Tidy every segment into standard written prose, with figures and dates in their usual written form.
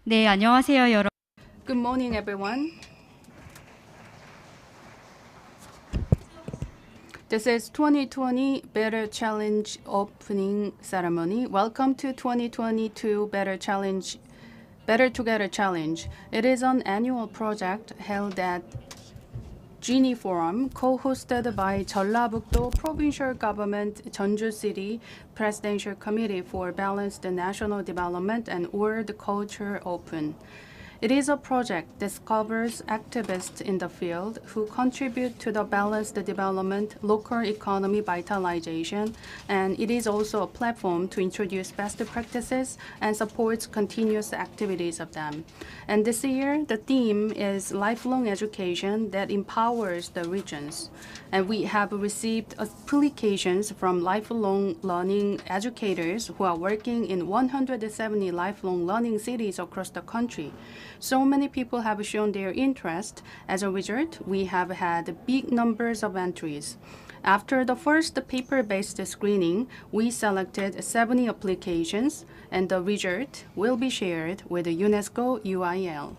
네, 안녕하세요, 여러분. Good morning, everyone. This is 2020 Better Challenge opening ceremony. Welcome to 2022 Better Together Challenge. It is an annual project held at GENIE Forum, co-hosted by 전라북도 Provincial Government Jeonju City Presidential Committee for Balanced National Development and World Culture Open. It is a project that covers activists in the field who contribute to the balanced development, local economy vitalization, and it is also a platform to introduce best practices and supports continuous activities of them. And this year, the theme is lifelong education that empowers the regions. And we have received applications from lifelong learning educators who are working in 170 lifelong learning cities across the country. So many people have shown their interest. As a result, we have had big numbers of entries. After the first paper-based screening, we selected 70 applications, and the result will be shared with UNESCO UIL.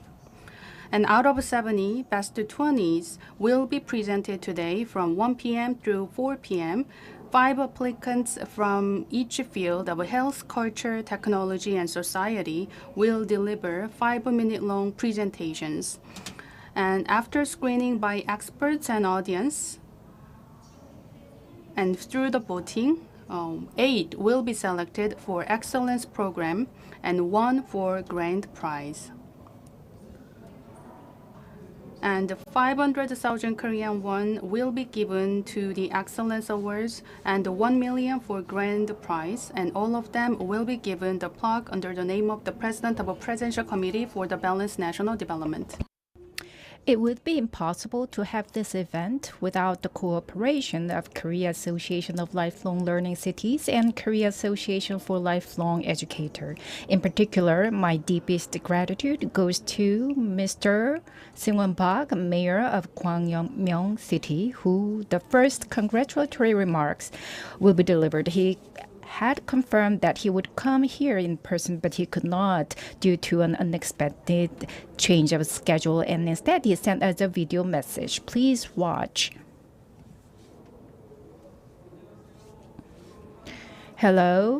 And out of 70, best 20s will be presented today from 1 p.m. through 4 p.m. 5 applicants from each field of health, culture, technology, and society will deliver 5-minute-long presentations. And after screening by experts and audience, and through the voting, 8 will be selected for excellence program and 1 for grand prize. And 500,000 Korean won will be given to the Excellence Awards and 1 million for grand prize, and all of them will be given the plaque under the name of the President of a Presidential Committee for the Balanced National Development. It would be impossible to have this event without the cooperation of Korea Association of Lifelong Learning Cities and Korea Association for Lifelong Educator. In particular, my deepest gratitude goes to Mr. Seung-won Park, Mayor of Gwangyang City, who the first congratulatory remarks will be delivered. He had confirmed that he would come here in person, but he could not due to an unexpected change of schedule, and instead he sent us a video message. Please watch. Hello.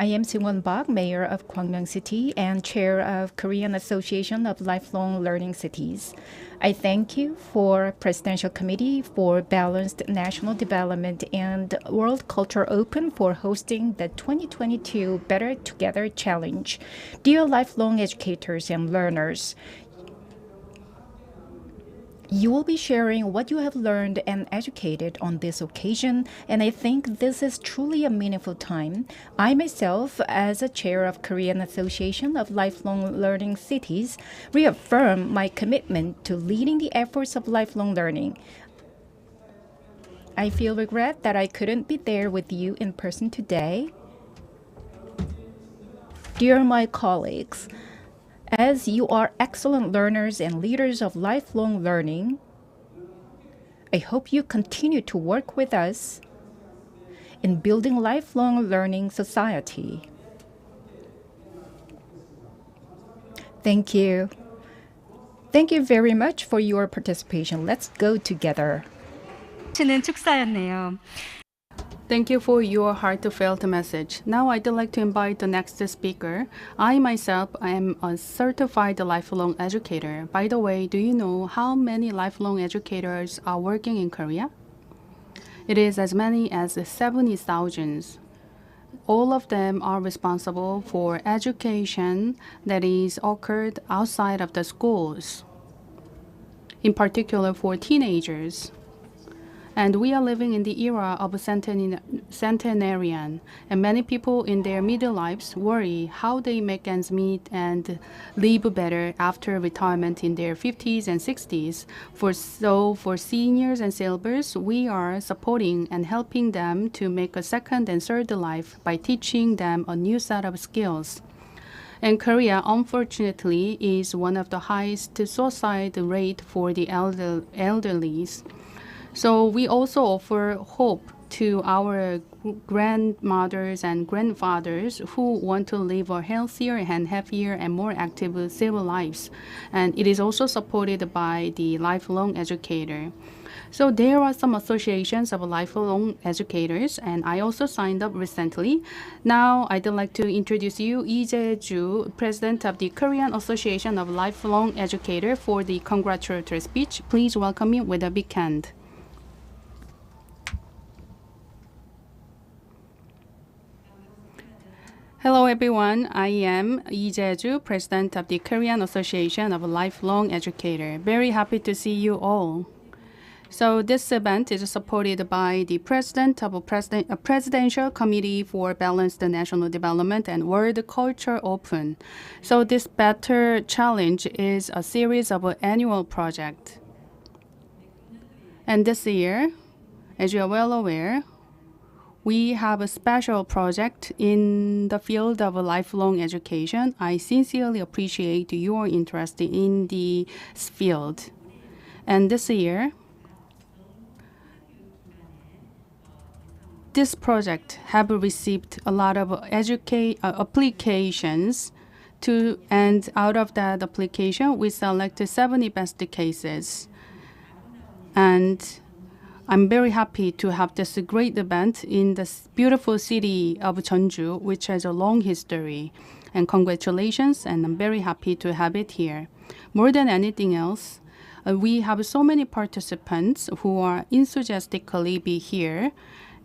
I am Seung-won Park, Mayor of Gwangyang City and Chair of Korean Association of Lifelong Learning Cities. I thank you for Presidential Committee for Balanced National Development and World Culture Open for hosting the 2022 Better Together Challenge. Dear lifelong educators and learners, you will be sharing what you have learned and educated on this occasion, and I think this is truly a meaningful time. I myself, as a chair of Korean Association of Lifelong Learning Cities, reaffirm my commitment to leading the efforts of lifelong learning. I feel regret that I couldn't be there with you in person today. Dear my colleagues, as you are excellent learners and leaders of lifelong learning, I hope you continue to work with us in building lifelong learning society. Thank you. Thank you very much for your participation. Let's go together. 치는 축사였네요. Thank you for your heartfelt message. Now I'd like to invite the next speaker. I myself am a certified lifelong educator. By the way, do you know how many lifelong educators are working in Korea? It is as many as 70,000. All of them are responsible for education that is occurred outside of the schools, in particular for teenagers. And we are living in the era of a centenarian, and many people in their middle lives worry how they make ends meet and live better after retirement in their 50s and 60s. For seniors and silvers, we are supporting and helping them to make a second and third life by teaching them a new set of skills. And Korea, unfortunately, is one of the highest suicide rate for the elderly. So we also offer hope to our grandmothers and grandfathers who want to live a healthier and happier and more active civil lives. And it is also supported by the lifelong educator. So there are some associations of lifelong educators, and I also signed up recently. Now I'd like to introduce you Lee Jae-ju, President of the Korean Association of Lifelong Educator, for the congratulatory speech. Please welcome him with a big hand. Hello everyone, I am Lee Jae-ju, President of the Korean Association of Lifelong Educator. Very happy to see you all. So this event is supported by the President of a Presidential Committee for Balanced National Development and World Culture Open. So this Better Challenge is a series of annual projects. And this year, as you are well aware, we have a special project in the field of lifelong education. I sincerely appreciate your interest in this field. And this year, this project have received a lot of applications and out of that application, we selected 70 best cases. And I'm very happy to have this great event in this beautiful city of Jeonju, which has a long history. And congratulations, and I'm very happy to have it here. More than anything else, we have so many participants who are enthusiastically be here.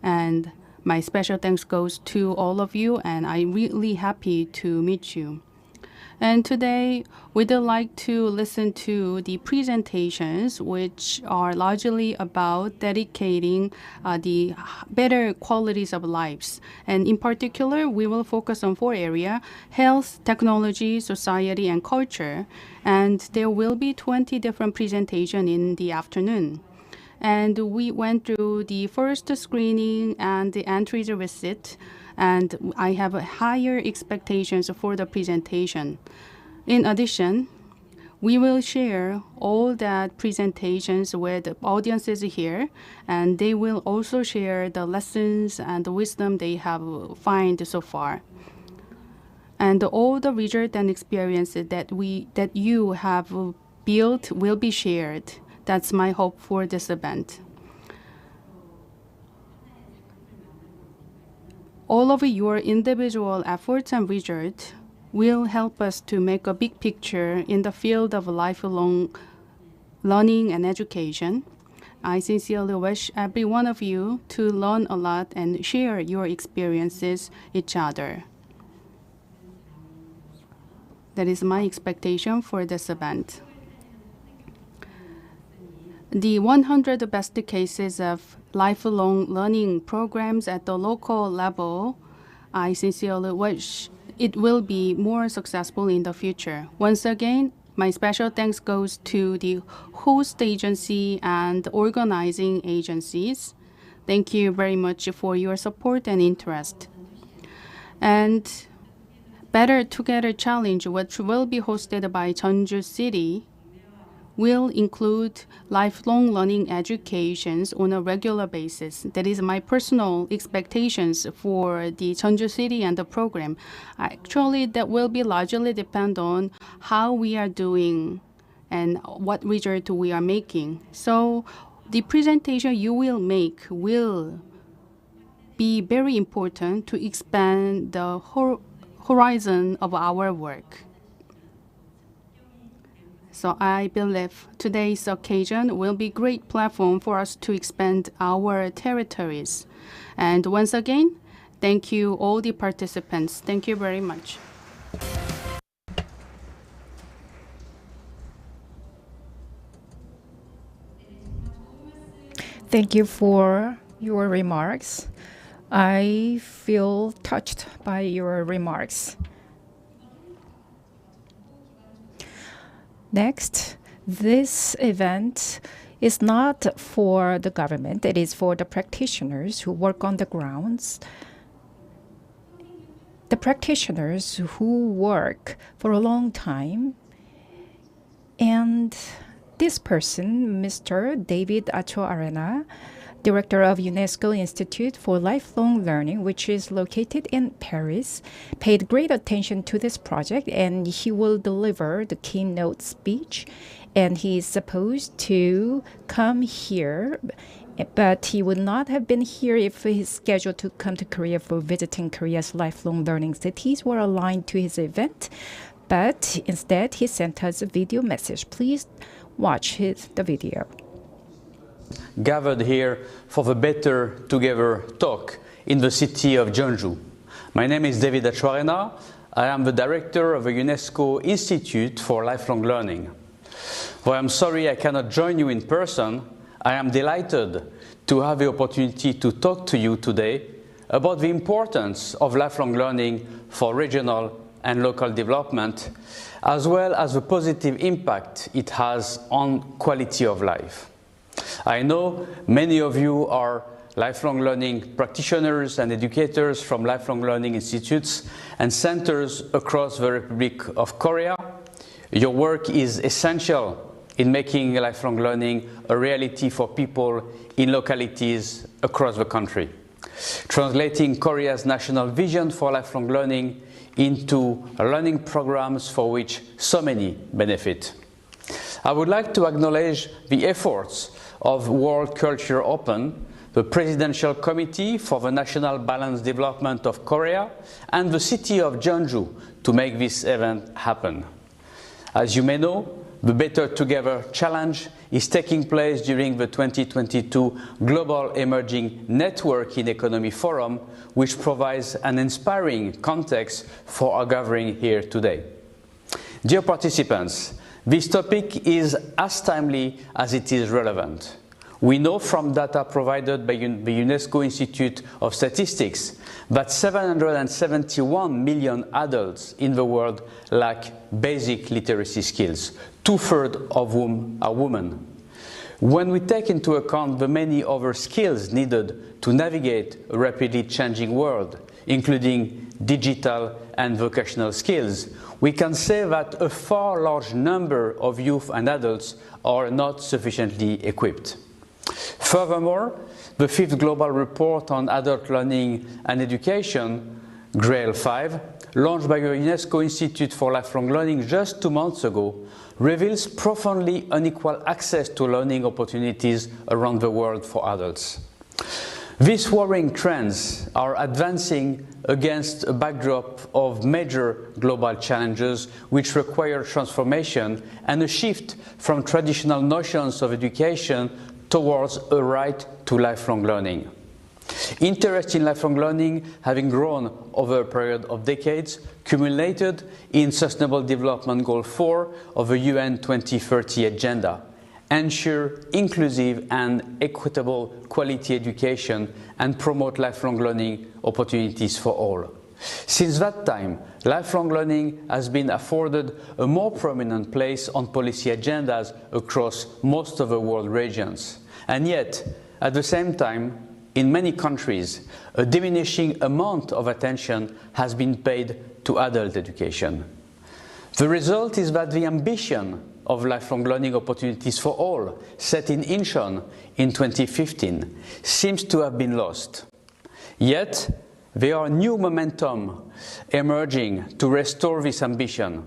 And my special thanks goes to all of you, and I'm really happy to meet you. And today, we'd like to listen to the presentations, which are largely about dedicating the better qualities of lives. And in particular, we will focus on 4 areas: health, technology, society, and culture. And there will be 20 different presentations in the afternoon. And we went through the first screening and the entries receipt, and I have higher expectations for the presentation. In addition, we will share all that presentations with audiences here, and they will also share the lessons and the wisdom they have found so far. And all the results and experiences that you have built will be shared. That's my hope for this event. All of your individual efforts and results will help us to make a big picture in the field of lifelong learning and education. I sincerely wish every one of you to learn a lot and share your experiences each other. That is my expectation for this event. The 100 best cases of lifelong learning programs at the local level, I sincerely wish it will be more successful in the future. Once again, my special thanks goes to the host agency and organizing agencies. Thank you very much for your support and interest. And Better Together Challenge, which will be hosted by Jeonju City, will include lifelong learning educations on a regular basis. That is my personal expectations for the Jeonju City and the program. Actually, that will be largely depend on how we are doing and what result we are making. So the presentation you will make will be very important to expand the horizon of our work. So I believe today's occasion will be a great platform for us to expand our territories. And once again, thank you all the participants. Thank you very much. Thank you for your remarks. I feel touched by your remarks. Next, this event is not for the government. It is for the practitioners who work on the grounds. The practitioners who work for a long time. And this person, Mr. David Acho Arena, director of UNESCO Institute for Lifelong Learning, which is located in Paris, paid great attention to this project, and he will deliver the keynote speech. And he is supposed to come here, but he would not have been here if his schedule to come to Korea for visiting Korea's lifelong learning cities were aligned to his event. But instead, he sent us a video message. Please watch the video. Gathered here for the Better Together talk in the city of Jeonju. My name is David Achwarena. I am the director of the UNESCO Institute for Lifelong Learning. Though I'm sorry I cannot join you in person, I am delighted to have the opportunity to talk to you today about the importance of lifelong learning for regional and local development, as well as the positive impact it has on quality of life. I know many of you are lifelong learning practitioners and educators from lifelong learning institutes and centers across the Republic of Korea. Your work is essential in making lifelong learning a reality for people in localities across the country, translating Korea's national vision for lifelong learning into learning programs for which so many benefit. I would like to acknowledge the efforts of World Culture Open, the Presidential Committee for the National Balanced Development of Korea, and the city of Jeonju to make this event happen. As you may know, the Better Together Challenge is taking place during the 2022 Global Emerging Network in Economy Forum, which provides an inspiring context for our gathering here today. Dear participants, this topic is as timely as it is relevant. We know from data provided by the UNESCO Institute of Statistics that 771 million adults in the world lack basic literacy skills, 2/3 of whom are women. When we take into account the many other skills needed to navigate a rapidly changing world, including digital and vocational skills, we can say that a far large number of youth and adults are not sufficiently equipped. Furthermore, the 5th Global Report on Adult Learning and Education, GREL5, launched by the UNESCO Institute for Lifelong Learning just 2 months ago, reveals profoundly unequal access to learning opportunities around the world for adults. These worrying trends are advancing against a backdrop of major global challenges which require transformation and a shift from traditional notions of education towards a right to lifelong learning. Interest in lifelong learning, having grown over a period of decades, culminated in Sustainable Development Goal 4 of the UN 2030 Agenda: ensure inclusive and equitable quality education and promote lifelong learning opportunities for all. Since that time, lifelong learning has been afforded a more prominent place on policy agendas across most of the world regions. And yet, at the same time, in many countries, a diminishing amount of attention has been paid to adult education. The result is that the ambition of lifelong learning opportunities for all, set in Incheon in 2015, seems to have been lost. Yet, there are new momentum emerging to restore this ambition.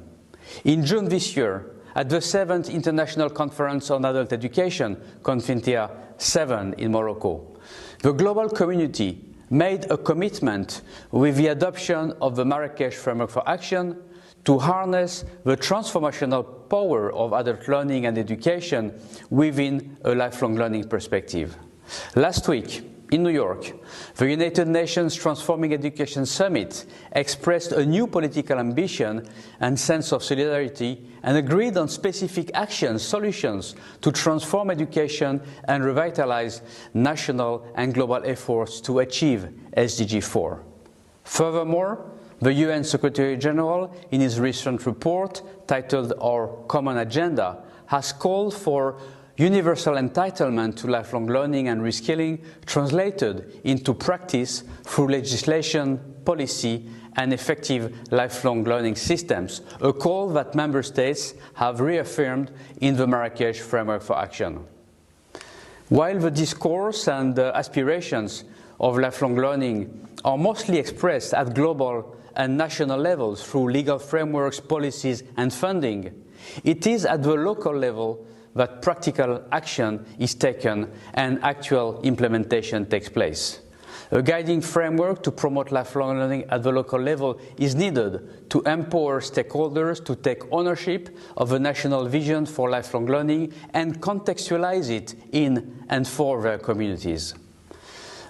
In June this year, at the 7th International Conference on Adult Education, Confintia 7 in Morocco, the global community made a commitment with the adoption of the Marrakesh Framework for Action to harness the transformational power of adult learning and education within a lifelong learning perspective. Last week, in New York, the United Nations Transforming Education Summit expressed a new political ambition and sense of solidarity and agreed on specific actions, solutions to transform education and revitalize national and global efforts to achieve SDG 4. Furthermore, the UN Secretary General, in his recent report titled Our Common Agenda, has called for universal entitlement to lifelong learning and reskilling translated into practice through legislation, policy, and effective lifelong learning systems, a call that member states have reaffirmed in the Marrakesh Framework for Action. While the discourse and aspirations of lifelong learning are mostly expressed at global and national levels through legal frameworks, policies, and funding, it is at the local level that practical action is taken and actual implementation takes place. A guiding framework to promote lifelong learning at the local level is needed to empower stakeholders to take ownership of a national vision for lifelong learning and contextualize it in and for their communities.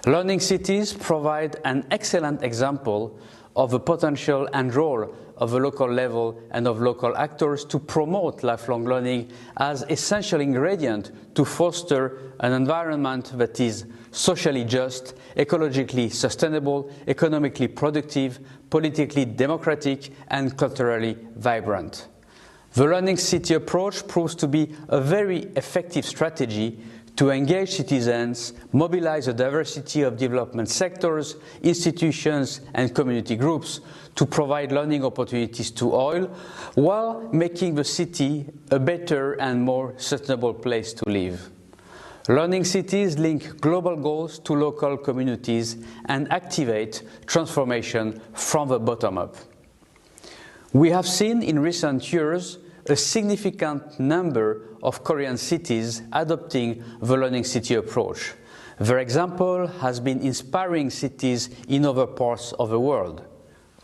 Learning cities provide an excellent example of the potential and role of the local level and of local actors to promote lifelong learning as essential ingredient to foster an environment that is socially just, ecologically sustainable, economically productive, politically democratic, and culturally vibrant. The Learning City approach proves to be a very effective strategy to engage citizens, mobilize a diversity of development sectors, institutions, and community groups to provide learning opportunities to all, while making the city a better and more sustainable place to live. Learning cities link global goals to local communities and activate transformation from the bottom up. We have seen in recent years a significant number of Korean cities adopting the Learning City approach. Their example has been inspiring cities in other parts of the world.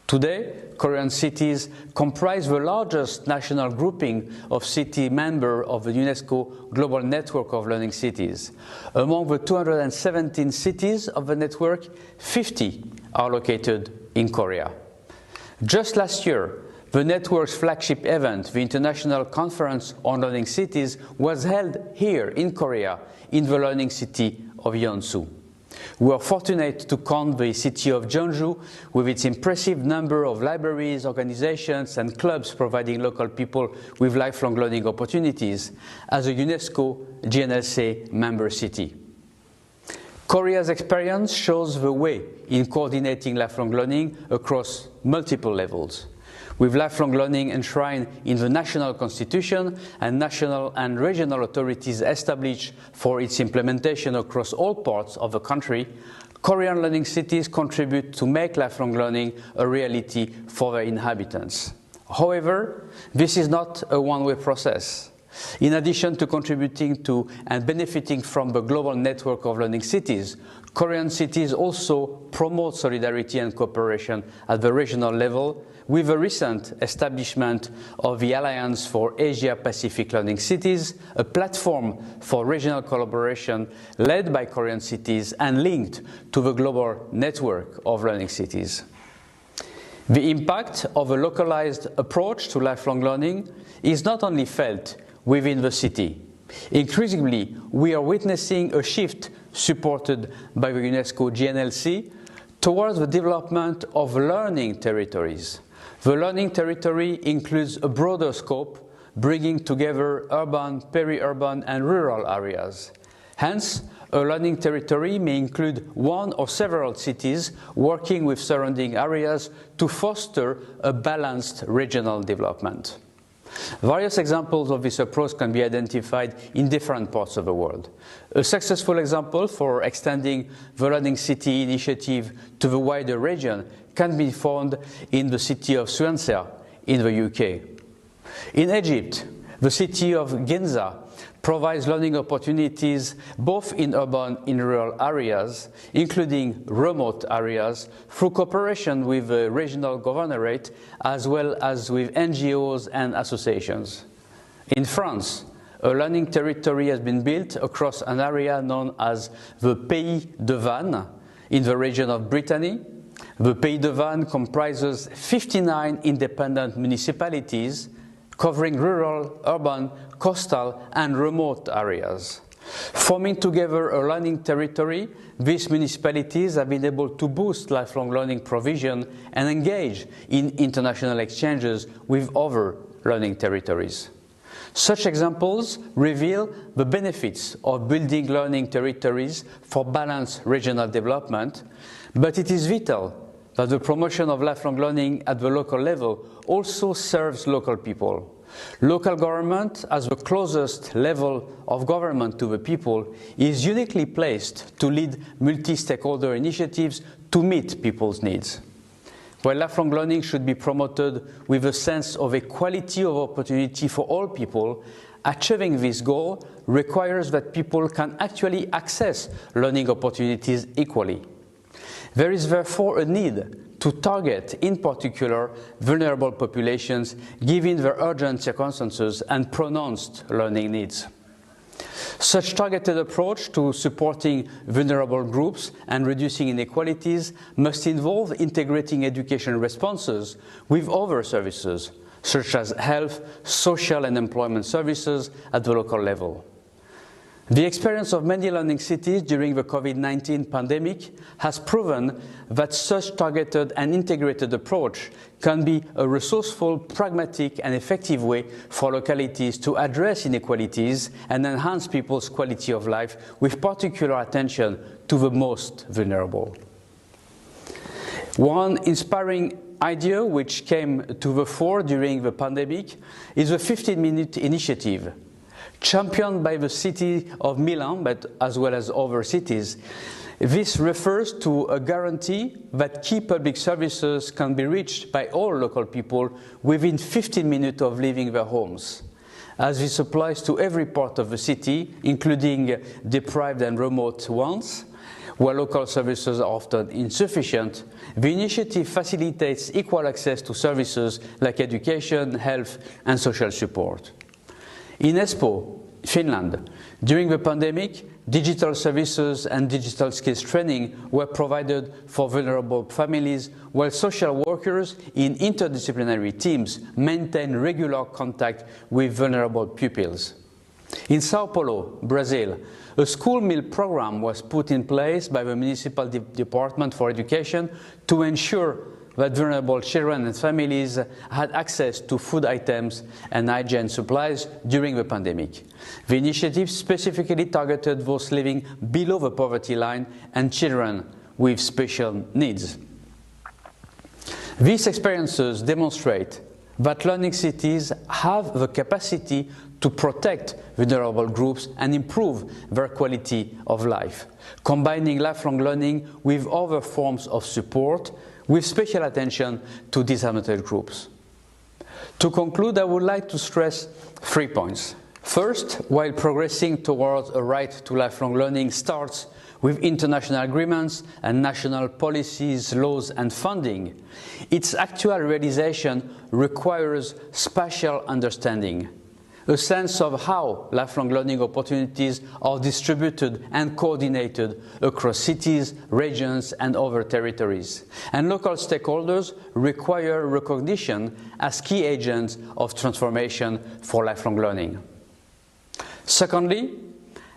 Today, Korean cities comprise the largest national grouping of city members of the UNESCO Global Network of Learning Cities. Among the 217 cities of the network, 50 are located in Korea. Just last year, the network's flagship event, the International Conference on Learning Cities, was held here in Korea, in the Learning City of Jeonju. We are fortunate to count the city of Jeonju with its impressive number of libraries, organizations, and clubs providing local people with lifelong learning opportunities as a UNESCO GNLC member city. Korea's experience shows the way in coordinating lifelong learning across multiple levels. With lifelong learning enshrined in the national constitution and national and regional authorities established for its implementation across all parts of the country, Korean learning cities contribute to make lifelong learning a reality for their inhabitants. However, this is not a one-way process. In addition to contributing to and benefiting from the global network of learning cities, Korean cities also promote solidarity and cooperation at the regional level with the recent establishment of the Alliance for Asia-Pacific Learning Cities, a platform for regional collaboration led by Korean cities and linked to the global network of learning cities. The impact of a localized approach to lifelong learning is not only felt within the city. Increasingly, we are witnessing a shift supported by the UNESCO GNLC towards the development of learning territories. The learning territory includes a broader scope, bringing together urban, peri-urban, and rural areas. Hence, a learning territory may include one or several cities working with surrounding areas to foster a balanced regional development. Various examples of this approach can be identified in different parts of the world. A successful example for extending the Learning City initiative to the wider region can be found in the city of Swansea in the UK. In Egypt, the city of Ginza provides learning opportunities both in urban and rural areas, including remote areas, through cooperation with the regional governorate as well as with NGOs and associations. In France, a learning territory has been built across an area known as the Pays de Vannes in the region of Brittany. The Pays de Vannes comprises 59 independent municipalities covering rural, urban, coastal, and remote areas. Forming together a learning territory, these municipalities have been able to boost lifelong learning provision and engage in international exchanges with other learning territories. Such examples reveal the benefits of building learning territories for balanced regional development, but it is vital that the promotion of lifelong learning at the local level also serves local people. Local government, as the closest level of government to the people, is uniquely placed to lead multi-stakeholder initiatives to meet people's needs. While lifelong learning should be promoted with a sense of equality of opportunity for all people, achieving this goal requires that people can actually access learning opportunities equally. There is therefore a need to target, in particular, vulnerable populations given their urgent circumstances and pronounced learning needs. Such targeted approach to supporting vulnerable groups and reducing inequalities must involve integrating education responses with other services, such as health, social and employment services at the local level. The experience of many learning cities during the COVID-19 pandemic has proven that such targeted and integrated approach can be a resourceful, pragmatic and effective way for localities to address inequalities and enhance people's quality of life with particular attention to the most vulnerable. One inspiring idea which came to the fore during the pandemic is the 15-minute initiative. Championed by the city of Milan, but as well as other cities. This refers to a guarantee that key public services can be reached by all local people within 15 minutes of leaving their homes. As this applies to every part of the city, including deprived and remote ones, where local services are often insufficient, the initiative facilitates equal access to services like education, health and social support. In Espoo, Finland, during the pandemic, digital services and digital skills training were provided for vulnerable families, while social workers in interdisciplinary teams maintain regular contact with vulnerable pupils. In Sao Paulo, Brazil, a school meal program was put in place by the Municipal Department for Education to ensure that vulnerable children and families had access to food items and hygiene supplies during the pandemic. The initiative specifically targeted those living below the poverty line and children with special needs. These experiences demonstrate that learning cities have the capacity to protect vulnerable groups and improve their quality of life, combining lifelong learning with other forms of support, with special attention to disadvantaged groups. To conclude, I would like to stress 3 points. First, while progressing towards a right to lifelong learning starts with international agreements and national policies, laws and funding, its actual realization requires spatial understanding, a sense of how lifelong learning opportunities are distributed and coordinated across cities, regions and other territories. And local stakeholders require recognition as key agents of transformation for lifelong learning. Secondly,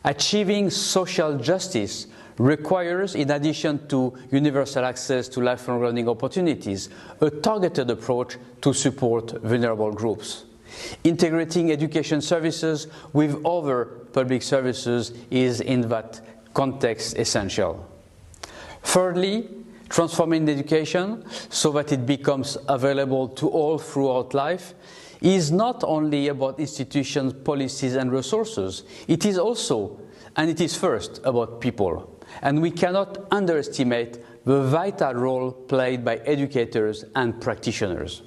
achieving social justice requires, in addition to universal access to lifelong learning opportunities, a targeted approach to support vulnerable groups. Integrating education services with other public services is, in that context, essential. Thirdly, transforming education so that it becomes available to all throughout life is not only about institutions, policies and resources. It is also, and it is first, about people. And we cannot underestimate the vital role played by educators and practitioners.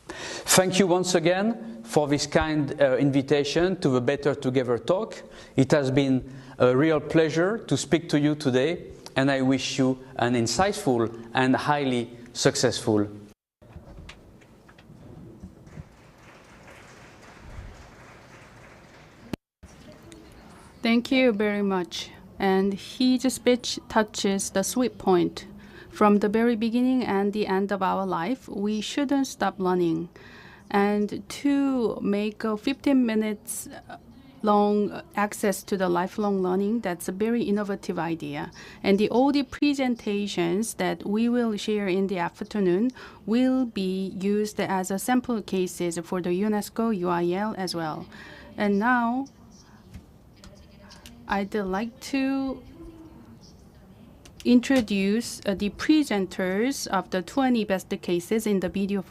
Thank you once again for this kind invitation to the Better Together talk. It has been a real pleasure to speak to you today, and I wish you an insightful and highly successful. Thank you very much. And his speech touches the sweet point. From the very beginning and the end of our life, we shouldn't stop learning. And to make a 15 minutes long access to the lifelong learning, that's a very innovative idea. And all the presentations that we will share in the afternoon will be used as a sample cases for the UNESCO UIL as well. And now, I'd like to introduce the presenters of the 20 best cases in the video.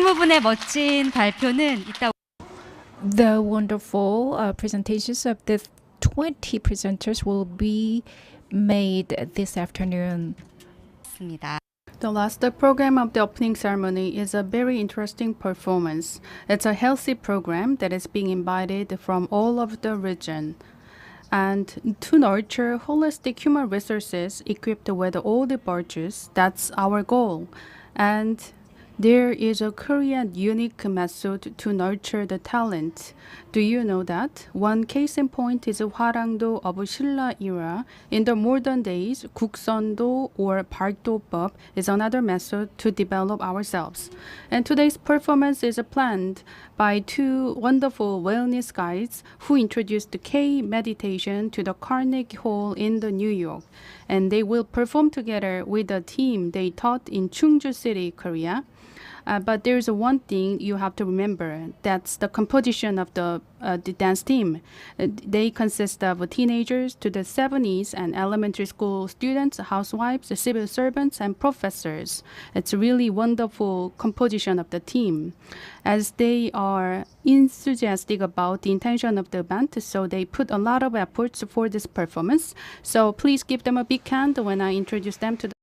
20분의 멋진 발표는 이따 The wonderful presentations of the 20 presenters will be made this afternoon. 있습니다. The last program of the opening ceremony is a very interesting performance. It's a healthy program that is being invited from all of the region. And to nurture holistic human resources equipped with all the virtues, that's our goal. And there is a Korean unique method to nurture the talent. Do you know that? One case in point is 화랑도 of Silla era. In the modern days, 국선도 or 발도법 is another method to develop ourselves. And today's performance is planned by two wonderful wellness guides who introduced K meditation to the Carnegie Hall in the New York. And they will perform together with a team they taught in Jeonju City, Korea. But there's one thing you have to remember. That's the composition of the dance team. They consist of teenagers to the 70s and elementary school students, housewives, civil servants, and professors. It's a really wonderful composition of the team. As they are enthusiastic about the intention of the event, so they put a lot of efforts for this performance. So please give them a big hand when I introduce them to the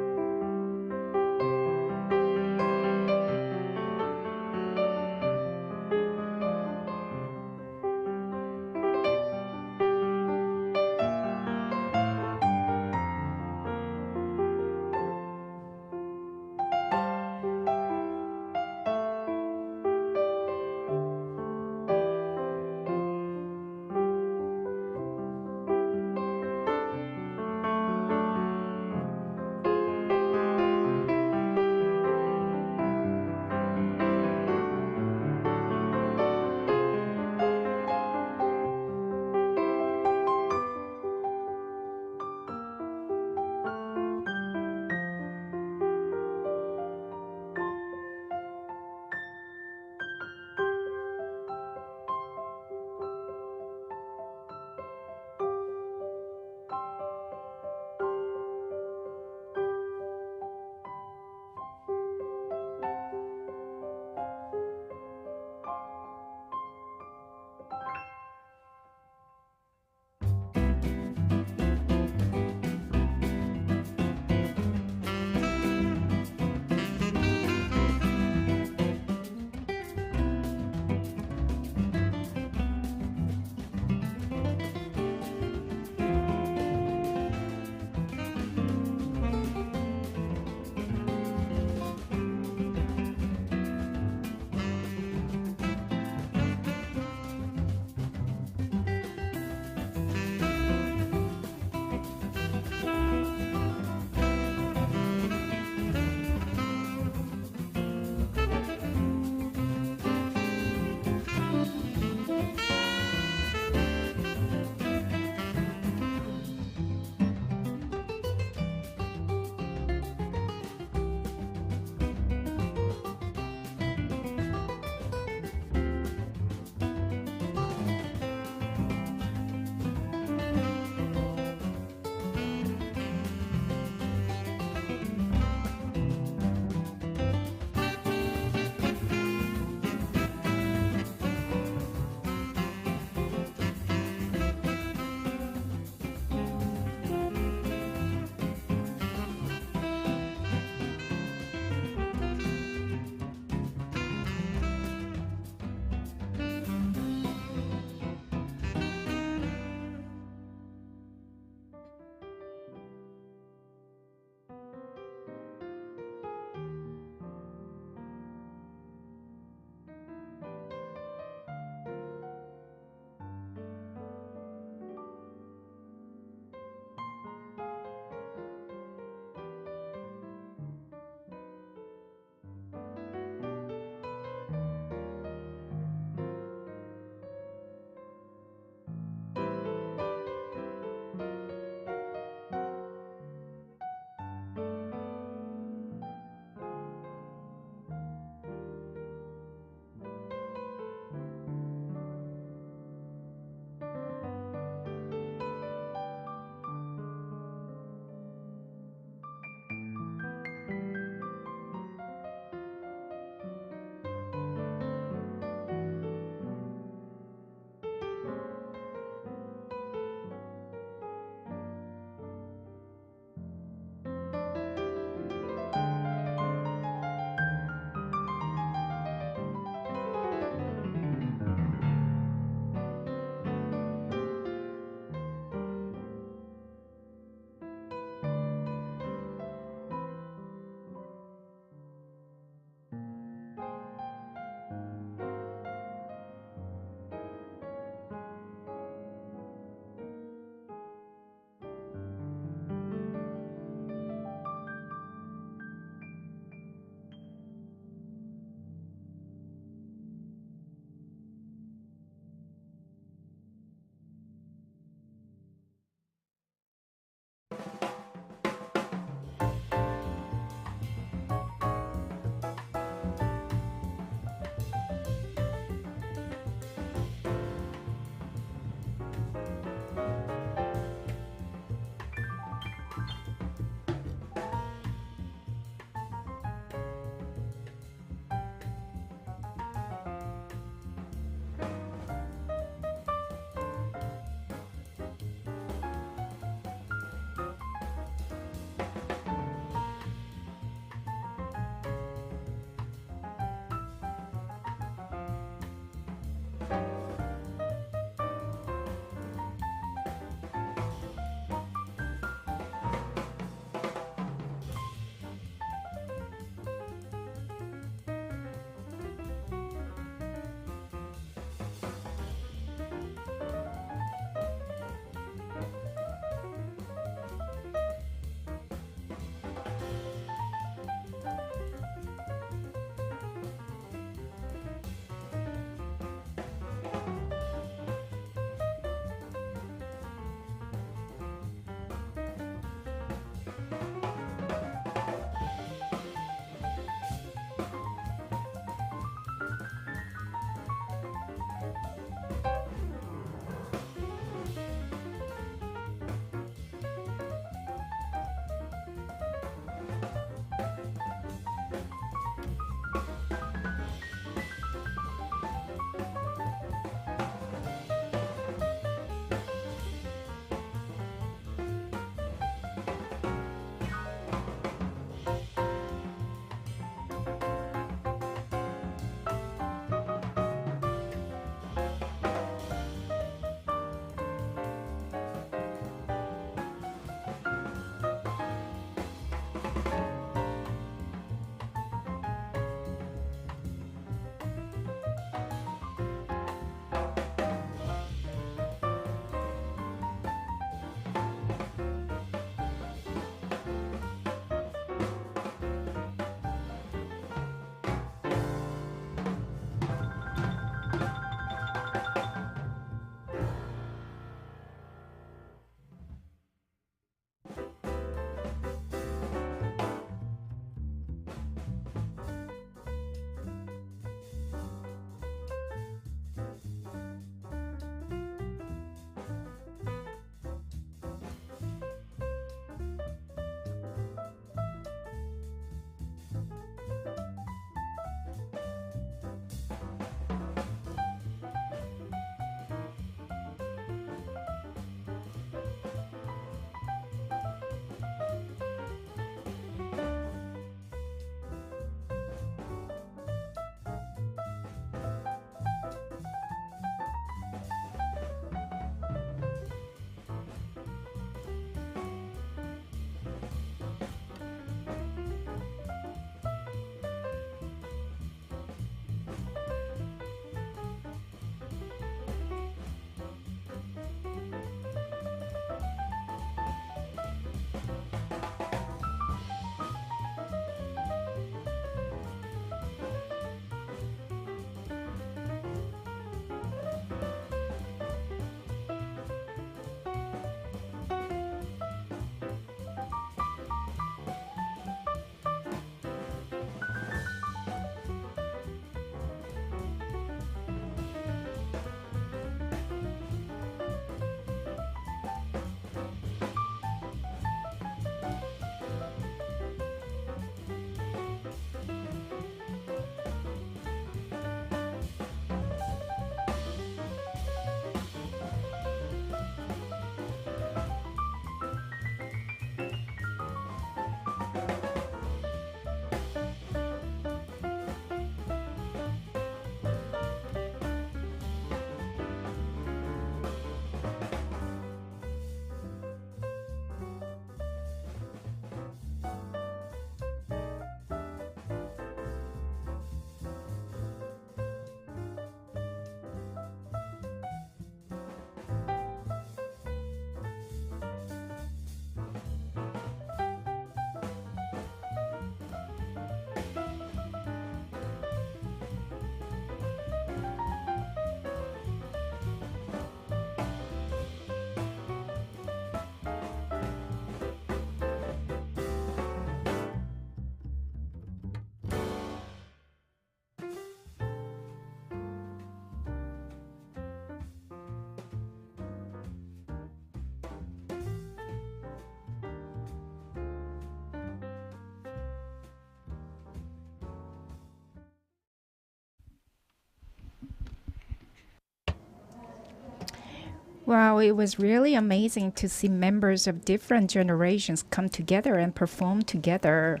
Wow, it was really amazing to see members of different generations come together and perform together.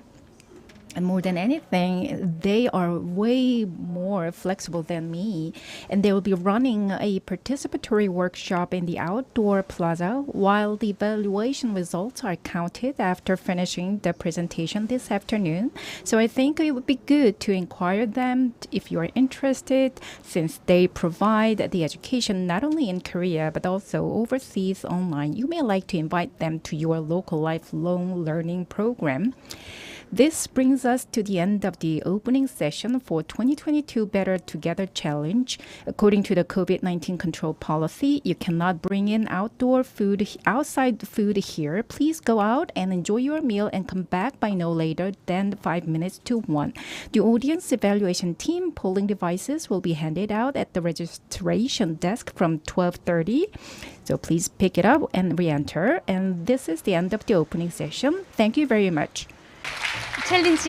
And more than anything, they are way more flexible than me. And they will be running a participatory workshop in the outdoor plaza while the evaluation results are counted after finishing the presentation this afternoon. So I think it would be good to inquire them if you are interested, since they provide the education not only in Korea but also overseas online. You may like to invite them to your local lifelong learning program. This brings us to the end of the opening session for 2022 Better Together Challenge. According to the COVID-19 control policy, you cannot bring in outside food here. Please go out and enjoy your meal and come back by no later than 5 minutes to 1. The audience evaluation team polling devices will be handed out at the registration desk from 12:30. So please pick it up and re-enter. And this is the end of the opening session. Thank you very much. 챌린지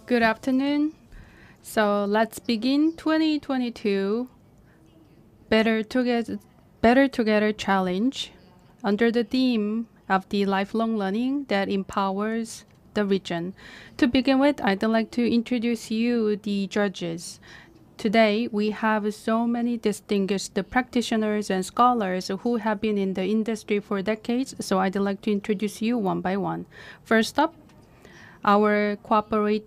Good afternoon. So let's begin 2022 Better Together Challenge under the theme of the lifelong learning that empowers the region. To begin with, I'd like to introduce you the judges. Today, we have so many distinguished practitioners and scholars who have been in the industry for decades, so I'd like to introduce you one by one. First up, our cooperation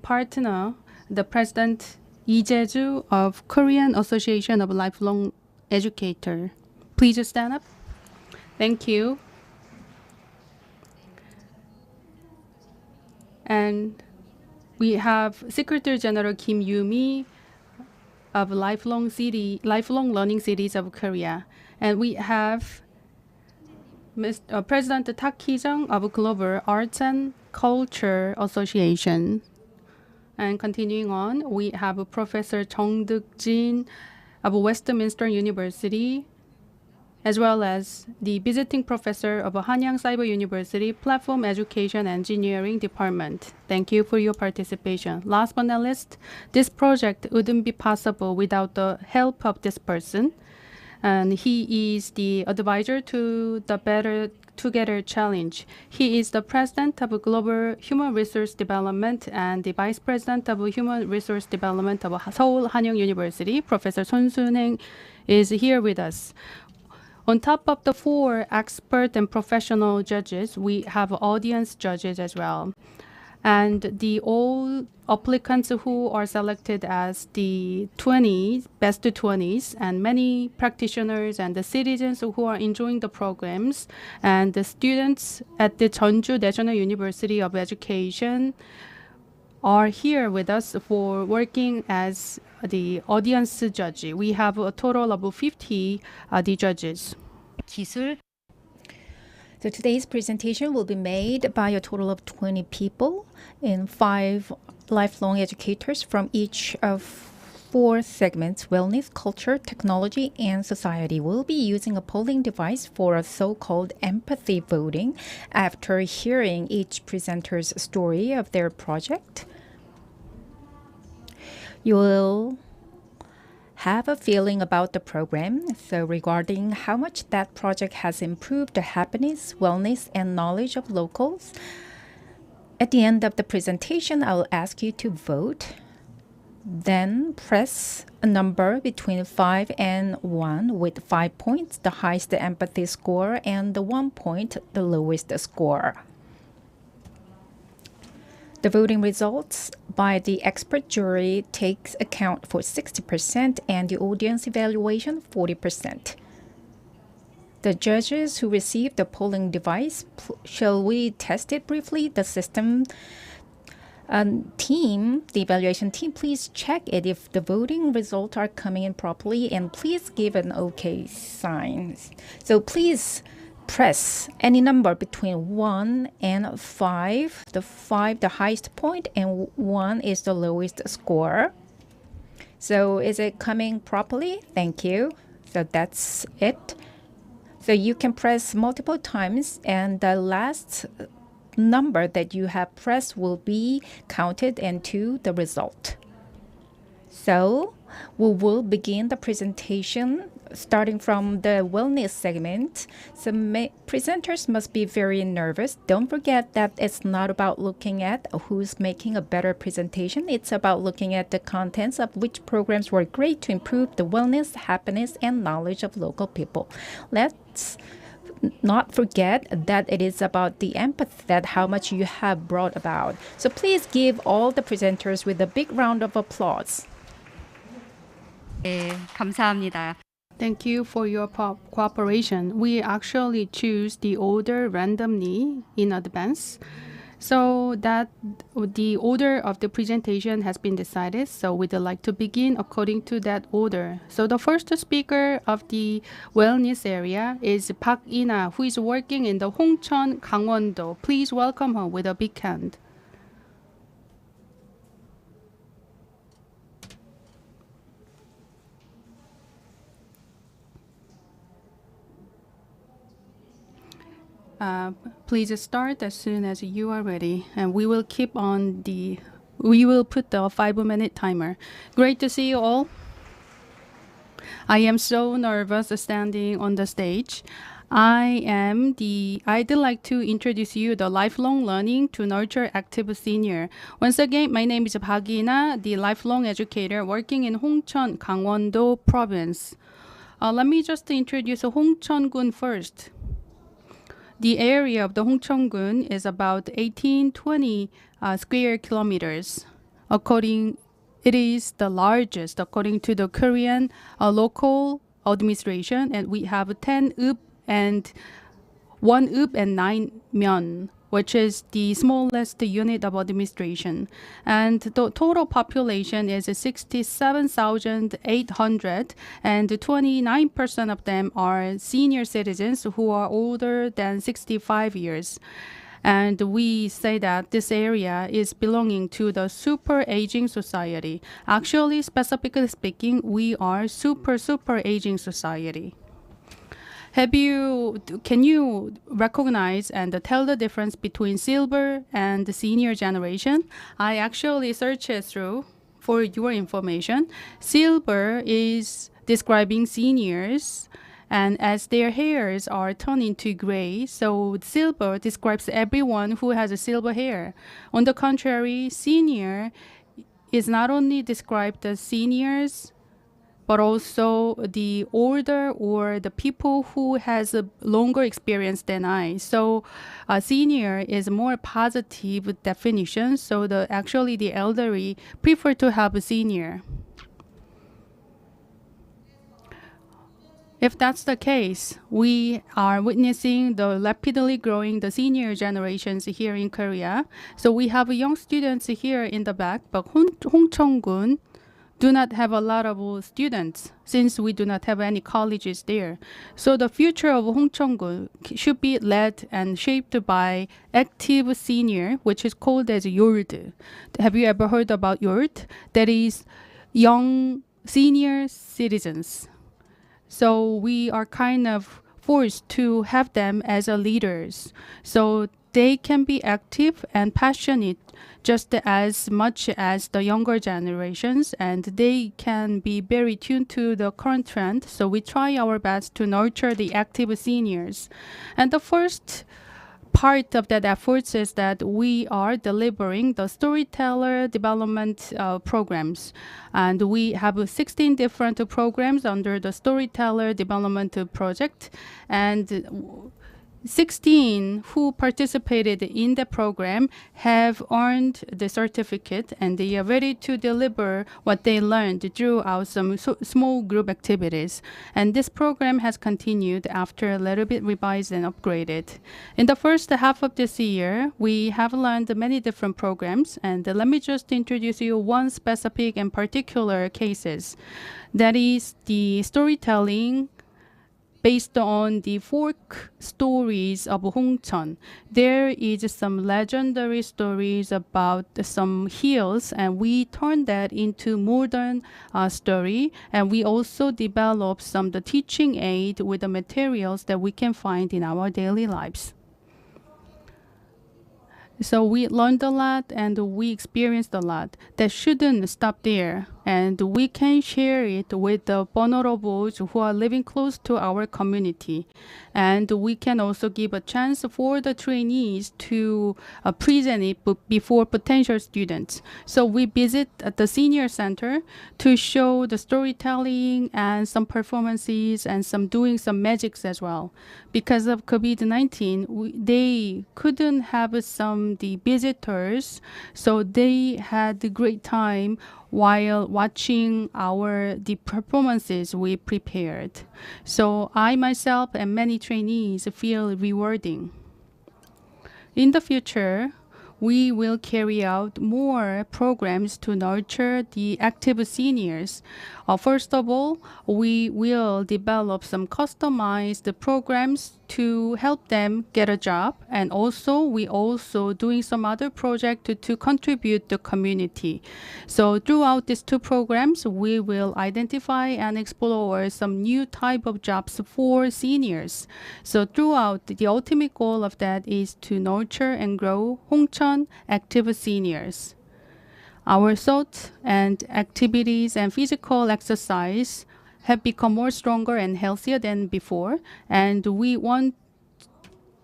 partner, the President Lee Jae-ju of Korean Association of Lifelong Educator. Please stand up. Thank you. And we have Secretary General Kim Yoo-mi of Lifelong Learning Cities of Korea. And we have President Tak Hee-jung of Global Arts and Culture Association. And continuing on, we have Professor Jung Duk-jin of Westminster University, as well as the visiting professor of Hanyang Cyber University Platform Education Engineering Department. Thank you for your participation. Last but not least, this project wouldn't be possible without the help of this person. And he is the advisor to the Better Together Challenge. He is the president of Global Human Resource Development and the vice president of Human Resource Development of Seoul Hanyang University. Professor Son Soon-heng is here with us. On top of the 4 expert and professional judges, we have audience judges as well. And the all applicants who are selected as the 20 best 20s, and many practitioners and the citizens who are enjoying the programs, and the students at the Jeonju National University of Education are here with us for working as the audience judge. We have a total of 50 the judges. 기술 So today's presentation will be made by a total of 20 people and 5 lifelong educators from each of 4 segments: wellness, culture, technology, and society. We'll be using a polling device for a so-called empathy voting after hearing each presenter's story of their project. You will have a feeling about the program, so regarding how much that project has improved the happiness, wellness, and knowledge of locals. At the end of the presentation, I will ask you to vote. Then press a number between 5 and 1 with 5 points, the highest empathy score, and the 1 point, the lowest score. The voting results by the expert jury takes account for 60% and the audience evaluation 40%. The judges who received the polling device, shall we test it briefly? The system team, the evaluation team, please check it if the voting results are coming in properly, and please give an OK sign. So please press any number between 1 and 5. The 5 the highest point and 1 is the lowest score. So is it coming properly? Thank you. So that's it. So you can press multiple times, and the last number that you have pressed will be counted into the result. So we will begin the presentation starting from the wellness segment. So presenters must be very nervous. Don't forget that it's not about looking at who's making a better presentation. It's about looking at the contents of which programs were great to improve the wellness, happiness, and knowledge of local people. Let's not forget that it is about the empathy, that how much you have brought about. So please give all the presenters with a big round of applause. 네, 감사합니다. Thank you for your cooperation. We actually choose the order randomly in advance, so that the order of the presentation has been decided. So we'd like to begin according to that order. So the first speaker of the wellness area is Park Ina, who is working in the Hongcheon, Gangwon-do. Please welcome her with a big hand. Please start as soon as you are ready, and we will keep on We will put the 5-minute timer. Great to see you all. I am so nervous standing on the stage. I'd like to introduce you the lifelong learning to nurture active senior. Once again, my name is Park Ina, the lifelong educator working in Hongcheon, Gangwon-do province. Let me just introduce Hongcheon-gun first. The area of the Hongcheon-gun is about 1820 square kilometers. It is the largest according to the Korean local administration, and we have 10 읍 and 1 읍 and 9 myeon, which is the smallest unit of administration. And the total population is 67,800, and 29% of them are senior citizens who are older than 65 years. And we say that this area is belonging to the super aging society. Actually, specifically speaking, we are super aging society. Can you recognize and tell the difference between silver and the senior generation? I actually searched it through for your information. Silver is describing seniors, and as their hairs are turning to gray, so silver describes everyone who has a silver hair. On the contrary, senior is not only described as seniors, but also the older or the people who has a longer experience than I. So senior is more positive definition. So actually the elderly prefer to have a senior. If that's the case, we are witnessing the rapidly growing the senior generations here in Korea. So we have young students here in the back, but Hongcheon-gun do not have a lot of students since we do not have any colleges there. So the future of Hongcheon-gun should be led and shaped by active senior, which is called as YOLD. Have you ever heard about YOLD? That is young senior citizens. So we are kind of forced to have them as leaders. So they can be active and passionate just as much as the younger generations, and they can be very tuned to the current trend. So we try our best to nurture the active seniors. And the first part of that efforts is that we are delivering the storyteller development programs. And we have 16 different programs under the storyteller development project. And 16 who participated in the program have earned the certificate, and they are ready to deliver what they learned throughout some small group activities. And this program has continued after a little bit revised and upgraded. In the first half of this year, we have learned many different programs, and let me just introduce you one specific and particular cases. That is the storytelling based on the folk stories of Hongcheon. There is some legendary stories about some hills, and we turn that into modern story. And we also develop some the teaching aid with the materials that we can find in our daily lives. So we learned a lot and we experienced a lot. That shouldn't stop there. And we can share it with the vulnerables who are living close to our community. And we can also give a chance for the trainees to present it before potential students. So we visit at the senior center to show the storytelling and some performances and doing some magics as well. Because of COVID-19, they couldn't have the visitors, so they had a great time while watching the performances we prepared. So I myself and many trainees feel rewarding. In the future, we will carry out more programs to nurture the active seniors. First of all, we will develop some customized programs to help them get a job, and we also doing some other project to contribute to the community. So throughout these two programs, we will identify and explore some new type of jobs for seniors. So throughout, the ultimate goal of that is to nurture and grow Hongcheon active seniors. Our thoughts and activities and physical exercise have become more stronger and healthier than before, and we want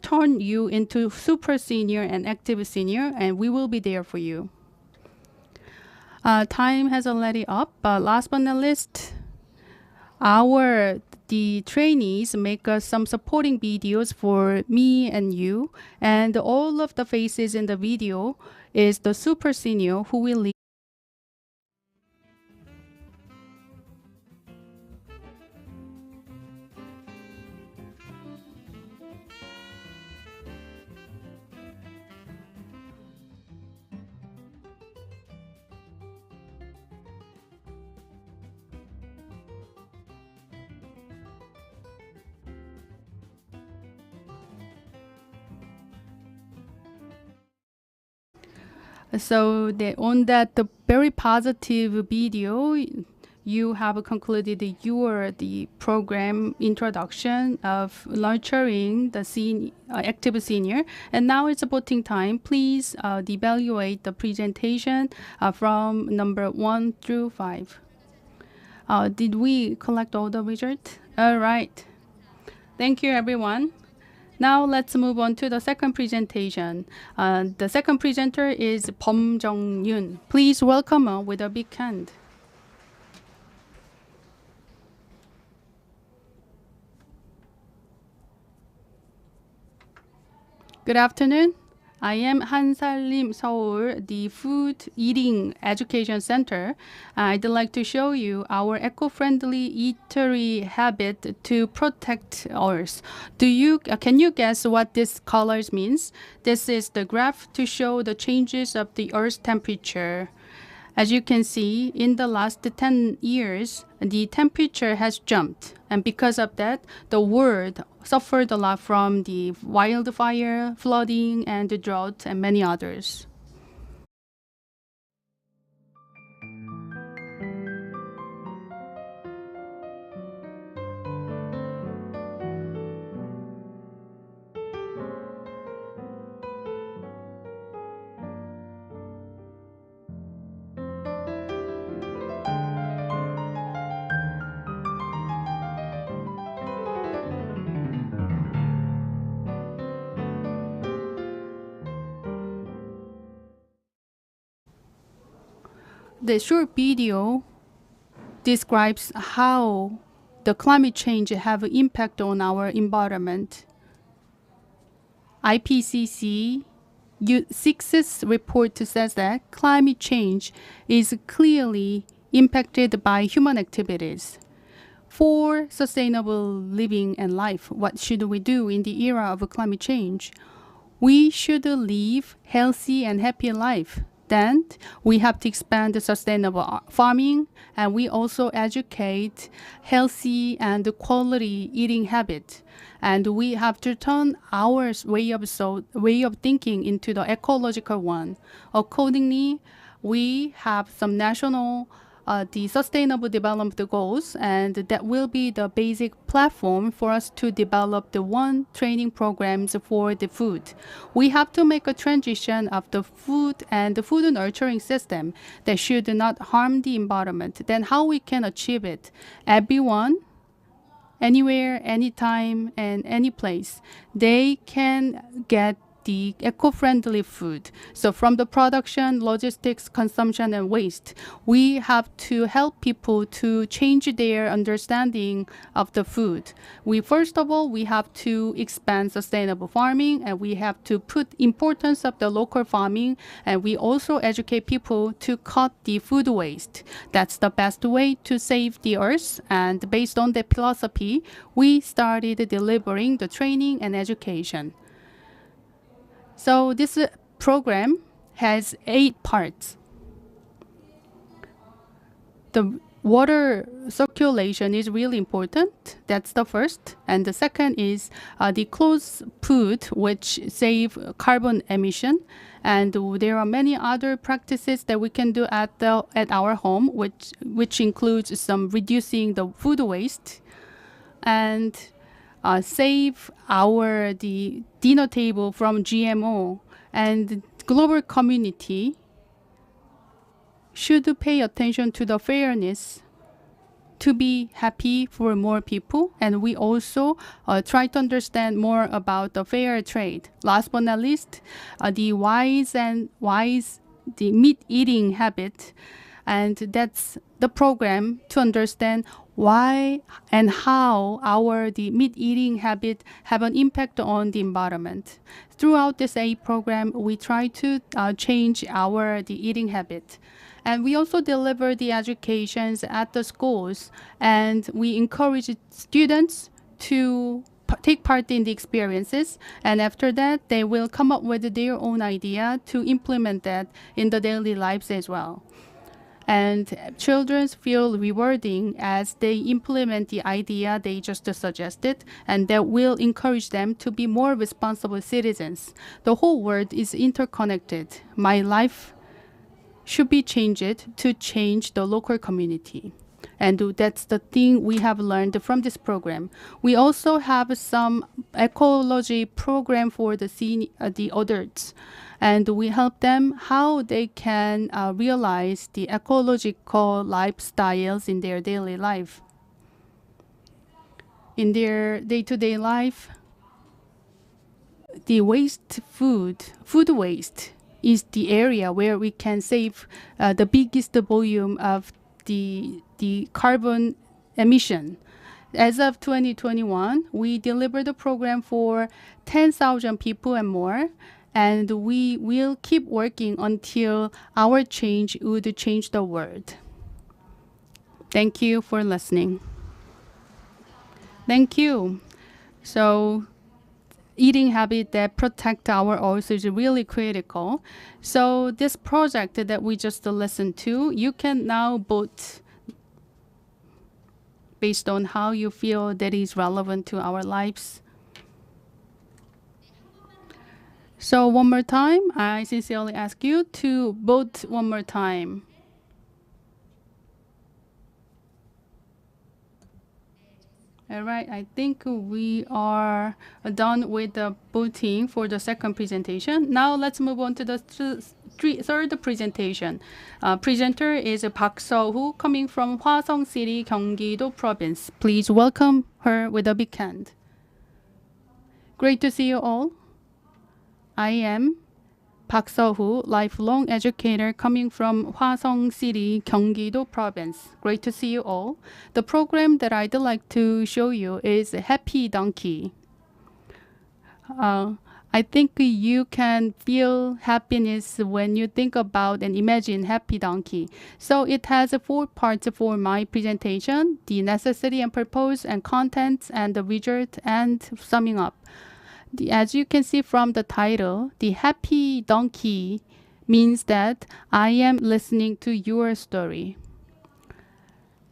turn you into super senior and active senior, and we will be there for you. Time has already up, but last but not least, the trainees make us some supporting videos for me and you, and all of the faces in the video is the super senior who will lead. So on that the very positive video, you have concluded the program introduction of nurturing the active senior, and now it's voting time. Please evaluate the presentation from number 1 through 5. Did we collect all the results? All right. Thank you, everyone. Now let's move on to the second presentation. The second presenter is Bom Jung-yoon. Please welcome her with a big hand. Good afternoon. I am 한살림 Seoul, the Food Eating Education Center. I'd like to show you our eco-friendly eatery habit to protect Earth. Can you guess what this colors means? This is the graph to show the changes of the Earth's temperature. As you can see, in the last 10 years, the temperature has jumped. And because of that, the world suffered a lot from the wildfire, flooding, and the drought, and many others. The short video describes how the climate change have an impact on our environment. IPCC 6th report says that climate change is clearly impacted by human activities. For sustainable living and life, what should we do in the era of climate change? We should live healthy and happy life. Then we have to expand the sustainable farming, and we also educate healthy and quality eating habits. And we have to turn our way of thinking into the ecological one. Accordingly, we have some national the Sustainable Development Goals, and that will be the basic platform for us to develop the one training programs for the food. We have to make a transition of the food and the food nurturing system that should not harm the environment. Then how we can achieve it? Everyone, anywhere, anytime, and any place, they can get the eco-friendly food. So from the production, logistics, consumption, and waste, we have to help people to change their understanding of the food. First of all, we have to expand sustainable farming, and we have to put importance of the local farming, and we also educate people to cut the food waste. That's the best way to save the earth, and based on that philosophy, we started delivering the training and education. So this program has 8 parts. The water circulation is really important. That's the first. And the second is the closed food, which save carbon emission. And there are many other practices that we can do at our home, which includes some reducing the food waste and save the dinner table from GMO, and global community should pay attention to the fairness to be happy for more people, and we also try to understand more about the fair trade. Last but not least, the meat eating habit, and that's the program to understand why and how the meat eating habit have an impact on the environment. Throughout this A program, we try to change the eating habit. And we also deliver the educations at the schools, and we encourage students to take part in the experiences, and after that they will come up with their own idea to implement that in the daily lives as well. And children feel rewarding as they implement the idea they just suggested, and that will encourage them to be more responsible citizens. The whole world is interconnected. My life should be changed to change the local community. And that's the thing we have learned from this program. We also have some ecology program for the adults. And we help them how they can realize the ecological lifestyles in their daily life. In their day-to-day life, the food waste is the area where we can save the biggest volume of the carbon emission. As of 2021, we delivered a program for 10,000 people and more, and we will keep working until our change would change the world. Thank you for listening. Thank you. So, eating habit that protect our earth is really critical. So this project that we just listened to, you can now vote based on how you feel that is relevant to our lives. So one more time, I sincerely ask you to vote one more time. All right, I think we are done with the voting for the second presentation. Now let's move on to the third presentation. Presenter is Park So-woo coming from Hwaseong City, Gyeonggi-do Province. Please welcome her with a big hand. Great to see you all. I am Park So-woo, lifelong educator coming from Hwaseong City, Gyeonggi-do Province. Great to see you all. The program that I'd like to show you is Happy Donkey. I think you can feel happiness when you think about and imagine Happy Donkey. So it has 4 parts for my presentation: the necessity and purpose and content and the result and summing up. As you can see from the title, the Happy Donkey means that I am listening to your story.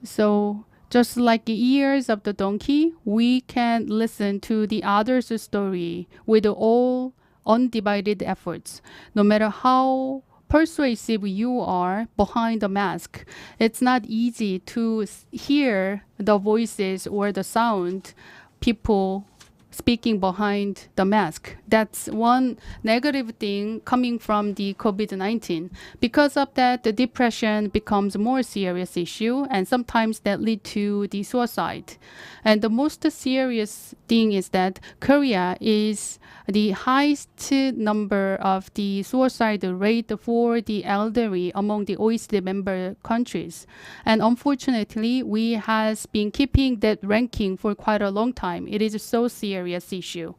So just like the ears of the donkey, we can listen to the other's story with all undivided efforts. No matter how persuasive you are behind the mask, it's not easy to hear the voices or the sound people speaking behind the mask. That's one negative thing coming from the COVID-19. Because of that, the depression becomes a more serious issue, and sometimes that lead to the suicide. And the most serious thing is that Korea is the highest number of the suicide rate for the elderly among the OECD member countries. And unfortunately, we has been keeping that ranking for quite a long time. It is a so serious issue.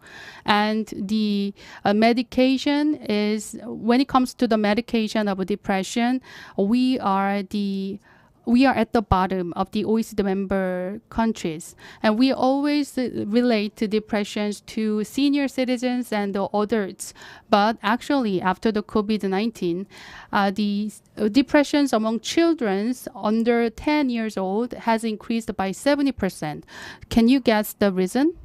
And the medication is, when it comes to the medication of depression, we are at the bottom of the OECD member countries. And we always relate to depressions to senior citizens and the adults. But actually, after the COVID-19, the depressions among children under 10 years old has increased by 70%. Can you guess the reason?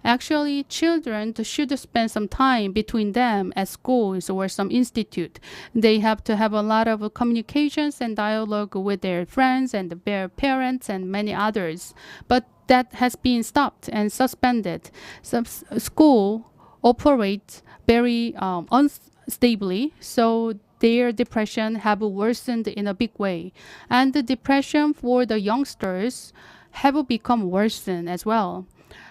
Actually, children should spend some time between them at schools or some institute. They have to have a lot of communications and dialogue with their friends and their parents and many others. But that has been stopped and suspended. Some school operates very unstably, so their depression have worsened in a big way. And the depression for the youngsters have become worsened as well.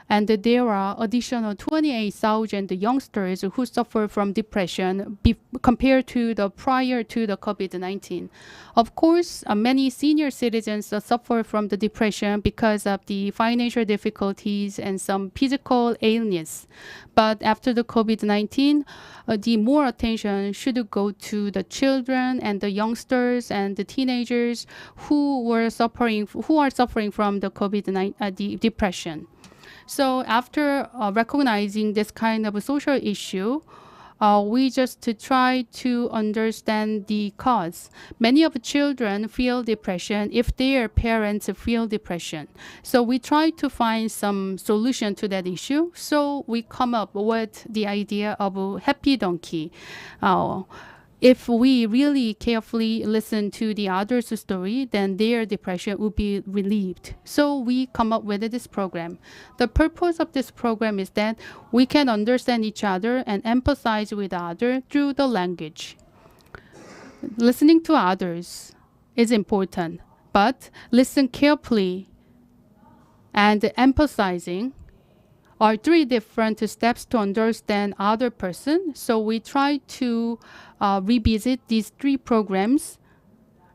And there are additional 28,000 youngsters who suffer from depression compared to the prior to the COVID-19. Of course, many senior citizens suffer from the depression because of the financial difficulties and some physical illness. But after the COVID-19, the more attention should go to the children and the youngsters and the teenagers who are suffering from the COVID-19 depression. So after recognizing this kind of a social issue, we just try to understand the cause. Many of the children feel depression if their parents feel depression. So we try to find some solution to that issue. So we come up with the idea of a happy donkey. If we really carefully listen to the other's story, then their depression will be relieved. So we come up with this program. The purpose of this program is that we can understand each other and empathize with others through the language. Listening to others is important, but listen carefully and empathizing are three different steps to understand other person. So we try to revisit these three programs,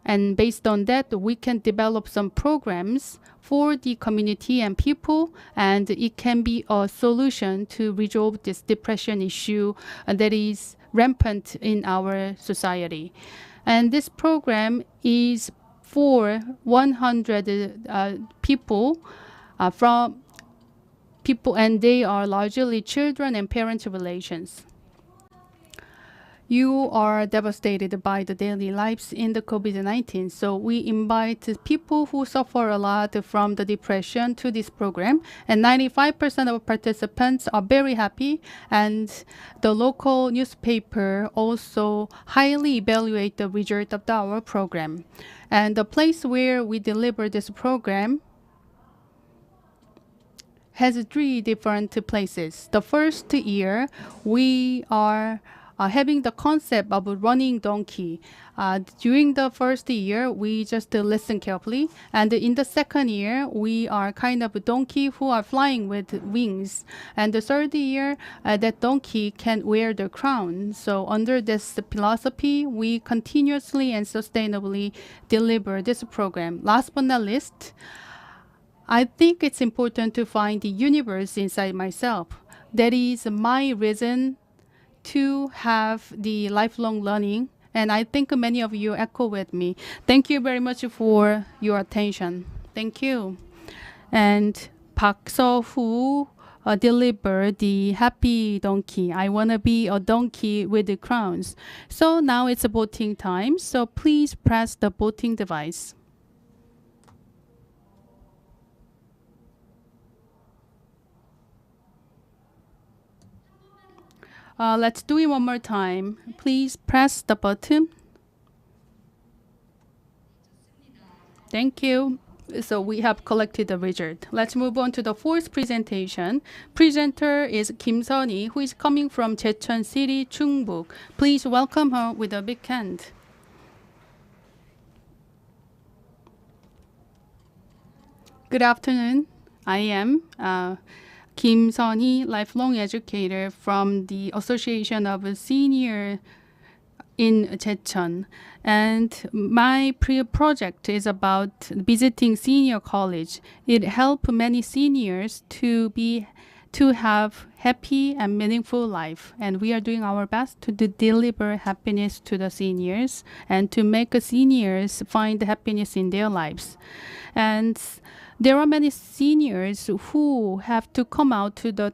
and based on that we can develop some programs for the community and people, and it can be a solution to resolve this depression issue that is rampant in our society. And this program is for 100 people, and they are largely children and parent relations. You are devastated by the daily lives in the COVID-19. So we invite people who suffer a lot from the depression to this program. And 95% of participants are very happy. And the local newspaper also highly evaluate the result of our program. And the place where we deliver this program has three different places. The first year, we are having the concept of a running donkey. During the first year, we just listen carefully. And in the second year, we are kind of a donkey who are flying with wings. And the third year, that donkey can wear the crown. So under this philosophy, we continuously and sustainably deliver this program. Last but not least, I think it's important to find the universe inside myself. That is my reason to have the lifelong learning. And I think many of you echo with me. Thank you very much for your attention. Thank you. And Park So-hoo delivered the happy donkey. I want to be a donkey with the crowns. So now it's voting time. So please press the voting device. Let's do it one more time. Please press the button. Thank you. So we have collected the result. Let's move on to the fourth presentation. Presenter is Kim Sun-hee, who is coming from Jecheon City, Chungbuk. Please welcome her with a big hand. Good afternoon. I am Kim Sun-hee, lifelong educator from the Association of Senior in Jecheon. And my project is about visiting senior college. It helps many seniors to have happy and meaningful life. And we are doing our best to deliver happiness to the seniors and to make seniors find happiness in their lives. And there are many seniors who have to come out to the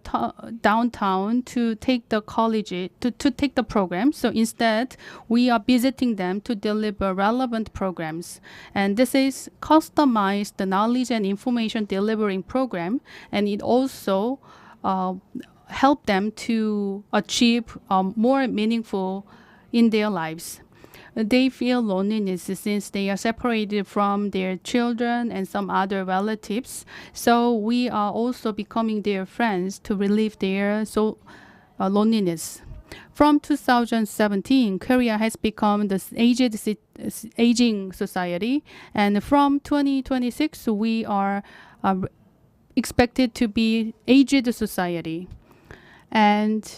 downtown to take the college, to take the program. So instead, we are visiting them to deliver relevant programs. And this is customized knowledge and information delivering program. And it also help them to achieve more meaningful in their lives. They feel loneliness since they are separated from their children and some other relatives. So we are also becoming their friends to relieve their loneliness. From 2017, Korea has become the aging society, and from 2026, we are expected to be aged society. And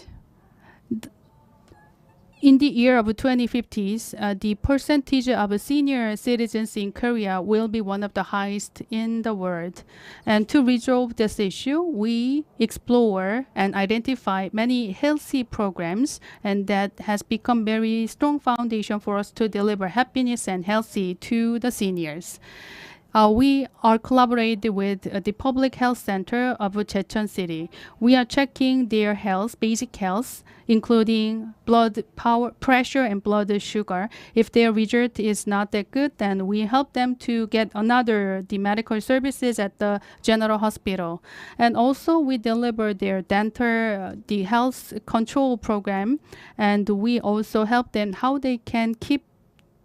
in the year of 2050s, the percentage of senior citizens in Korea will be one of the highest in the world. And to resolve this issue, we explore and identify many healthy programs, and that has become very strong foundation for us to deliver happiness and healthy to the seniors. We are collaborating with the Public Health Center of Jeonju City. We are checking their health, basic health, including blood pressure and blood sugar. If their result is not that good, then we help them to get the medical services at the general hospital. And also we deliver their dental, the health control program, and we also help them how they can keep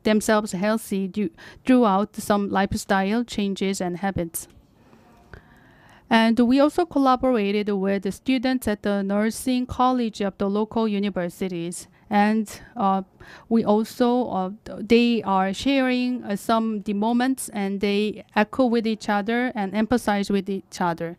themselves healthy throughout some lifestyle changes and habits. And we also collaborated with the students at the nursing college of the local universities. And we also, they are sharing the moments, and they echo with each other and emphasize with each other.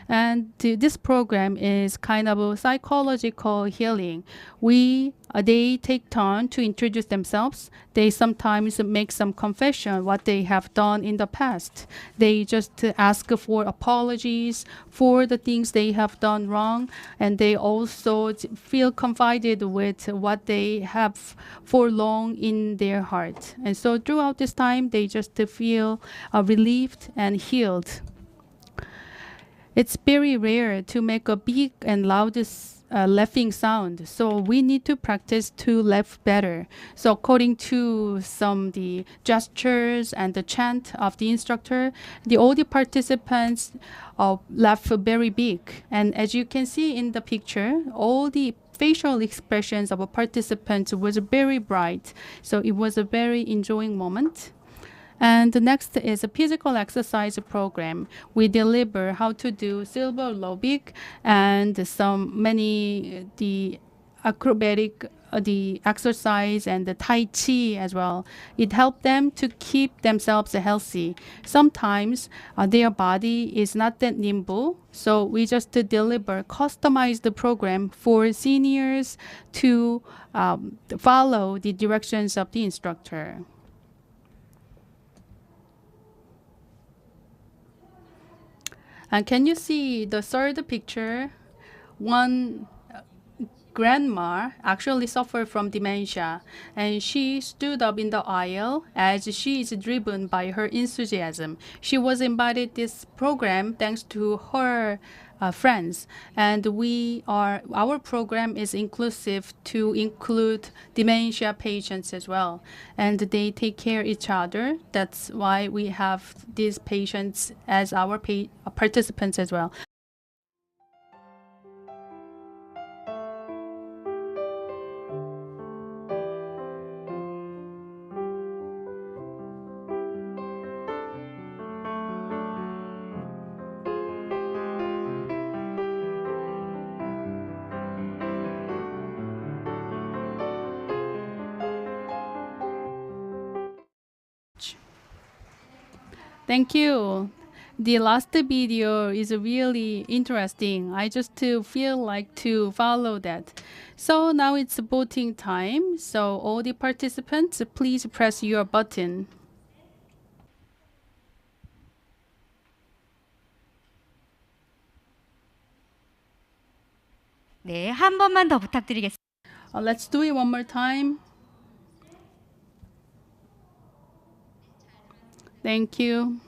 And this program is kind of a psychological healing. They take turn to introduce themselves. They sometimes make some confession what they have done in the past. They just ask for apologies for the things they have done wrong, and they also feel confided with what they have for long in their heart. And so throughout this time, they just feel relieved and healed. It's very rare to make a big and loudest laughing sound, so we need to practice to laugh better. So according to the gestures and the chant of the instructor, all the participants laugh very big. And as you can see in the picture, all the facial expressions of participants was very bright. So it was a very enjoying moment. And the next is a physical exercise program. We deliver how to do silver aerobic and the acrobatic, the exercise and the Tai Chi as well. It helped them to keep themselves healthy. Sometimes their body is not that nimble, so we just deliver customized program for seniors to follow the directions of the instructor. And can you see the third picture? One grandma actually suffered from dementia, and she stood up in the aisle as she is driven by her enthusiasm. She was invited this program thanks to her friends, and our program is inclusive to include dementia patients as well, and they take care of each other. That's why we have these patients as our participants as well. Thank you. The last video is really interesting. I just feel like to follow that. So now it's voting time. So all the participants, please press your button. 네, 한 번만 더 부탁드리겠습니다. Let's do it one more time. Thank you.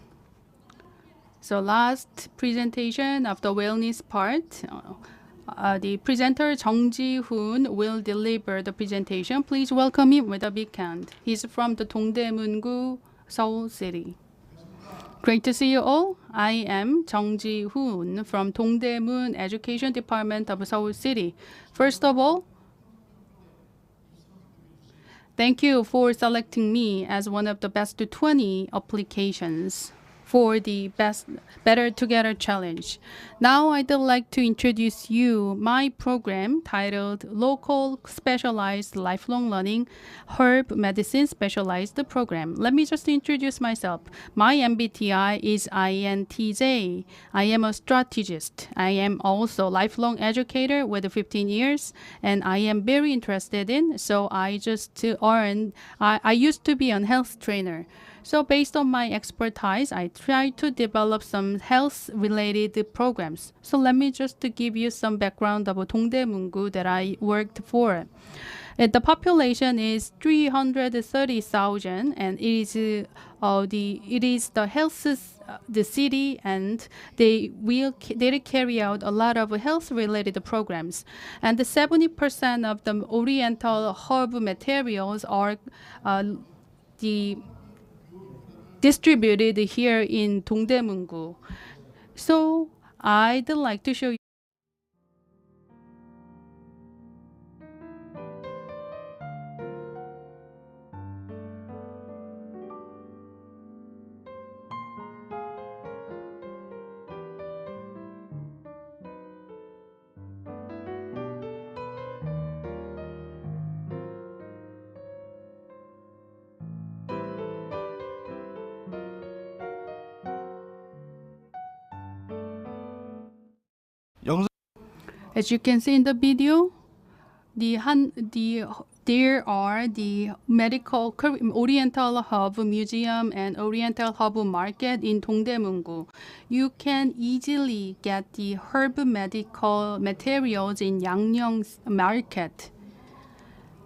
So last presentation of the wellness part. The presenter Jung Ji-hoon will deliver the presentation. Please welcome him with a big hand. He's from the Dongdaemun-gu, Seoul City. Great to see you all. I am Jung Ji-hoon from Dongdaemun Education Department of Seoul City. First of all, thank you for selecting me as one of the best 20 applications for the Better Together Challenge. Now I'd like to introduce you my program titled Local Specialized Lifelong Learning Herb Medicine Specialized Program. Let me just introduce myself. My MBTI is INTJ. I am a strategist. I am also lifelong educator with 15 years, and I am very interested in, so I used to be a health trainer. So based on my expertise, I try to develop some health-related programs. So let me just give you some background of Dongdaemungu that I worked for. The population is 330,000, and it is the health the city, and they carry out a lot of health-related programs. And 70% of the Oriental herb materials are distributed here in Dongdaemungu. So I'd like to show you. As you can see in the video, there are the medical Oriental Herb Museum and Oriental Herb Market in Dongdaemungu. You can easily get the herb medical materials in Yangnyeong Market.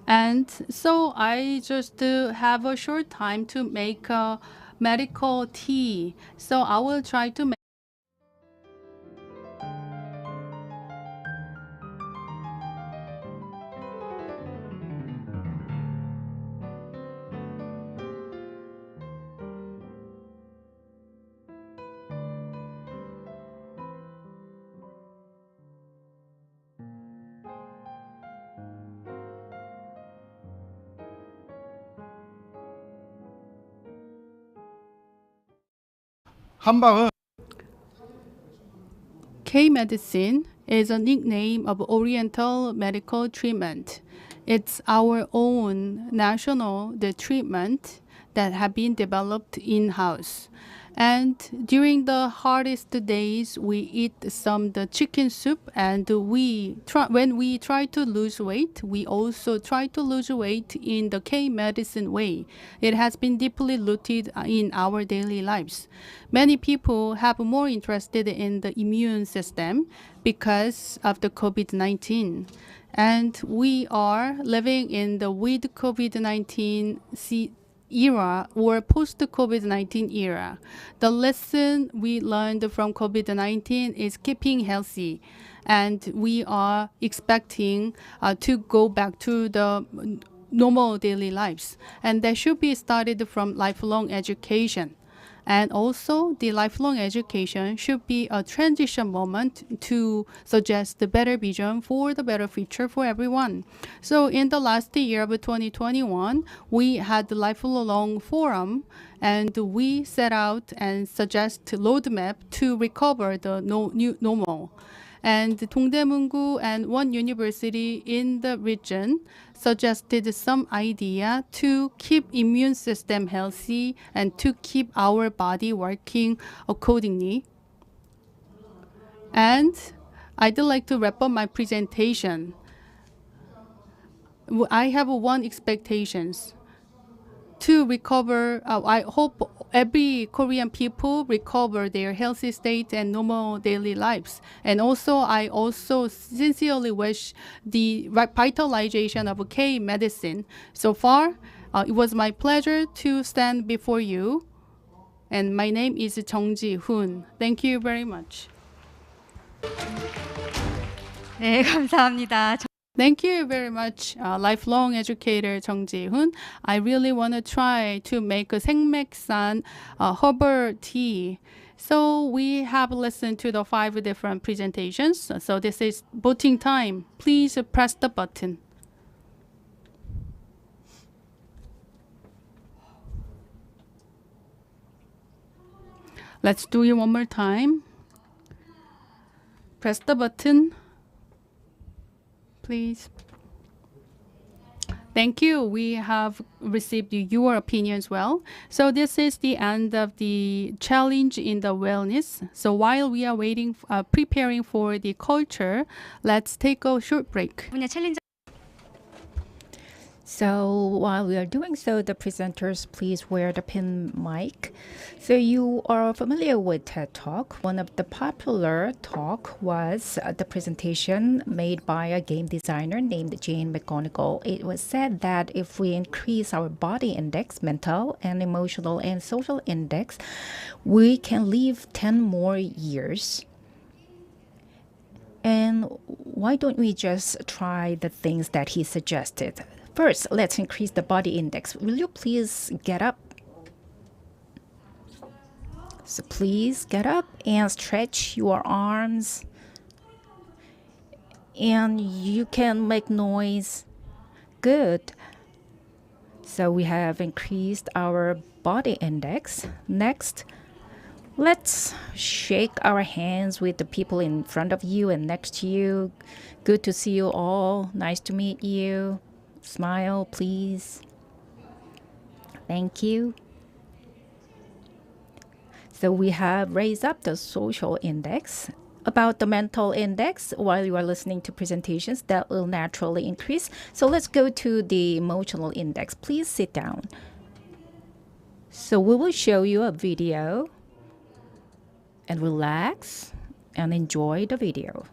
And so I just have a short time to make a medical tea. So I will try to make. 한방은 K-medicine is a nickname of Oriental medical treatment. It's our own national treatment that have been developed in-house. And during the hardest days, we eat the chicken soup, and when we try to lose weight, we also try to lose weight in the K-medicine way. It has been deeply rooted in our daily lives. Many people have more interested in the immune system because of the COVID-19. And we are living in the with COVID-19 era or post-COVID-19 era. The lesson we learned from COVID-19 is keeping healthy, and we are expecting to go back to the normal daily lives. And that should be started from lifelong education. And also, the lifelong education should be a transition moment to suggest the better vision for the better future for everyone. So in the last year of 2021, we had the lifelong forum, and we set out and suggest roadmap to recover the new normal. And Dongdaemungu and one university in the region suggested some idea to keep immune system healthy and to keep our body working accordingly. And I'd like to wrap up my presentation. I have one expectations to recover. I hope every Korean people recover their healthy state and normal daily lives. And also, I also sincerely wish the revitalization of K-medicine. So far, it was my pleasure to stand before you. And my name is Jeonju. Thank you very much. 네, 감사합니다. Thank you very much, lifelong educator Jeonju. I really want to try to make a 생맥산 herbal tea. So we have listened to the 5 different presentations. So this is voting time. Please press the button. Let's do it one more time. Press the button, please. Thank you. We have received your opinion as well. So this is the end of the challenge in the wellness. So while we are waiting, preparing for the culture, let's take a short break. 분야 챌린저 So while we are doing so, the presenters please wear the pin mic. So you are familiar with TED Talk. One of the popular talk was the presentation made by a game designer named Jane McGonigal. It was said that if we increase our body index, mental and emotional and social index, we can live 10 more years. And why don't we just try the things that he suggested? First, let's increase the body index. Will you please get up? So please get up and stretch your arms. And you can make noise. Good. So we have increased our body index. Next, let's shake our hands with the people in front of you and next to you. Good to see you all. Nice to meet you. Smile, please. Thank you. So we have raised up the social index. About the mental index, while you are listening to presentations, that will naturally increase. So let's go to the emotional index. Please sit down. So we will show you a video and relax and enjoy the video.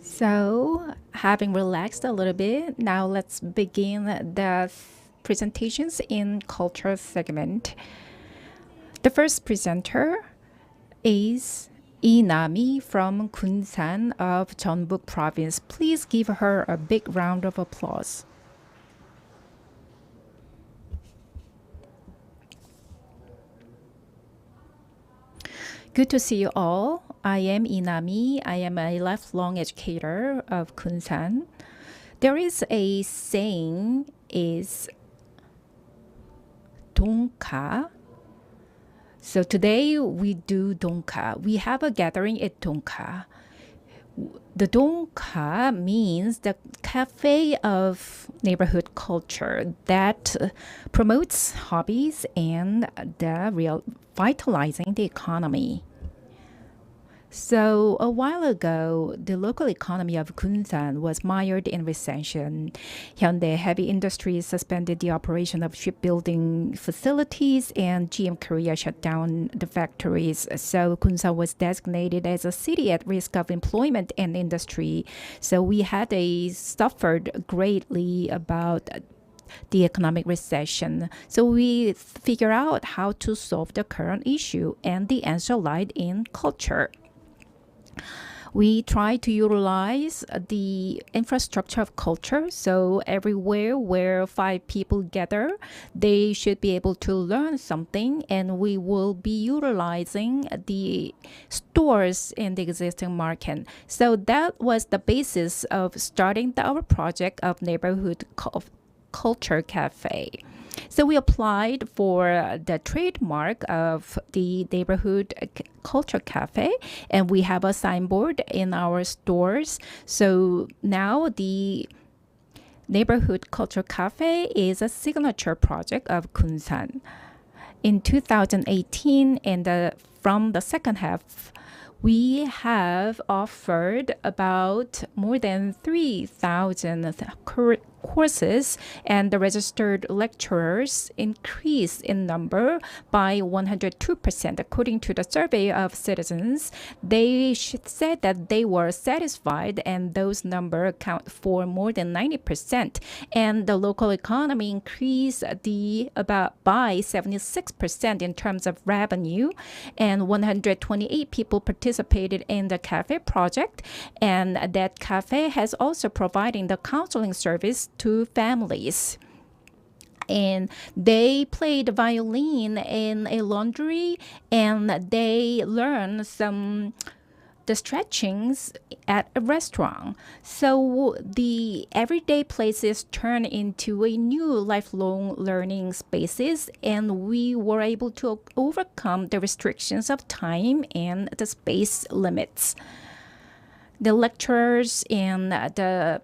So, having relaxed a little bit, now let's begin the presentations in culture segment. The first presenter is Inami from Kunsan of Jeonju province. Please give her a big round of applause. Good to see you all. I am Inami. I am a lifelong educator of Kunsan. There is a saying is donka. So today we do donka. We have a gathering at donka. The donka means the cafe of neighborhood culture that promotes hobbies and vitalizing the economy. So a while ago, the local economy of Kunsan was mired in recession. Hyundai Heavy Industries suspended the operation of shipbuilding facilities, and GM Korea shut down the factories. So Kunsan was designated as a city at risk of employment and industry. So we had suffered greatly about the economic recession. So we figure out how to solve the current issue, and the answer lied in culture. We try to utilize the infrastructure of culture. So everywhere where 5 people gather, they should be able to learn something, and we will be utilizing the stores in the existing market. So that was the basis of starting our project of neighborhood culture cafe. So we applied for the trademark of the neighborhood culture cafe, and we have a signboard in our stores. So now the neighborhood culture cafe is a signature project of Kunsan. In 2018, and from the second half, we have offered about more than 3,000 courses, and the registered lecturers increased in number by 102%. According to the survey of citizens, they said that they were satisfied, and those numbers account for more than 90%. And the local economy increased by 76% in terms of revenue, and 128 people participated in the cafe project, and that cafe has also providing the counseling service to families. And they played violin in a laundry, and they learned the stretchings at a restaurant. So the everyday places turn into a new lifelong learning spaces, and we were able to overcome the restrictions of time and the space limits. The lecturers and the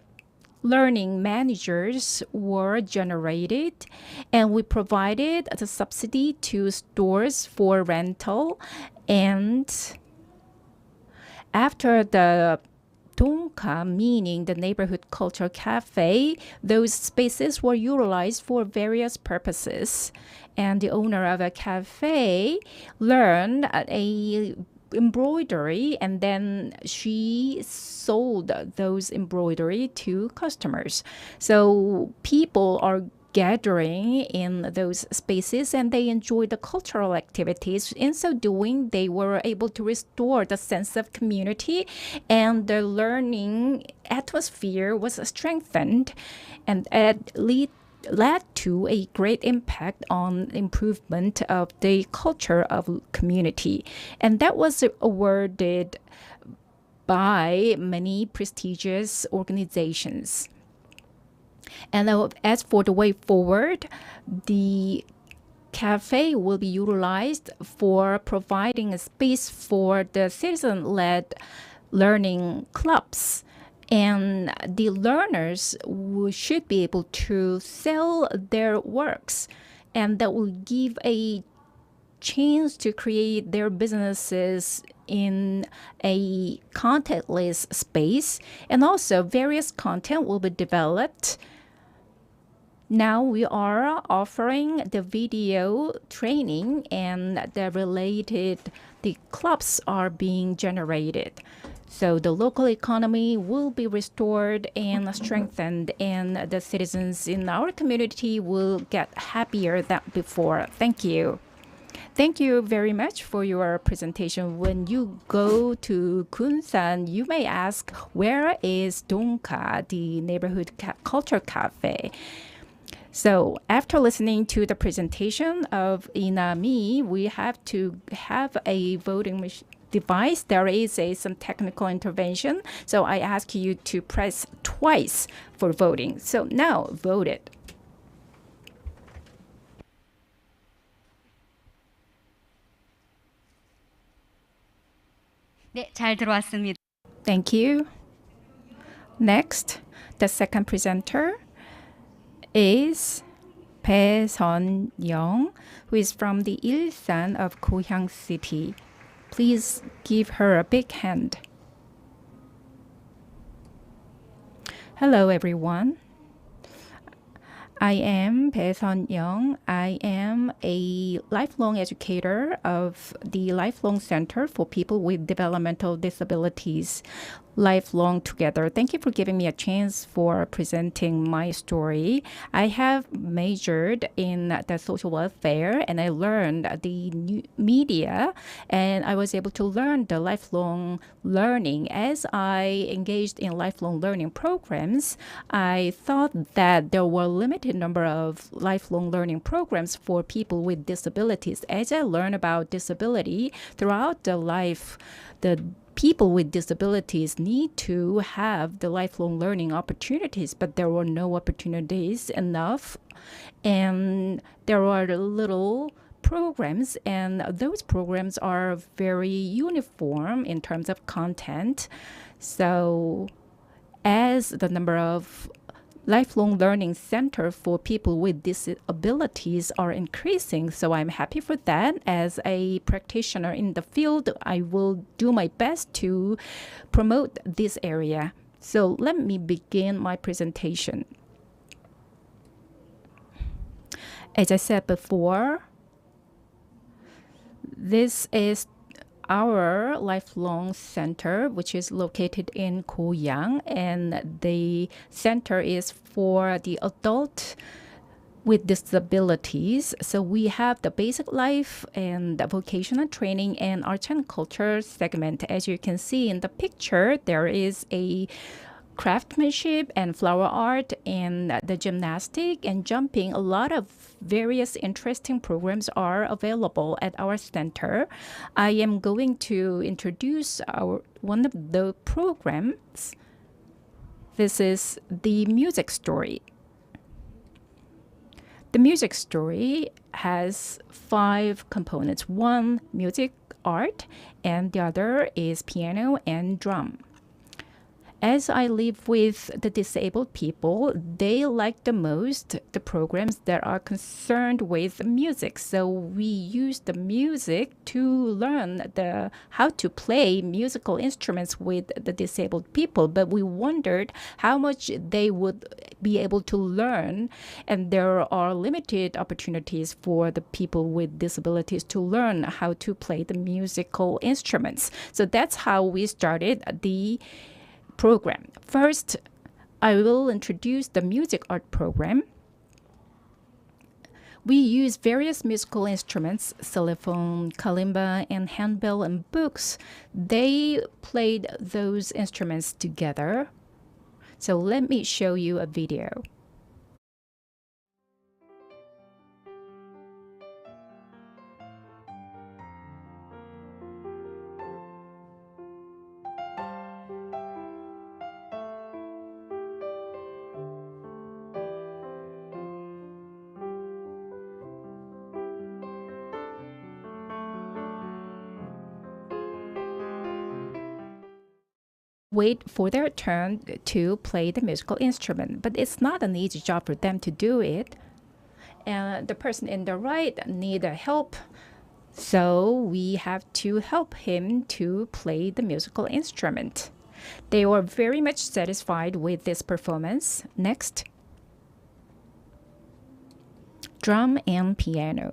learning managers were generated, and we provided the subsidy to stores for rental. And after the Dongka, meaning the neighborhood culture cafe, those spaces were utilized for various purposes. And the owner of a cafe learned a embroidery, and then she sold those embroidery to customers. So people are gathering in those spaces, and they enjoy the cultural activities. In so doing, they were able to restore the sense of community, and the learning atmosphere was strengthened, and led to a great impact on improvement of the culture of community. And that was awarded by many prestigious organizations. And as for the way forward, the cafe will be utilized for providing a space for the citizen-led learning clubs. And the learners should be able to sell their works, and that will give a chance to create their businesses in a contactless space. And also various content will be developed. Now we are offering the video training, and the clubs are being generated. So the local economy will be restored and strengthened, and the citizens in our community will get happier than before. Thank you. Thank you very much for your presentation. When you go to Kunsan, you may ask, where is Dongka, the neighborhood culture cafe? So after listening to the presentation of Inami, we have to have a voting device. There is some technical intervention. So I ask you to press twice for voting. So now vote it. 네, 잘 들어왔습니다. Thank you. Next, the second presenter is Bae Sun-young, who is from the Ilsan of Gohyang City. Please give her a big hand. Hello, everyone. I am Bae Sun-young. I am a lifelong educator of the Lifelong Center for People with Developmental Disabilities. lifelong together. Thank you for giving me a chance for presenting my story. I have majored in the social welfare and I learned the new media, and I was able to learn the lifelong learning. As I engaged in lifelong learning programs, I thought that there were a limited number of lifelong learning programs for people with disabilities. As I learned about disability throughout the life, the people with disabilities need to have the lifelong learning opportunities, but there were no opportunities enough. And there are little programs, and those programs are very uniform in terms of content. So as the number of lifelong learning center for people with disabilities are increasing. So I'm happy for that. As a practitioner in the field, I will do my best to promote this area. So let me begin my presentation. As I said before, this is our lifelong center, which is located in Goyang, and the center is for the adult with disabilities. So we have the basic life and the vocational training and arts and culture segment. As you can see in the picture, there is a craftsmanship and flower art and the gymnastic and jumping. A lot of various interesting programs are available at our center. I am going to introduce one of the programs. This is the music story. The music story has 5 components. One, music art, and the other is piano and drum. As I live with the disabled people, they like the most the programs that are concerned with music. So we use the music to learn how to play musical instruments with the disabled people. But we wondered how much they would be able to learn. And there are limited opportunities for the people with disabilities to learn how to play the musical instruments. So that's how we started the program. First, I will introduce the music art program. We use various musical instruments, xylophone, kalimba, and handbell and books. They played those instruments together. So let me show you a video. Wait for their turn to play the musical instrument, but it's not an easy job for them to do it. And the person in the right needs help, so we have to help him to play the musical instrument. They were very much satisfied with this performance. Next, drum and piano.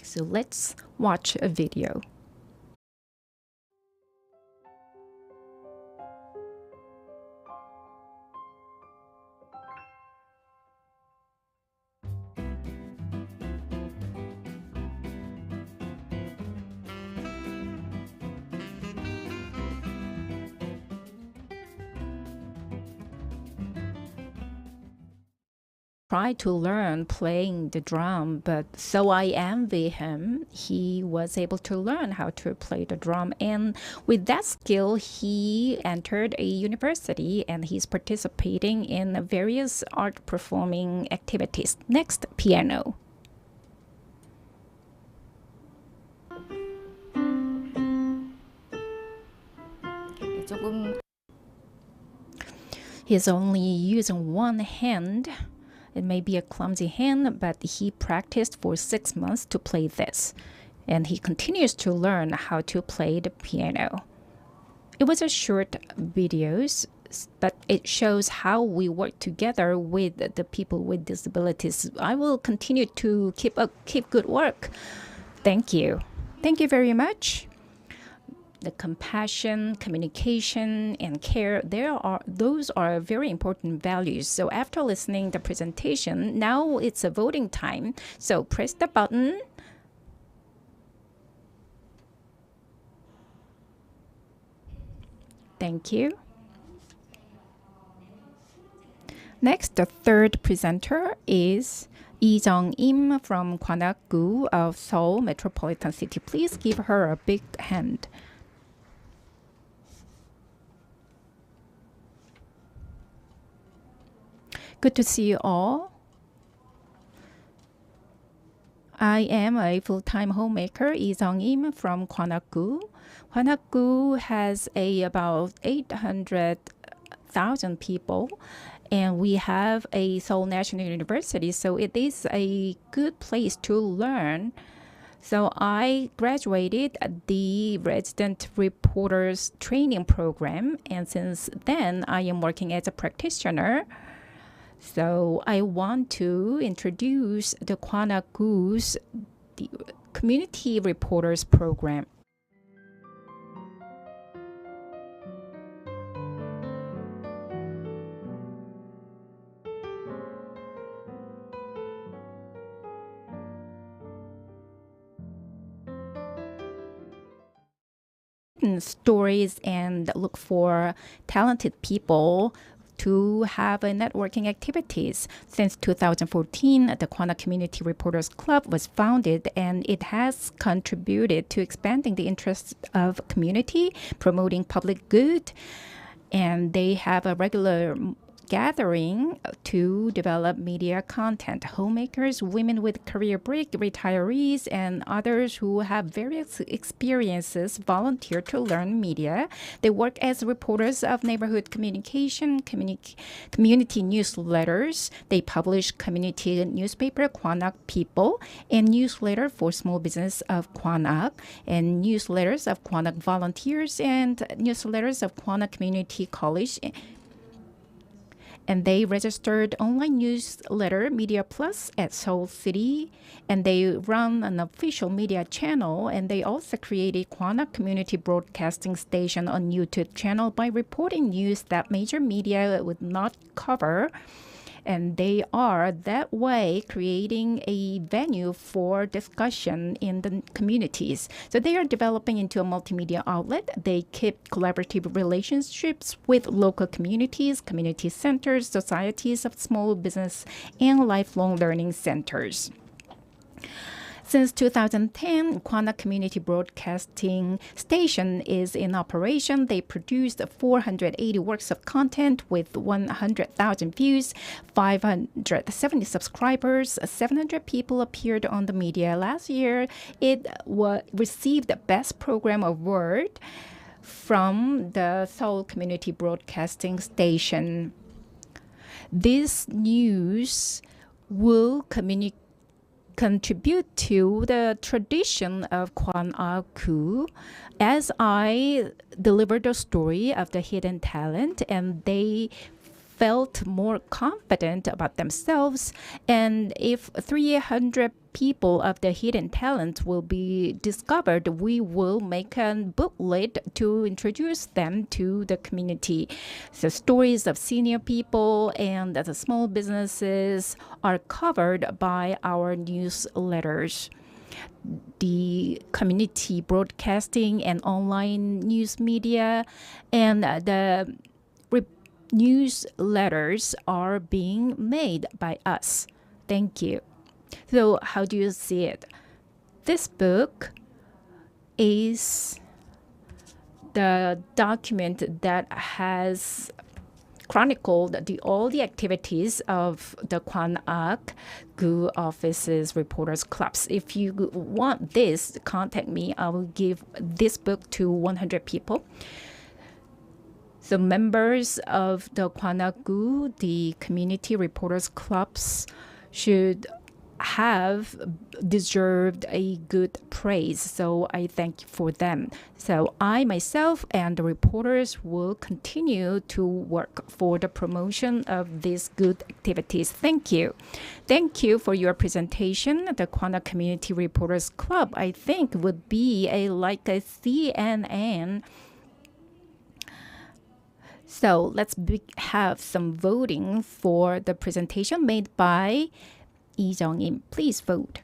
So let's watch a video. Tried to learn playing the drum, but so I envy him. He was able to learn how to play the drum, and with that skill he entered a university and he's participating in various art performing activities. Next, piano. He's only using one hand. It may be a clumsy hand, but he practiced for 6 months to play this. And he continues to learn how to play the piano. It was a short videos, but it shows how we work together with the people with disabilities. I will continue to keep good work. Thank you. Thank you very much. the compassion, communication, and care, those are very important values. So after listening the presentation, now it's a voting time. So press the button. Thank you. Next, the third presenter is Lee Jung-im from Gwanakgu of Seoul Metropolitan City. Please give her a big hand. Good to see you all. I am a full-time homemaker, Lee Jung-im from Gwanakgu. Gwanakgu has about 800,000 people. And we have a Seoul National University, so it is a good place to learn. So I graduated the resident reporters training program, and since then I am working as a practitioner. So I want to introduce the Gwanakgu's community reporters program. Stories and look for talented people to have networking activities. Since 2014, the Gwanak Community Reporters Club was founded, and it has contributed to expanding the interests of community, promoting public good, and they have a regular gathering to develop media content. Homemakers, women with career break, retirees, and others who have various experiences volunteer to learn media. They work as reporters of neighborhood communication, community newsletters. They publish community newspaper, Gwanak People, and newsletter for small business of Gwanak, and newsletters of Gwanak volunteers, and newsletters of Gwanak Community College. And they registered online newsletter Media Plus at Seoul City, and they run an official media channel, and they also created Gwanak Community Broadcasting Station on YouTube channel by reporting news that major media would not cover. And they are that way creating a venue for discussion in the communities. So they are developing into a multimedia outlet. They keep collaborative relationships with local communities, community centers, societies of small business, and lifelong learning centers. Since 2010, Gwanak Community Broadcasting Station is in operation. They produced 480 works of content with 100,000 views, 570 subscribers, 700 people appeared on the media. Last year, it received the Best Program Award from the Seoul Community Broadcasting Station. This news will contribute to the tradition of Gwanakgu as I delivered the story of the hidden talent, and they felt more confident about themselves. And if 300 people of the hidden talent will be discovered, we will make a booklet to introduce them to the community. The stories of senior people and the small businesses are covered by our newsletters. The community broadcasting and online news media and the newsletters are being made by us. Thank you. So how do you see it? This book is the document that has chronicled all the activities of the Gwanakgu offices, reporters, clubs. If you want this, contact me. I will give this book to 100 people. So members of the Gwanakgu, the community reporters clubs, should have deserved a good praise, so I thank you for them. So I myself and the reporters will continue to work for the promotion of these good activities. Thank you. Thank you for your presentation. The Kwana Community Reporters Club, I think, would be like a CNN. So let's have some voting for the presentation made by Lee Jung-im. Please vote.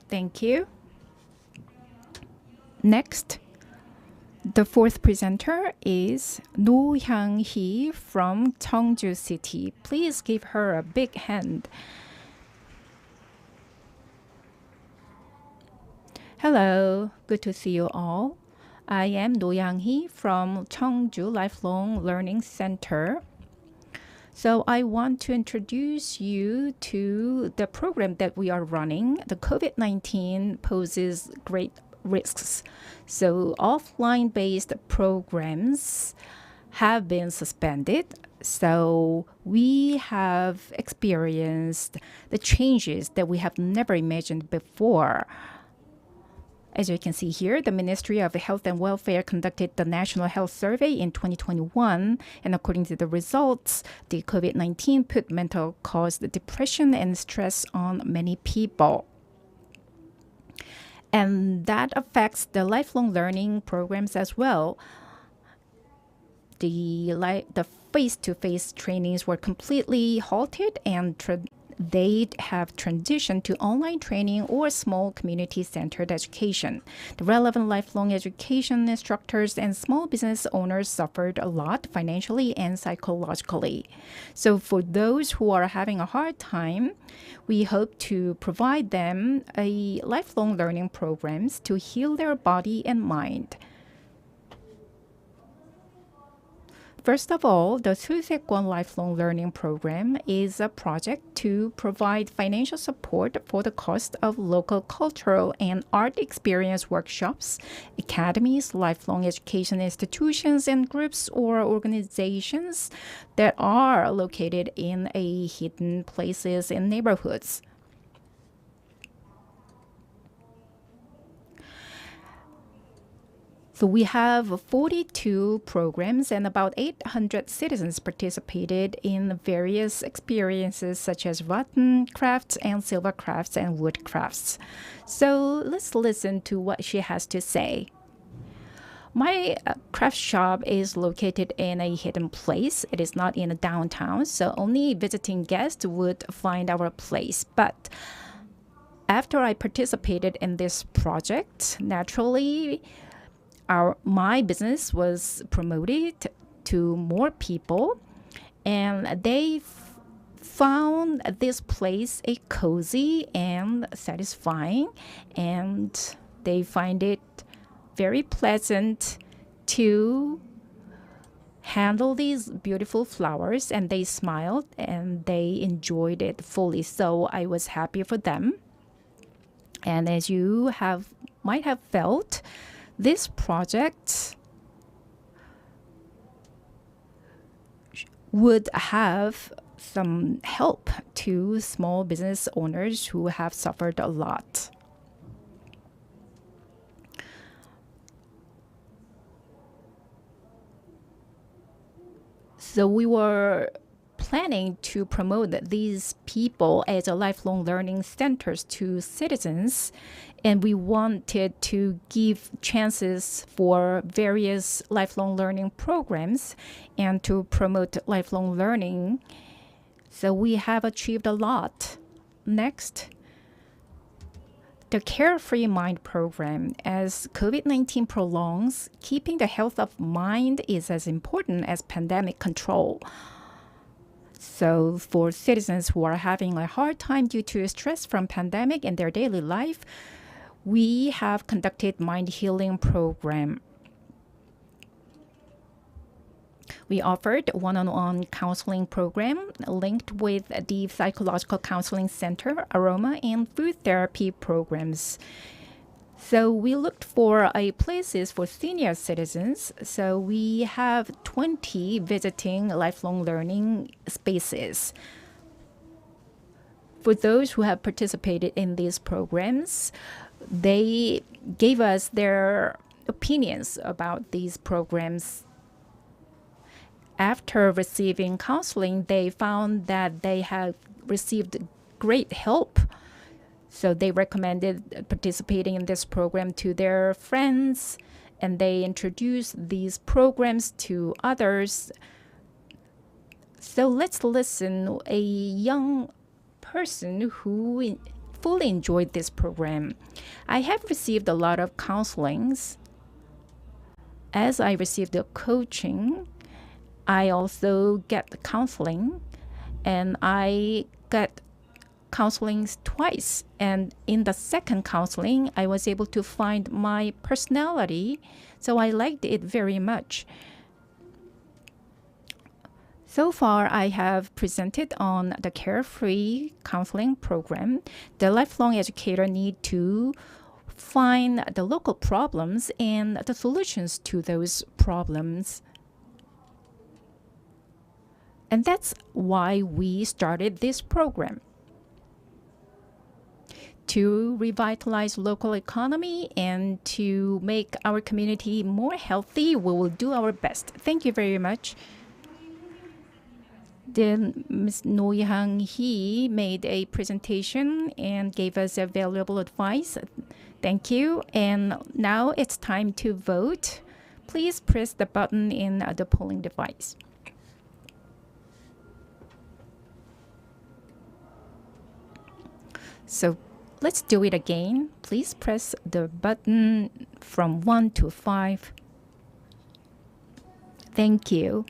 Thank you. Next, the fourth presenter is No Hyang-hee from Jeonju City. Please give her a big hand. Hello, good to see you all. I am No Hyang-hee from Jeonju Lifelong Learning Center. So I want to introduce you to the program that we are running. The COVID-19 poses great risks. So offline-based programs have been suspended. So we have experienced the changes that we have never imagined before. As you can see here, the Ministry of Health and Welfare conducted the National Health Survey in 2021, and according to the results, the COVID-19 put caused depression and stress on many people. And that affects the lifelong learning programs as well. The face-to-face trainings were completely halted, and they have transitioned to online training or small community-centered education. The relevant lifelong education instructors and small business owners suffered a lot financially and psychologically. So for those who are having a hard time, we hope to provide them a lifelong learning programs to heal their body and mind. First of all, the Sulsekwon Lifelong Learning Program is a project to provide financial support for the cost of local cultural and art experience workshops, academies, lifelong education institutions, and groups or organizations that are located in hidden places in neighborhoods. So we have 42 programs and about 800 citizens participated in various experiences such as rotten crafts and silver crafts and wood crafts. So let's listen to what she has to say. My craft shop is located in a hidden place. It is not in a downtown, so only visiting guests would find our place. But after I participated in this project, naturally, my business was promoted to more people, and they found this place cozy and satisfying, and they find it very pleasant to handle these beautiful flowers, and they smiled and they enjoyed it fully. So I was happy for them. And as you might have felt, this project would have some help to small business owners who have suffered a lot. So we were planning to promote these people as a lifelong learning centers to citizens, and we wanted to give chances for various lifelong learning programs and to promote lifelong learning. So we have achieved a lot. Next, the Carefree Mind program. As COVID-19 prolongs, keeping the health of mind is as important as pandemic control. So for citizens who are having a hard time due to stress from pandemic in their daily life, we have conducted mind healing program. We offered one-on-one counseling program linked with the Psychological Counseling Center, Aroma, and food therapy programs. So we looked for places for senior citizens. So we have 20 visiting lifelong learning spaces. For those who have participated in these programs, they gave us their opinions about these programs. After receiving counseling, they found that they have received great help. So they recommended participating in this program to their friends, and they introduced these programs to others. So let's listen a young person who fully enjoyed this program. I have received a lot of counselings. As I received the coaching, I also get the counseling, and I got counselings twice. And in the second counseling, I was able to find my personality, so I liked it very much. So far, I have presented on the Carefree Counseling Program. The lifelong educator need to find the local problems and the solutions to those problems. And that's why we started this program. To revitalize local economy and to make our community more healthy, we will do our best. Thank you very much. Then Ms. No Yang-hee made a presentation and gave us a valuable advice. Thank you. And now it's time to vote. Please press the button in the polling device. So let's do it again. Please press the button from 1 to 5. Thank you.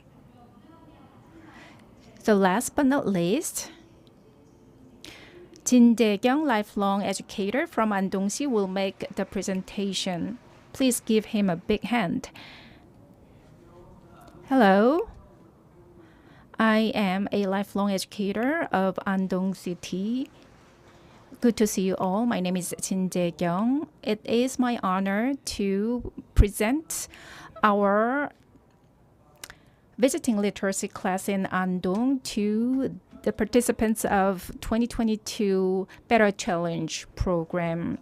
So last but not least, Jin Jae-kyung, lifelong educator from Andong-si, will make the presentation. Please give him a big hand. Hello. I am a lifelong educator of Andong City. Good to see you all. My name is Jin Jae-kyung. It is my honor to present our visiting literacy class in Andong to the participants of 2022 Better Challenge program.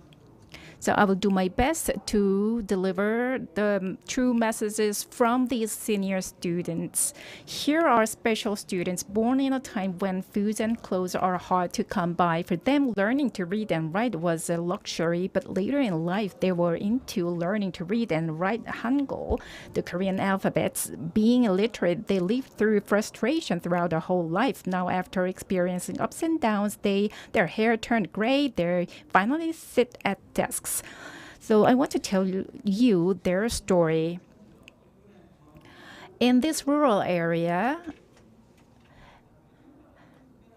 So I will do my best to deliver the true messages from these senior students. Here are special students born in a time when foods and clothes are hard to come by. For them, learning to read and write was a luxury, but later in life, they were into learning to read and write Hangul, the Korean alphabets. Being illiterate, they lived through frustration throughout their whole life. Now, after experiencing ups and downs, their hair turned gray. They finally sit at desks. So I want to tell you their story. In this rural area,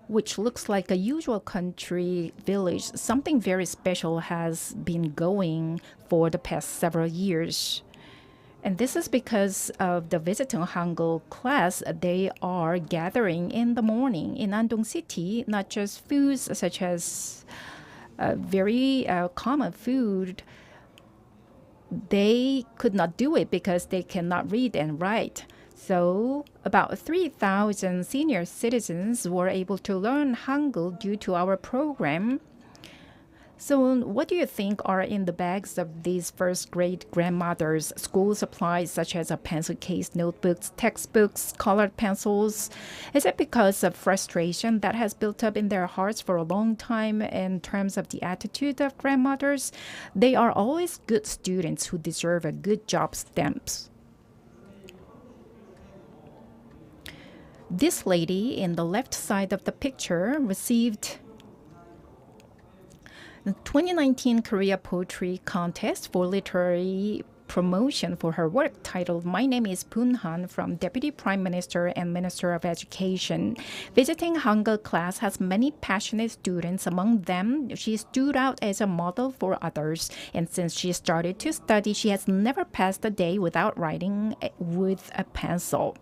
which looks like a usual country village, something very special has been going for the past several years. And this is because of the visiting Hangul class. They are gathering in the morning in Andong City, not just foods such as very common food. They could not do it because they cannot read and write. So about 3,000 senior citizens were able to learn Hangul due to our program. So what do you think are in the bags of these first grade grandmothers? School supplies such as a pencil case, notebooks, textbooks, colored pencils. Is it because of frustration that has built up in their hearts for a long time in terms of the attitude of grandmothers? They are always good students who deserve a good job stamps. This lady in the left side of the picture received the 2019 Korea Poetry Contest for literary promotion for her work titled My Name is Poon Han from Deputy Prime Minister and Minister of Education. Visiting Hangul class has many passionate students. Among them, she stood out as a model for others. And since she started to study, she has never passed a day without writing with a pencil.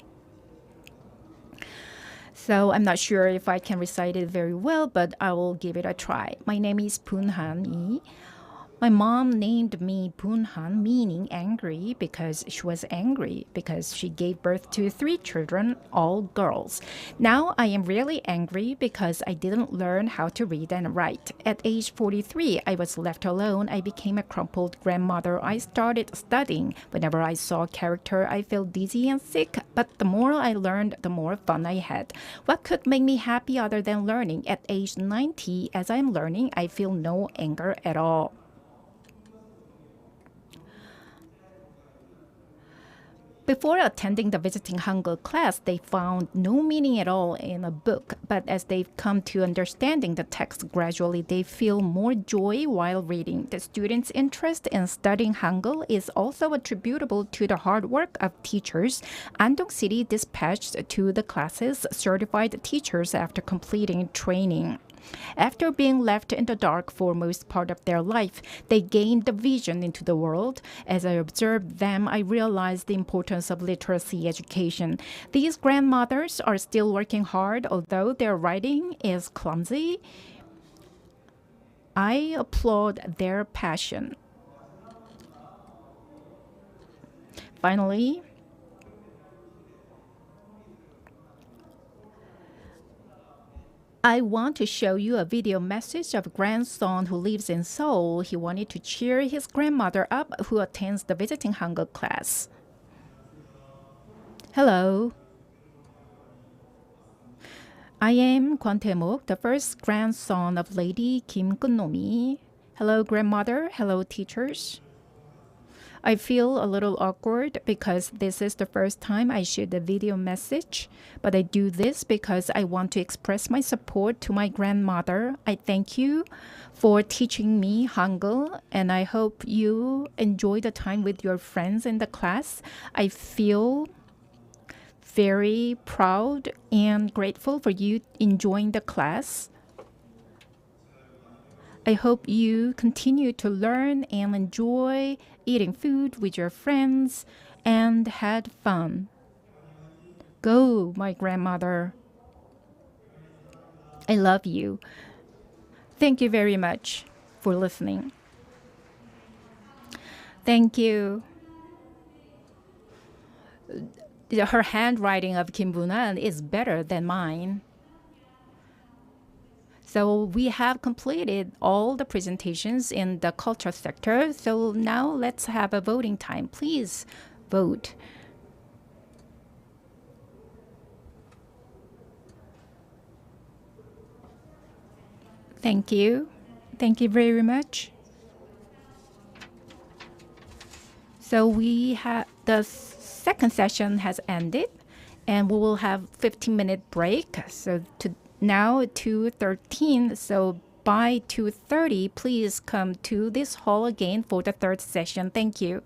So I'm not sure if I can recite it very well, but I will give it a try. My name is Poon Han Lee. My mom named me Bunhan, meaning angry, because she was angry because she gave birth to 3 children, all girls. Now I am really angry because I didn't learn how to read and write. At age 43, I was left alone. I became a crumpled grandmother. I started studying. Whenever I saw a character, I felt dizzy and sick, but the more I learned, the more fun I had. What could make me happy other than learning? At age 90, as I'm learning, I feel no anger at all. Before attending the visiting Hangul class, they found no meaning at all in a book. But as they've come to understanding the text gradually, they feel more joy while reading. The students' interest in studying Hangul is also attributable to the hard work of teachers. Andong City dispatched to the classes certified teachers after completing training. After being left in the dark for most part of their life, they gained the vision into the world. As I observed them, I realized the importance of literacy education. These grandmothers are still working hard, although their writing is clumsy. I applaud their passion. Finally, I want to show you a video message of a grandson who lives in Seoul. He wanted to cheer his grandmother up who attends the visiting Hangul class. Hello. I am Kwon Tae-mok, the first grandson of Lady Kim Kun-nomi. Hello, grandmother. Hello, teachers. I feel a little awkward because this is the first time I shoot a video message, but I do this because I want to express my support to my grandmother. I thank you for teaching me Hangul, and I hope you enjoy the time with your friends in the class. I feel very proud and grateful for you enjoying the class. I hope you continue to learn and enjoy eating food with your friends and had fun. Go, my grandmother. I love you. Thank you very much for listening. Thank you. Her handwriting of Kim Bunan is better than mine. So we have completed all the presentations in the culture sector. So now let's have a voting time. Please vote. Thank you. Thank you very much. So we have the second session has ended and we will have 15-minute break. So now 2:13, so by 2:30, please come to this hall again for the third session. Thank you.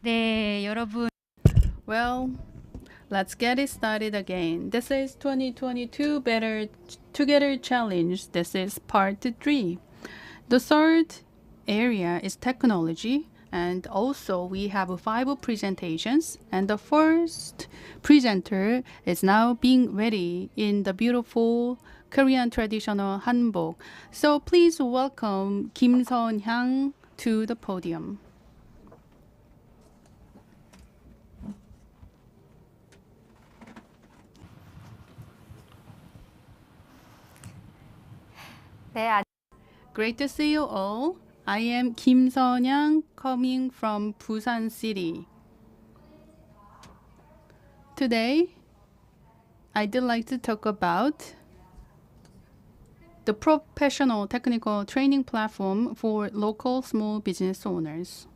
네, 여러분. Well, let's get it started again. This is 2022 Better Together Challenge. This is part 3. The third area is technology, and also we have 5 presentations, and the first presenter is now being ready in the beautiful Korean traditional Hanbyuk. So please welcome Kim Seon-hyang to the podium. 네, Great to see you all. I am Kim Seon-hyang, coming from Busan City. Today, I'd like to talk about the professional technical training platform for local small business owners.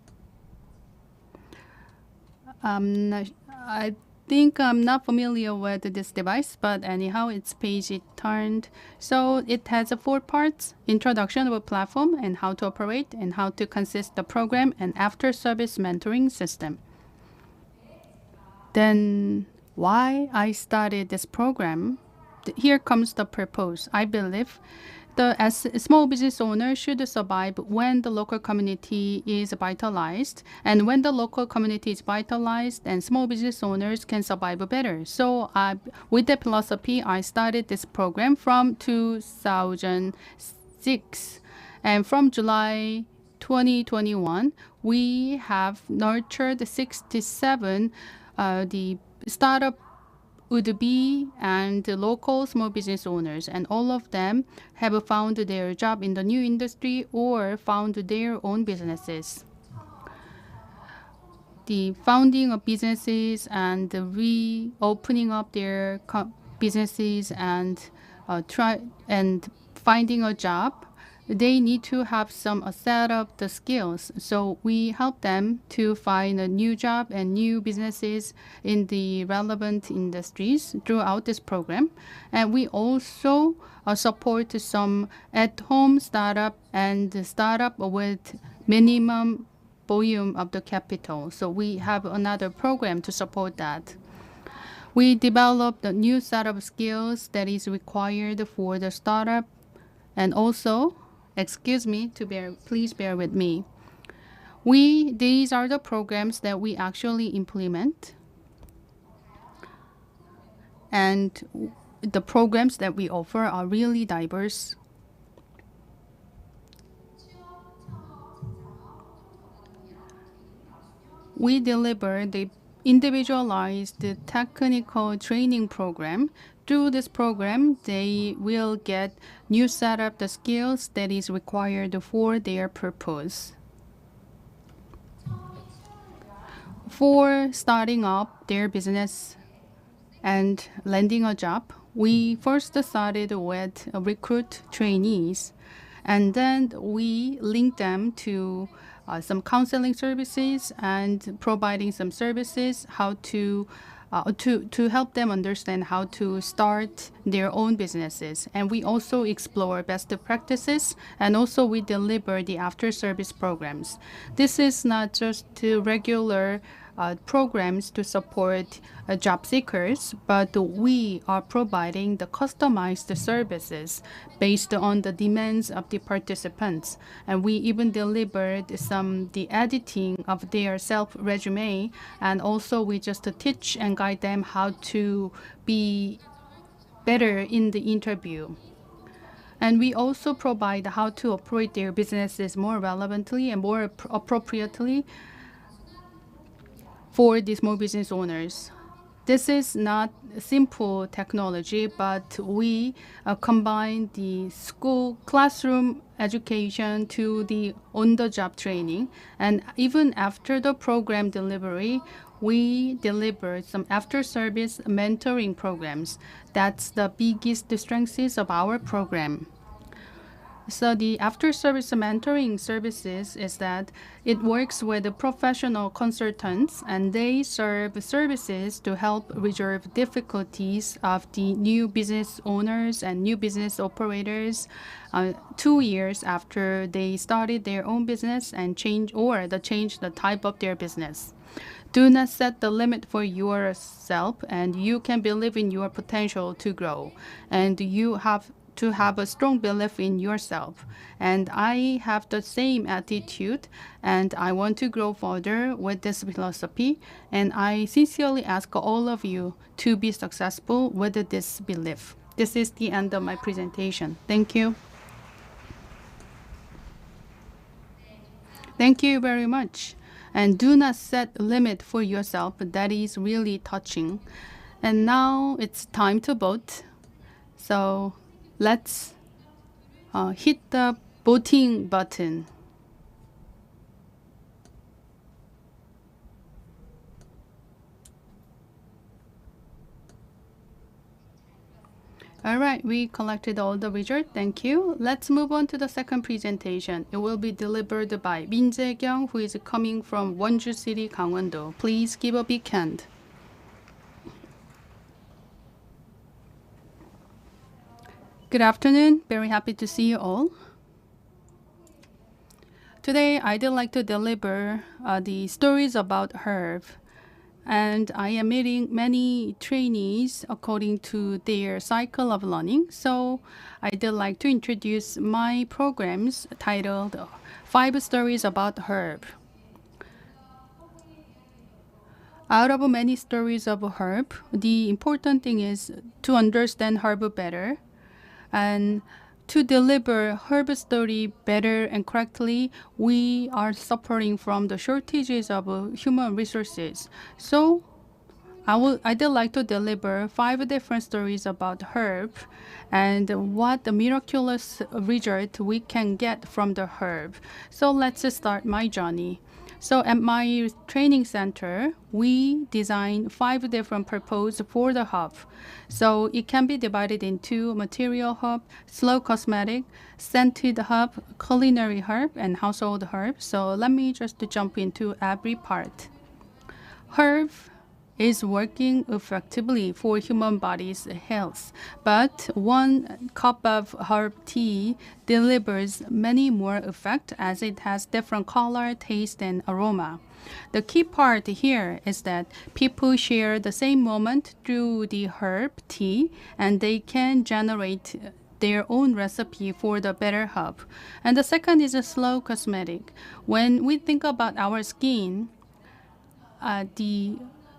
I think I'm not familiar with this device, but anyhow, it's page it turned. So it has 4 parts: introduction of a platform and how to operate and how to consist the program and after-service mentoring system. Then why I started this program? Here comes the purpose. I believe as a small business owner should survive when the local community is vitalized, and when the local community is vitalized, and small business owners can survive better. So with that philosophy, I started this program from 2006, and from July 2021, we have nurtured 67 the startup would be and the local small business owners, and all of them have found their job in the new industry or found their own businesses. The founding of businesses and the reopening up their businesses and finding a job, they need to have some set up the skills. So we help them to find a new job and new businesses in the relevant industries throughout this program. And we also support some at-home startup and startup with minimum volume of the capital. So we have another program to support that. We developed the new set of skills that is required for the startup, and also, please bear with me. These are the programs that we actually implement, and the programs that we offer are really diverse. We deliver the individualized technical training program. Through this program, they will get new set of the skills that is required for their purpose. For starting up their business and landing a job, we first started with recruit trainees, and then we link them to some counseling services and providing some services how to help them understand how to start their own businesses. And we also explore best practices, and also we deliver the after-service programs. This is not just regular programs to support job seekers, but we are providing the customized services based on the demands of the participants. And we even delivered the editing of their self-resume, and also we just teach and guide them how to be better in the interview. And we also provide how to operate their businesses more relevantly and more appropriately for the small business owners. This is not simple technology, but we combine the school classroom education to the on-the-job training. And even after the program delivery, we deliver some after-service mentoring programs. That's the biggest strengths of our program. So the after-service mentoring services is that it works with the professional consultants, and they serve services to help resolve difficulties of the new business owners and new business operators 2 years after they started their own business and change the type of their business. Do not set the limit for yourself, and you can believe in your potential to grow. And you have to have a strong belief in yourself. And I have the same attitude, and I want to grow further with this philosophy. And I sincerely ask all of you to be successful with this belief. This is the end of my presentation. Thank you. Thank you very much. And do not set a limit for yourself. That is really touching. And now it's time to vote. So let's hit the voting button. All right, we collected all the results. Thank you. Let's move on to the second presentation. It will be delivered by Min Jae-kyung, who is coming from Wonju City, Gangwon-do. Please give a big hand. Good afternoon. Very happy to see you all. Today, I'd like to deliver the stories about herb. And I am meeting many trainees according to their cycle of learning. So I'd like to introduce my programs titled 5 Stories About Herb. Out of many stories of herb, the important thing is to understand herb better. And to deliver herb story better and correctly, we are suffering from the shortages of human resources. So I'd like to deliver 5 different stories about herb and what the miraculous result we can get from the herb. So let's start my journey. So at my training center, we design 5 different purposes for the herb. So it can be divided into material herb, slow cosmetic, scented herb, culinary herb, and household herb. So let me just jump into every part. Herb is working effectively for human body's health, but 1 cup of herb tea delivers many more effect as it has different color, taste, and aroma. The key part here is that people share the same moment through the herb tea, and they can generate their own recipe for the better herb. And the second is a slow cosmetic. When we think about our skin,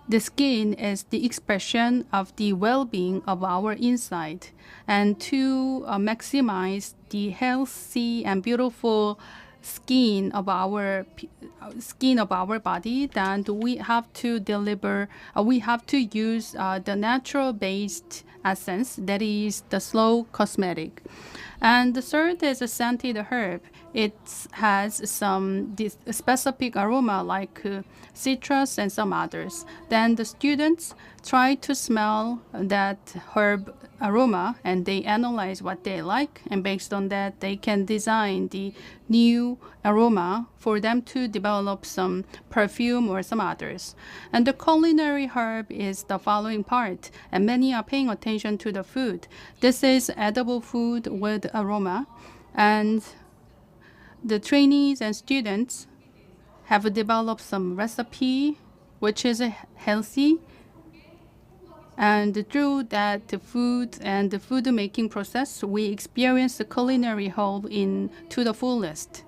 the skin is the expression of the well-being of our inside. And to maximize the healthy and beautiful skin of our body, then we have to use the natural based essence, that is the slow cosmetic. And the third is a scented herb. It has some specific aroma like citrus and some others. Then the students try to smell that herb aroma and they analyze what they like, and based on that they can design the new aroma for them to develop some perfume or some others. And the culinary herb is the following part, and many are paying attention to the food. This is edible food with aroma, and the trainees and students have developed some recipe which is healthy, and through that food and the food making process, we experience the culinary herb to the fullest.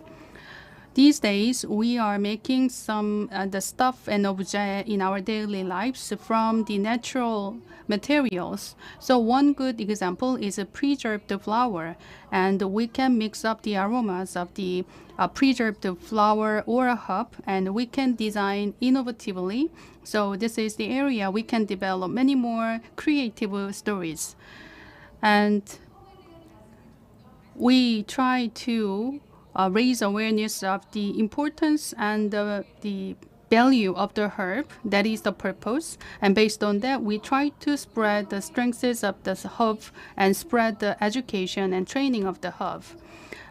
These days, we are making some the stuff and object in our daily lives from the natural materials. So one good example is a preserved flour, and we can mix up the aromas of the preserved flour or a herb, and we can design innovatively. So this is the area we can develop many more creative stories. And we try to raise awareness of the importance and the value of the herb. That is the purpose. And based on that, we try to spread the strengths of the herb and spread the education and training of the herb.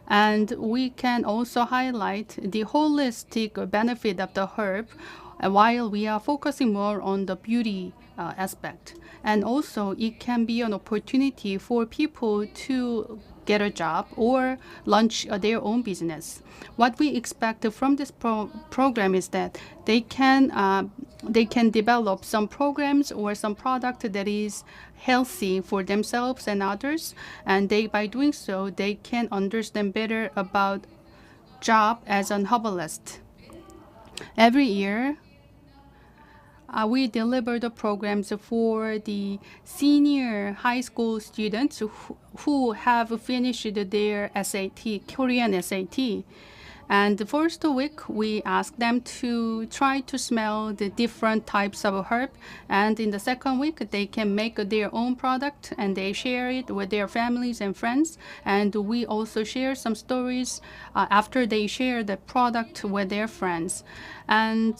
And we can also highlight the holistic benefit of the herb while we are focusing more on the beauty aspect. And also, it can be an opportunity for people to get a job or launch their own business. What we expect from this program is that they can develop some programs or some product that is healthy for themselves and others, and by doing so they can understand better about job as an herbalist. Every year we deliver the programs for the senior high school students who have finished their SAT, Korean SAT. And the first week, we ask them to try to smell the different types of herb. And in the second week, they can make their own product and they share it with their families and friends. And we also share some stories after they share the product with their friends. And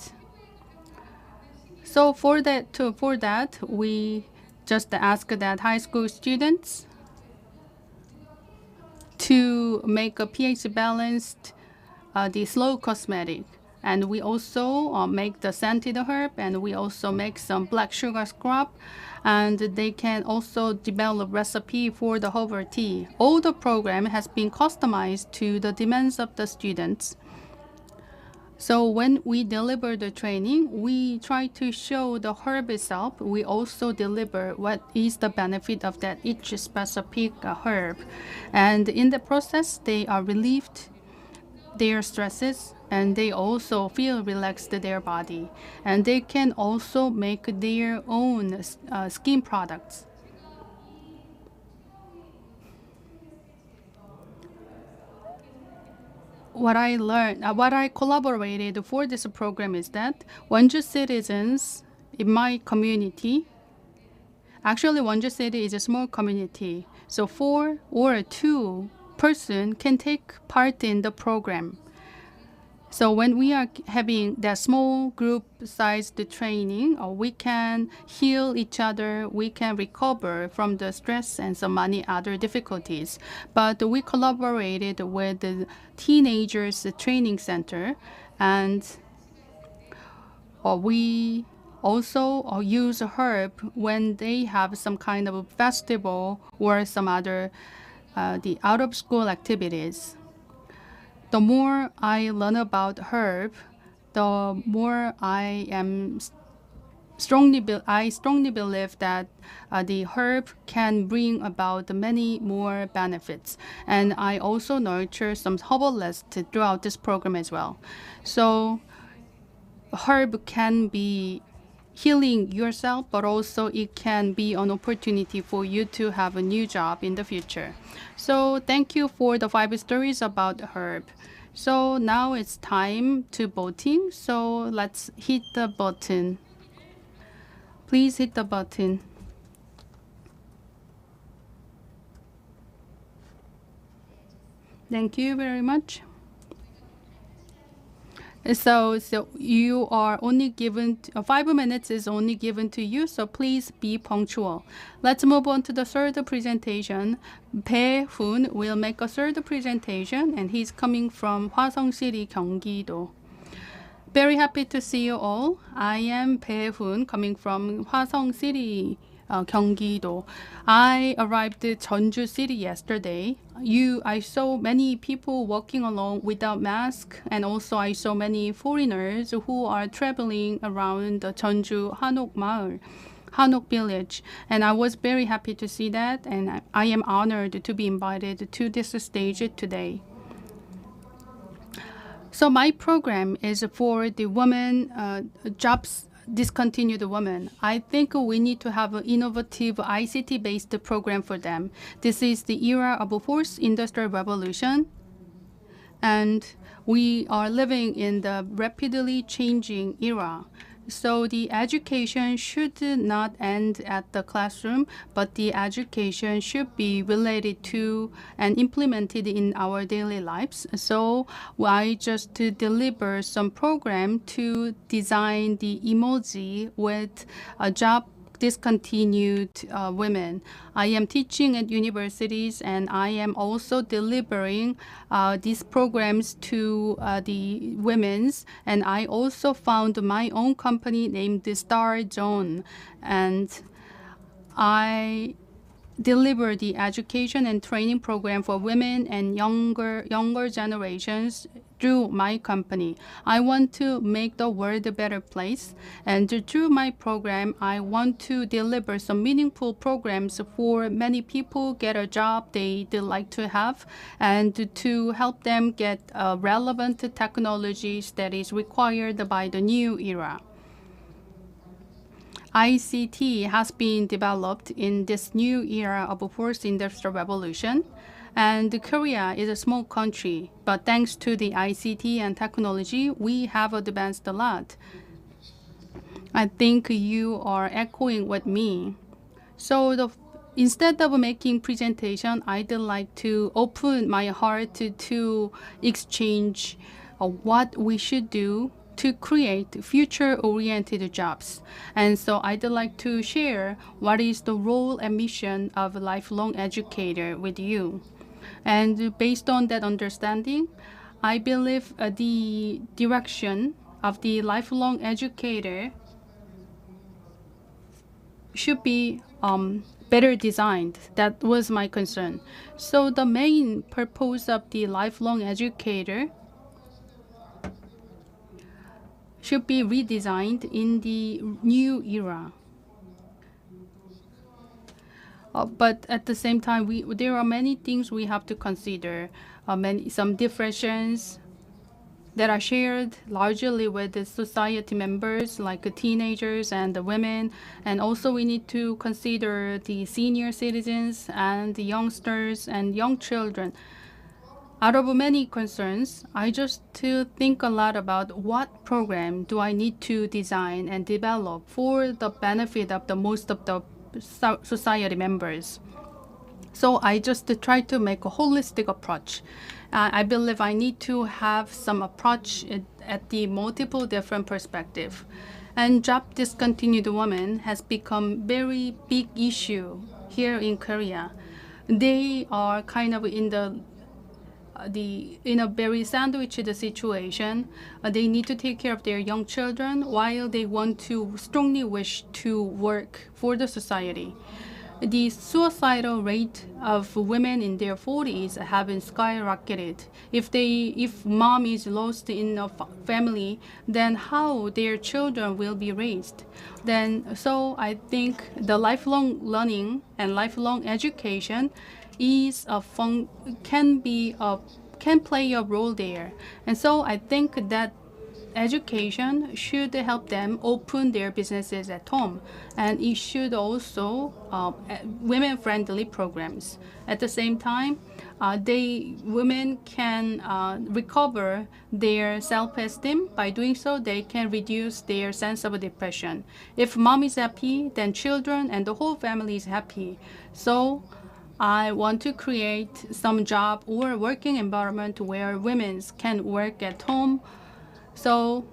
so for that, we just ask that high school students to make a pH balanced the slow cosmetic. And we also make the scented herb, and we also make some black sugar scrub. And they can also develop recipe for the herbal tea. All the program has been customized to the demands of the students. So when we deliver the training, we try to show the herb itself. We also deliver what is the benefit of that each specific herb. And in the process, they are relieved their stresses, and they also feel relaxed their body. And they can also make their own skin products. What I learned, what I collaborated for this program is that Wonju citizens in my community, actually Wonju city is a small community, so 4 or 2 person can take part in the program. So when we are having that small group-sized training, we can heal each other, we can recover from the stress and so many other difficulties. But we collaborated with the teenagers training center, and we also use herb when they have some kind of festival or some other the out-of-school activities. The more I learn about herb, the more I strongly believe that the herb can bring about many more benefits. And I also nurture some herbalists throughout this program as well. So herb can be healing yourself, but also it can be an opportunity for you to have a new job in the future. So thank you for the 5 stories about herb. So now it's time to voting. So let's hit the button. Please hit the button. Thank you very much. So you are only given 5 minutes is only given to you, so please be punctual. Let's move on to the third presentation. Bae-hoon will make a third presentation, and he's coming from Hwaseong City, Gyeonggi-do. Very happy to see you all. I am Bae-hoon, coming from Hwaseong City, Gyeonggi-do. I arrived at Jeonju City yesterday. I saw many people walking along without mask, and also I saw many foreigners who are traveling around the Jeonju Hanok village, and I was very happy to see that, and I am honored to be invited to this stage today. So my program is for the women jobs discontinued women. I think we need to have an innovative ICT-based program for them. This is the era of the fourth industrial revolution, and we are living in the rapidly changing era. So the education should not end at the classroom, but the education should be related to and implemented in our daily lives. So I just deliver some program to design the emoji with a job discontinued women. I am teaching at universities, and I am also delivering these programs to the women's. And I also found my own company named Star Zone, and I deliver the education and training program for women and younger generations through my company. I want to make the world a better place, and through my program, I want to deliver some meaningful programs for many people get a job they like to have, and to help them get relevant technologies that is required by the new era. ICT has been developed in this new era of fourth industrial revolution, and Korea is a small country, but thanks to the ICT and technology, we have advanced a lot. I think you are echoing with me. So instead of making presentation, I'd like to open my heart to exchange what we should do to create future-oriented jobs. And so I'd like to share what is the role and mission of a lifelong educator with you. And based on that understanding, I believe the direction of the lifelong educator should be better designed. That was my concern. So the main purpose of the lifelong educator should be redesigned in the new era. But at the same time, there are many things we have to consider. Some differences that are shared largely with the society members, like the teenagers and the women. And also we need to consider the senior citizens and the youngsters and young children. Out of many concerns, I just think a lot about what program do I need to design and develop for the benefit of the most of the society members. So I just try to make a holistic approach. I believe I need to have some approach at the multiple different perspective. And job discontinued women has become very big issue here in Korea. They are kind of in a very sandwiched situation. They need to take care of their young children while they want to strongly wish to work for the society. The suicidal rate of women in their 40s have been skyrocketed. If mom is lost in a family, then how their children will be raised? So I think the lifelong learning and lifelong education can play a role there. And so I think that education should help them open their businesses at home, and it should also women-friendly programs. At the same time, women can recover their self-esteem. By doing so, they can reduce their sense of depression. If mom is happy, then children and the whole family is happy. So I want to create some job or working environment where women can work at home. So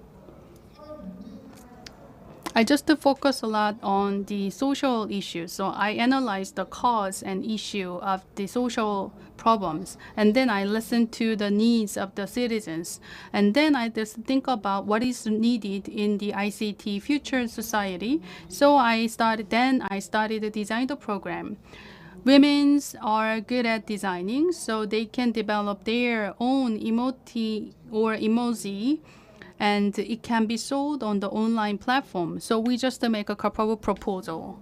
I just focus a lot on the social issues. So I analyze the cause and issue of the social problems, and then I listen to the needs of the citizens, and then I just think about what is needed in the ICT future society. So I started to design the program. Women are good at designing, so they can develop their own emoji, and it can be sold on the online platform. So we just make a couple of proposal.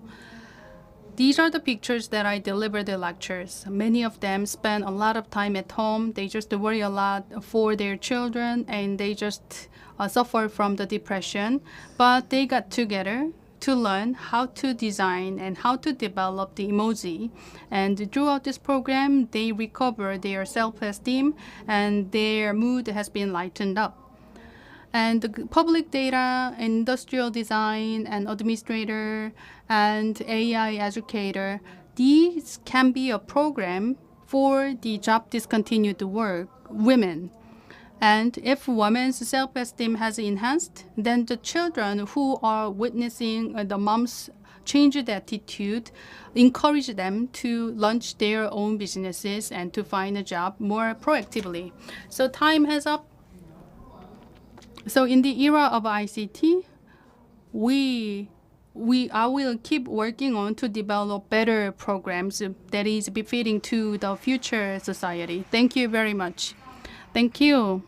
These are the pictures that I deliver the lectures. Many of them spend a lot of time at home. They just worry a lot for their children, and they just suffer from the depression. But they got together to learn how to design and how to develop the emoji. And throughout this program, they recover their self-esteem, and their mood has been lightened up. And the public data, industrial design, and administrator, and AI educator, these can be a program for the job discontinued women. And if women's self-esteem has enhanced, then the children who are witnessing the mom's change the attitude, encourage them to launch their own businesses and to find a job more proactively. So time has up. So in the era of ICT, I will keep working on to develop better programs that is befitting to the future society. Thank you very much. Thank you,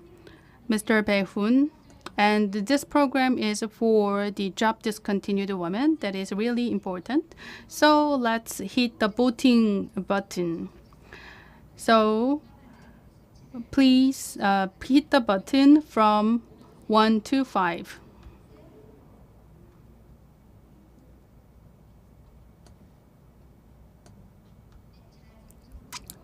Mr. Bae-hoon. And this program is for the job discontinued women. That is really important. So let's hit the voting button. So please hit the button from 1 to 5.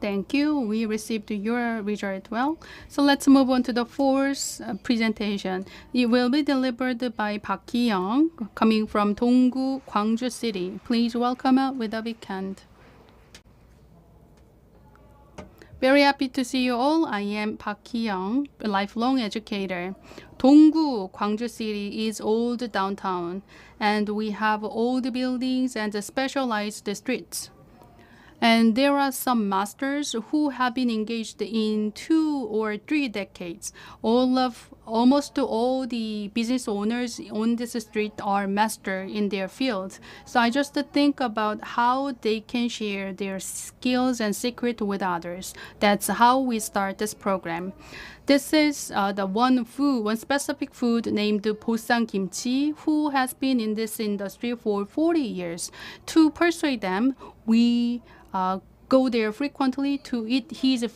Thank you. We received your result well. So let's move on to the fourth presentation. It will be delivered by Park Ki-young, coming from Donggu, Gwangju City. Please welcome her with a big hand. Very happy to see you all. I am Park Ki-young, a lifelong educator. Donggu, Gwangju City is old downtown, and we have old buildings and specialized streets. And there are some masters who have been engaged in 2 or 3 decades. Almost all the business owners on this street are master in their field. So I just think about how they can share their skills and secret with others. That's how we start this program. This is the one specific food named Bosan Kimchi, who has been in this industry for 40 years. To persuade them, we go there frequently to eat his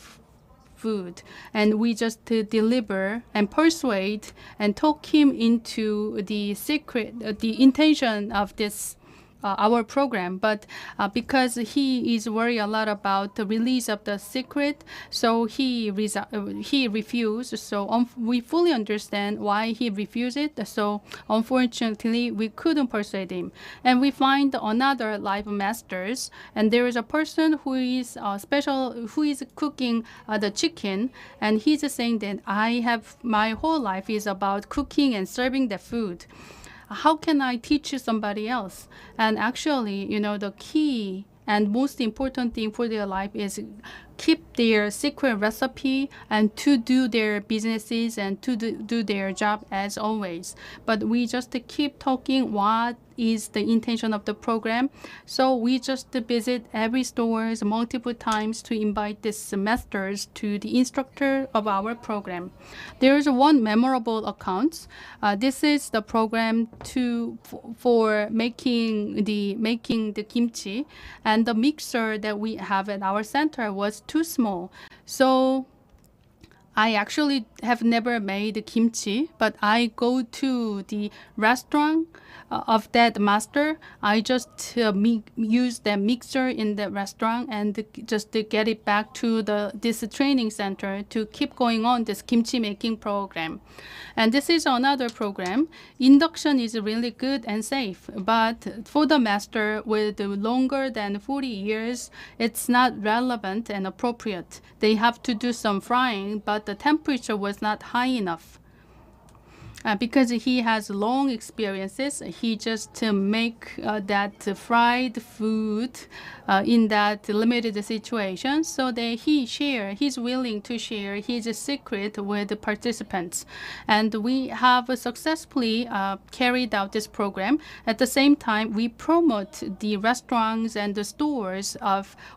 food, and we just deliver and persuade and talk him into the secret, the intention of this our program. But because he is worried a lot about the release of the secret, so he refused. So we fully understand why he refused it. So unfortunately, we couldn't persuade him. And we find another live masters, and there is a person who is who is cooking the chicken, and he's saying that my whole life is about cooking and serving the food. How can I teach somebody else? And actually, the key and most important thing for their life is keep their secret recipe and to do their businesses and to do their job as always. But we just keep talking what is the intention of the program. So we just visit every stores multiple times to invite these masters to the instructor of our program. There is one memorable account. This is the program for making the kimchi, and the mixer that we have at our center was too small. So I actually have never made kimchi, but I go to the restaurant of that master. I just use the mixer in the restaurant and just to get it back to this training center to keep going on this kimchi making program. And this is another program. Induction is really good and safe, but for the master with longer than 40 years, it's not relevant and appropriate. They have to do some frying, but the temperature was not high enough. Because he has long experiences, he just make that fried food in that limited situation, so that he's willing to share his secret with the participants. And we have successfully carried out this program. At the same time, we promote the restaurants and the stores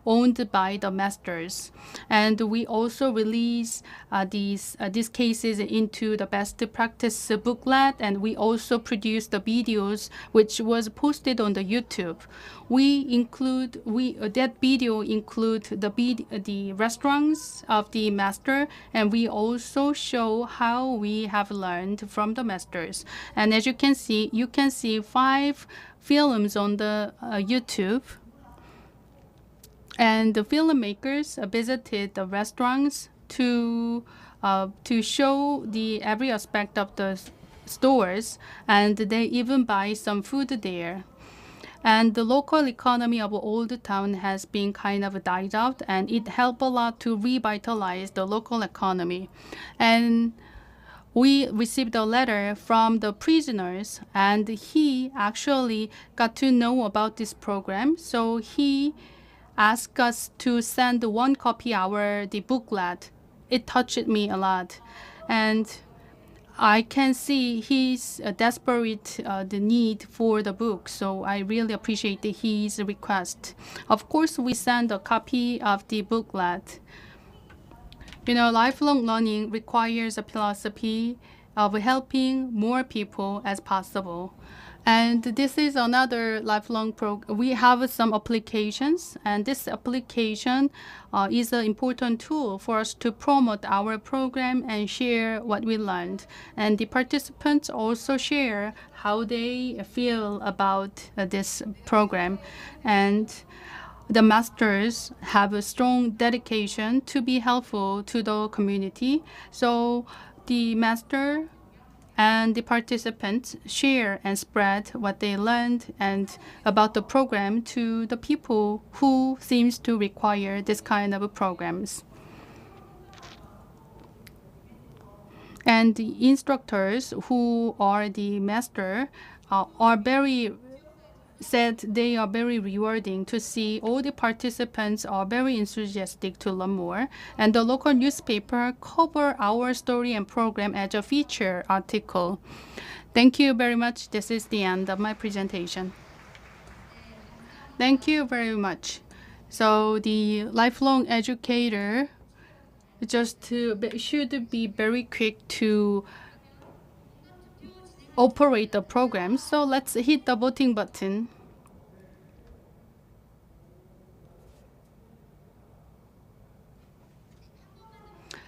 owned by the masters. And we also release these cases into the best practice booklet, and we also produce the videos which was posted on the YouTube. That video include the restaurants of the master, and we also show how we have learned from the masters. And as you can see 5 films on the YouTube. And the filmmakers visited the restaurants to show every aspect of the stores, and they even buy some food there. And the local economy of Old Town has been kind of died out, and it helped a lot to revitalize the local economy. And we received a letter from the prisoners, and he actually got to know about this program. So he asked us to send one copy the booklet. It touched me a lot, and I can see his desperate the need for the book. So I really appreciate his request. Of course, we send a copy of the booklet. You know, lifelong learning requires a philosophy of helping more people as possible. And this is another lifelong program. We have some applications, and this application is an important tool for us to promote our program and share what we learned. And the participants also share how they feel about this program. And the masters have a strong dedication to be helpful to the community. So the master and the participants share and spread what they learned and about the program to the people who seems to require this kind of programs. And the instructors who are the master said they are very rewarding to see all the participants are very enthusiastic to learn more. And the local newspaper cover our story and program as a feature article. Thank you very much. This is the end of my presentation. Thank you very much. So the lifelong educator should be very quick to operate the program. So let's hit the voting button.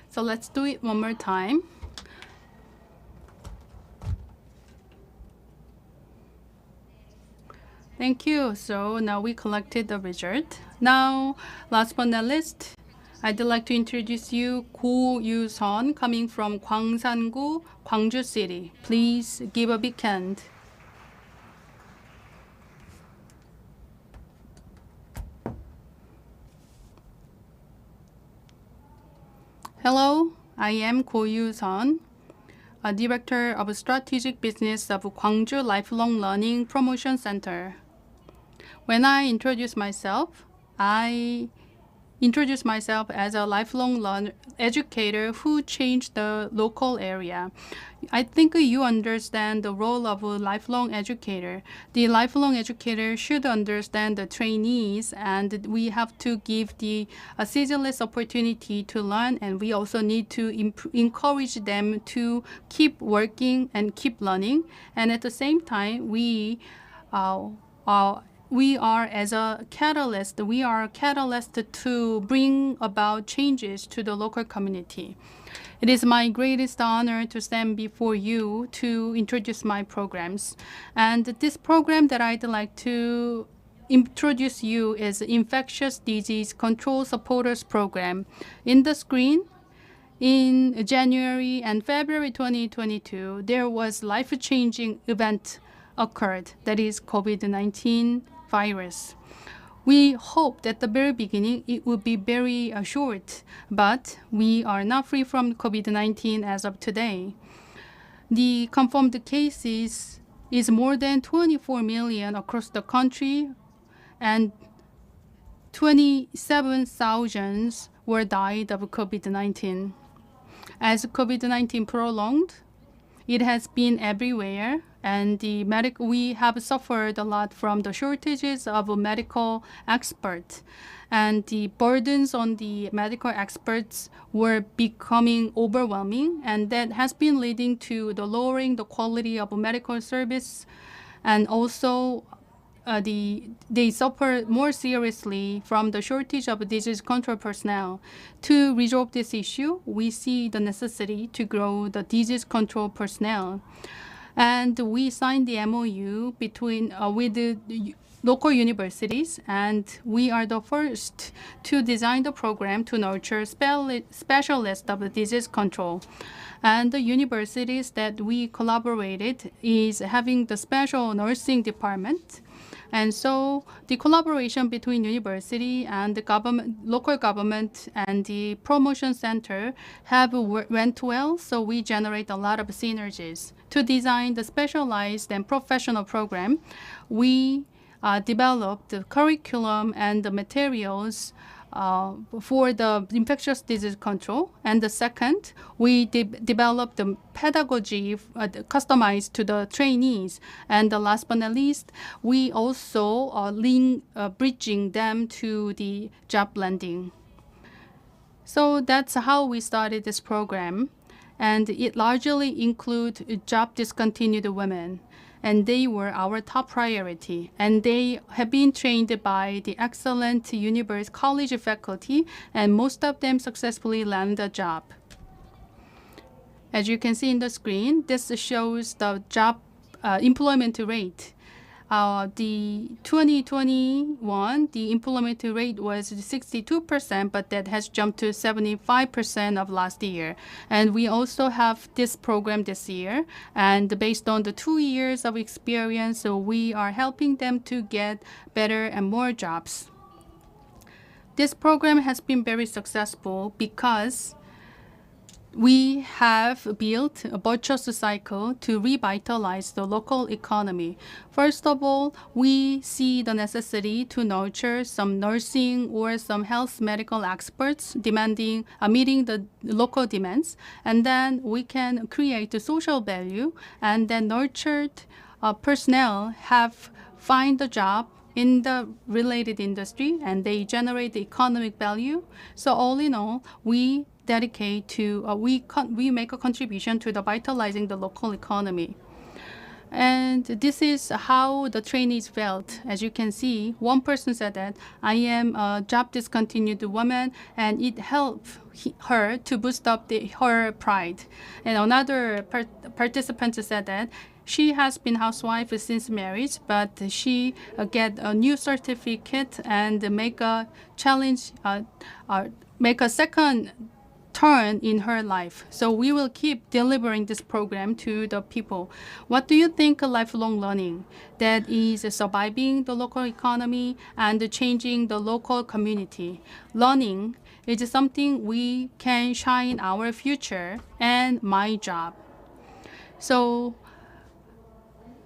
So let's do it one more time. Thank you. So now we collected the result. Now, last but not least, I'd like to introduce you Ko Yu-sun, coming from Gwangsan-gu, Gwangju City. Please give a big hand. Hello, I am Ko Yu-sun, a Director of Strategic Business of Gwangju Lifelong Learning Promotion Center. When I introduce myself, I introduce myself as a lifelong educator who changed the local area. I think you understand the role of a lifelong educator. The lifelong educator should understand the trainees, and we have to give a ceaseless opportunity to learn, and we also need to encourage them to keep working and keep learning. And at the same time, we are as a catalyst. We are a catalyst to bring about changes to the local community. It is my greatest honor to stand before you to introduce my programs. And this program that I'd like to introduce you is Infectious Disease Control Supporters Program. In the screen, in January and February 2022, there was life-changing event occurred, that is COVID-19 virus. We hoped at the very beginning it would be very short, but we are not free from COVID-19 as of today. The confirmed cases is more than 24 million across the country, and 27,000 were died of COVID-19. As COVID-19 prolonged, it has been everywhere, and we have suffered a lot from the shortages of medical experts, and the burdens on the medical experts were becoming overwhelming, and that has been leading to the lowering the quality of medical service, and also they suffer more seriously from the shortage of disease control personnel. To resolve this issue, we see the necessity to grow the disease control personnel. And we signed the MOU with the local universities, and we are the first to design the program to nurture specialists of disease control. And the universities that we collaborated is having the special nursing department. And so the collaboration between university and the government, local government and the promotion center have went well, so we generate a lot of synergies. To design the specialized and professional program, we developed the curriculum and the materials for the infectious disease control. And the second, we developed the pedagogy customized to the trainees. And the last but not least, we also bridging them to the job landing. So that's how we started this program. And it largely includes job discontinued women. And they were our top priority. And they have been trained by the excellent university college faculty, and most of them successfully land a job. As you can see in the screen, this shows the job employment rate. The 2021, the employment rate was 62%, but that has jumped to 75% of last year. And we also have this program this year. And based on the 2 years of experience, so we are helping them to get better and more jobs. This program has been very successful because we have built a virtuous cycle to revitalize the local economy. First of all, we see the necessity to nurture some nursing or some health medical experts meeting the local demands. And then we can create a social value, and then nurtured personnel find a job in the related industry, and they generate the economic value. So all in all, we dedicate to, we make a contribution to the vitalizing the local economy. And this is how the trainees felt. As you can see, one person said that I am a job discontinued woman, and it helped her to boost up her pride. And another participant said that she has been housewife since marriage, but she get a new certificate and make a challenge, make a second turn in her life. So we will keep delivering this program to the people. What do you think of lifelong learning that is surviving the local economy and changing the local community? Learning is something we can shine our future and my job. So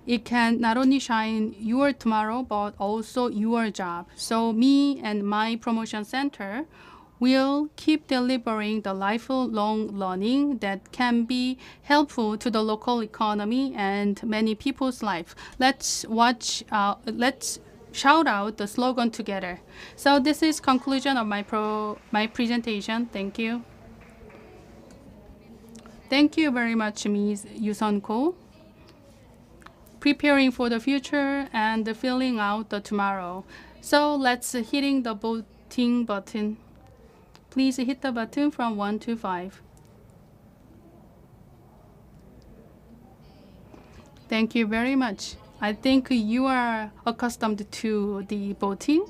it can not only shine your tomorrow, but also your job. So me and my promotion center will keep delivering the lifelong learning that can be helpful to the local economy and many people's life. Let's shout out the slogan together. So this is conclusion of my presentation. Thank you. Thank you very much, Ms. Yusun Ko. Preparing for the future and filling out the tomorrow. So let's hitting the voting button. Please hit the button from 1 to 5. Thank you very much. I think you are accustomed to the voting.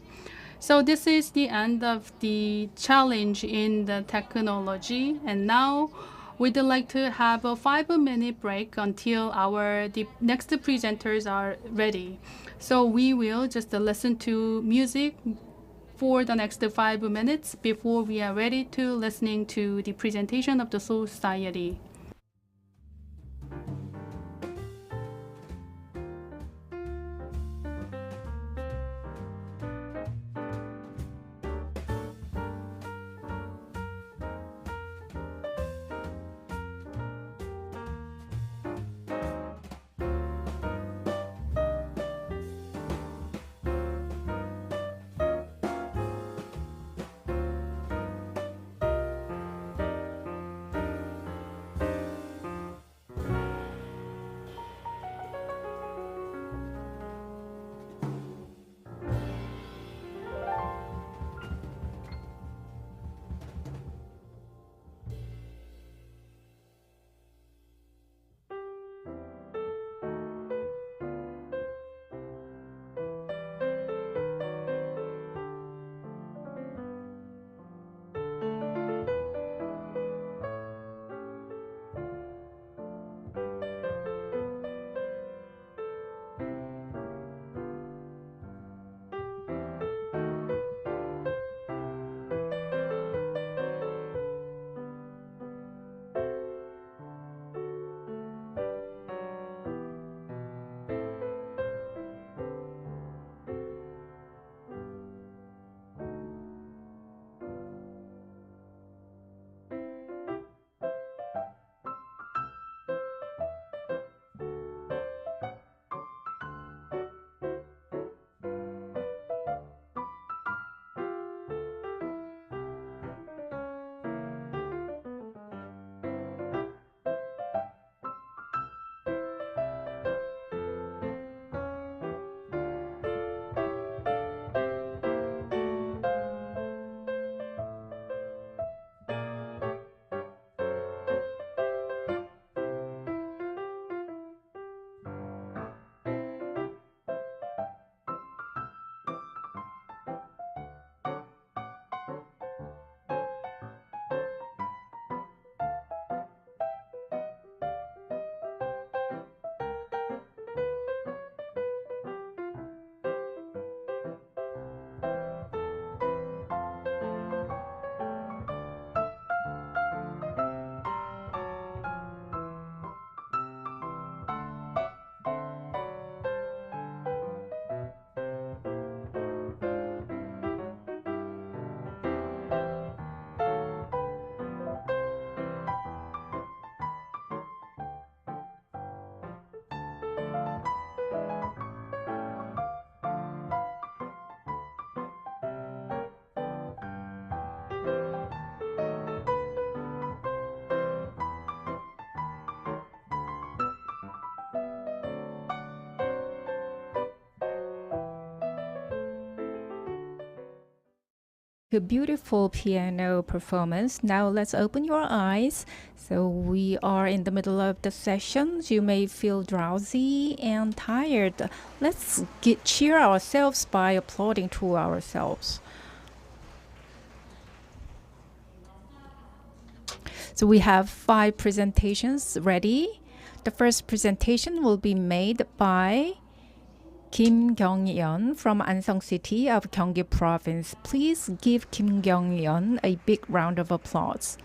So this is the end of the challenge in the technology. And now we'd like to have a 5-minute break until the next presenters are ready. So we will just listen to music for the next 5 minutes before we are ready to listening to the presentation of the society. A beautiful piano performance. Now let's open your eyes. So we are in the middle of the sessions. You may feel drowsy and tired. Let's cheer ourselves by applauding to ourselves. So we have 5 presentations ready. The first presentation will be made by Kim Kyung-yeon from Ansong City of Gyeonggi Province. Please give Kim Kyung-yeon a big round of applause.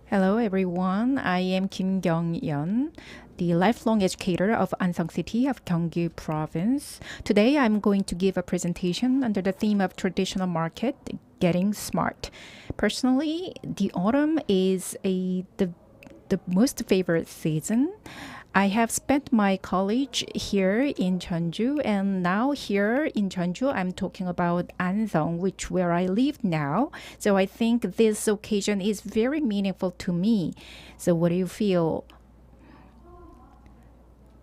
Hello everyone, I am Kim Kyung-yeon, the lifelong educator of Ansong City of Gyeonggi Province. Today I'm going to give a presentation under the theme of traditional market, getting smart. Personally, the autumn is the most favorite season. I have spent my college here in Jeonju, and now here in Jeonju, I'm talking about Ansong, which where I live now. So I think this occasion is very meaningful to me. So what do you feel?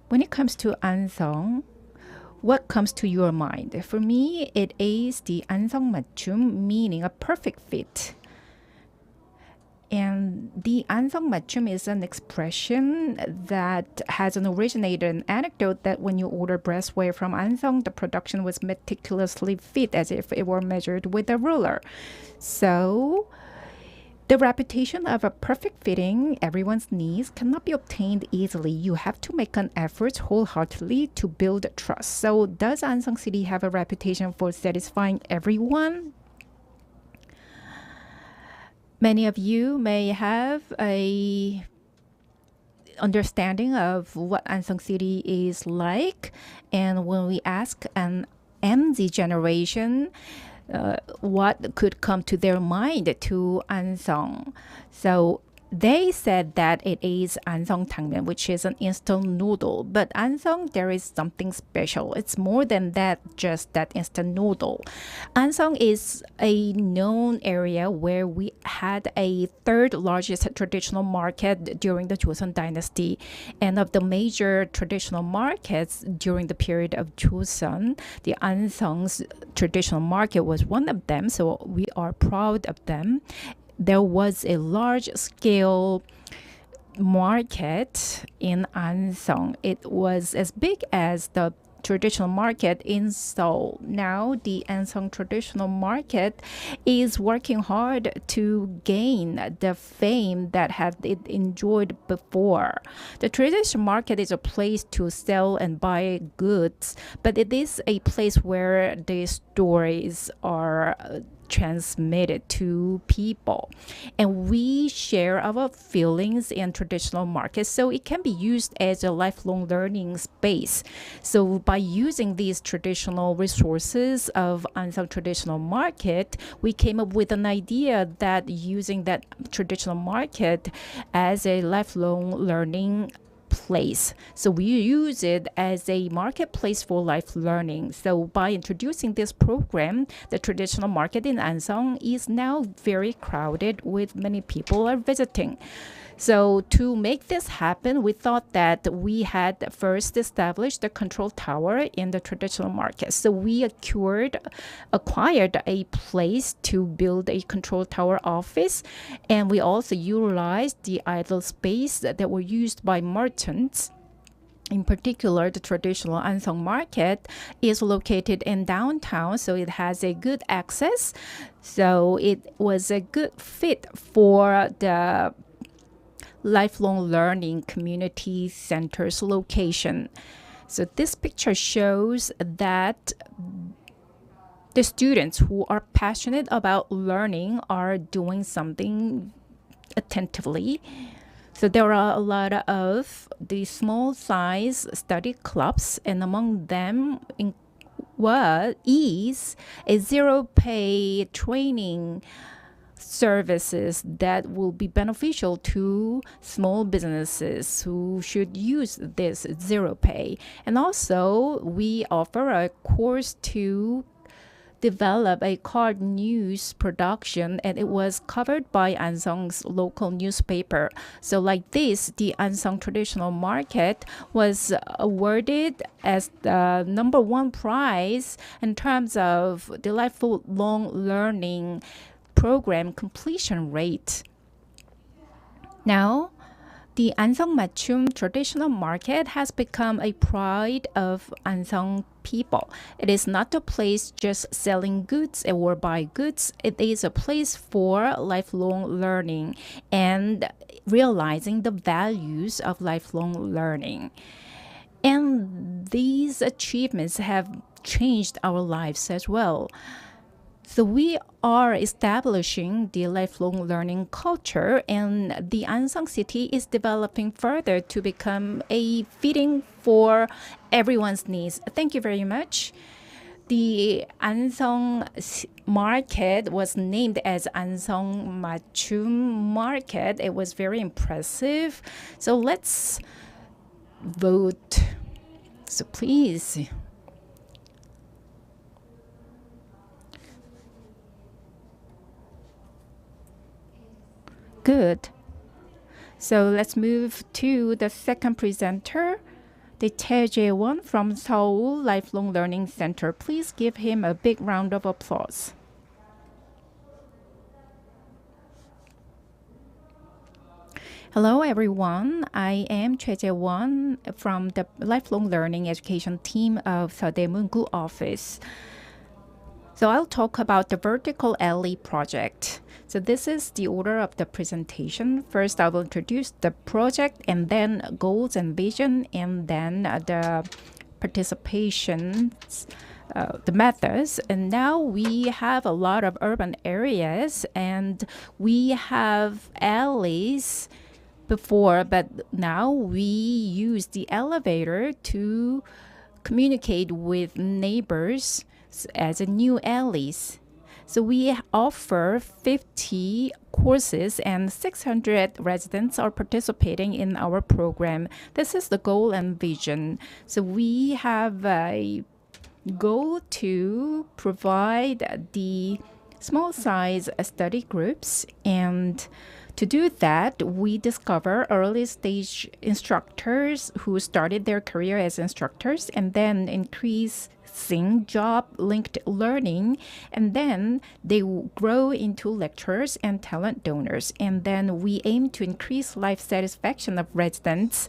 When it comes to Ansong, what comes to your mind? For me, it is the Ansong 맞춤, meaning a perfect fit. And the Ansong 맞춤 is an expression that has originated an anecdote that when you order breastwear from Ansong, the production was meticulously fit as if it were measured with a ruler. So the reputation of a perfect fitting everyone's needs cannot be obtained easily. You have to make an effort wholeheartedly to build trust. So does Ansong City have a reputation for satisfying everyone? Many of you may have a understanding of what Ansong City is like, and when we ask an MZ generation what could come to their mind to Ansong, so they said that it is Ansong Tangmyeon, which is an instant noodle. But Ansong, there is something special. It's more than that, just that instant noodle. Ansong is a known area where we had a third largest traditional market during the Joseon Dynasty. And of the major traditional markets during the period of Joseon, the Ansong's traditional market was one of them. So we are proud of them. There was a large-scale market in Ansong. It was as big as the traditional market in Seoul. Now the Ansong traditional market is working hard to gain the fame that had it enjoyed before. The traditional market is a place to sell and buy goods, but it is a place where the stories are transmitted to people, and we share our feelings in traditional markets, so it can be used as a lifelong learning space. So by using these traditional resources of Ansong traditional market, we came up with an idea that using that traditional market as a lifelong learning place. So we use it as a marketplace for life learning. So by introducing this program, the traditional market in Ansong is now very crowded with many people are visiting. So to make this happen, we thought that we had first established the control tower in the traditional market. So we acquired a place to build a control tower office, and we also utilized the idle space that were used by merchants. In particular, the traditional Ansong market is located in downtown, so it has a good access. So it was a good fit for the lifelong learning community center's location. So this picture shows that the students who are passionate about learning are doing something attentively. So there are a lot of the small size study clubs, and among them is a zero pay training services that will be beneficial to small businesses who should use this zero pay. And also we offer a course to developed a card news production, and it was covered by Ansong's local newspaper. So like this, the Ansong Traditional Market was awarded as the #1 prize in terms of delightful long learning program completion rate. Now, the Ansong Matchum Traditional Market has become a pride of Ansong people. It is not a place just selling goods or buy goods. It is a place for lifelong learning and realizing the values of lifelong learning. And these achievements have changed our lives as well. So we are establishing the lifelong learning culture, and the Ansong city is developing further to become a fitting for everyone's needs. Thank you very much. The Ansong market was named as Ansong Matchum Market. It was very impressive. So let's vote. So please. Good. So let's move to the second presenter, the Tae Jae-won from Seoul Lifelong Learning Center. Please give him a big round of applause. Hello everyone, I am Choi Jae-won from the Lifelong Learning Education team of Seodae Mungu office. So I'll talk about the Vertical Alley project. So this is the order of the presentation. First, I will introduce the project, and then goals and vision, and then the participations, the methods. And now we have a lot of urban areas, and we have alleys before, but now we use the elevator to communicate with neighbors as a new alleys. So we offer 50 courses and 600 residents are participating in our program. This is the goal and vision. So we have a goal to provide the small size study groups, and to do that, we discover early stage instructors who started their career as instructors and then increasing job linked learning, and then they grow into lecturers and talent donors. And then we aim to increase life satisfaction of residents.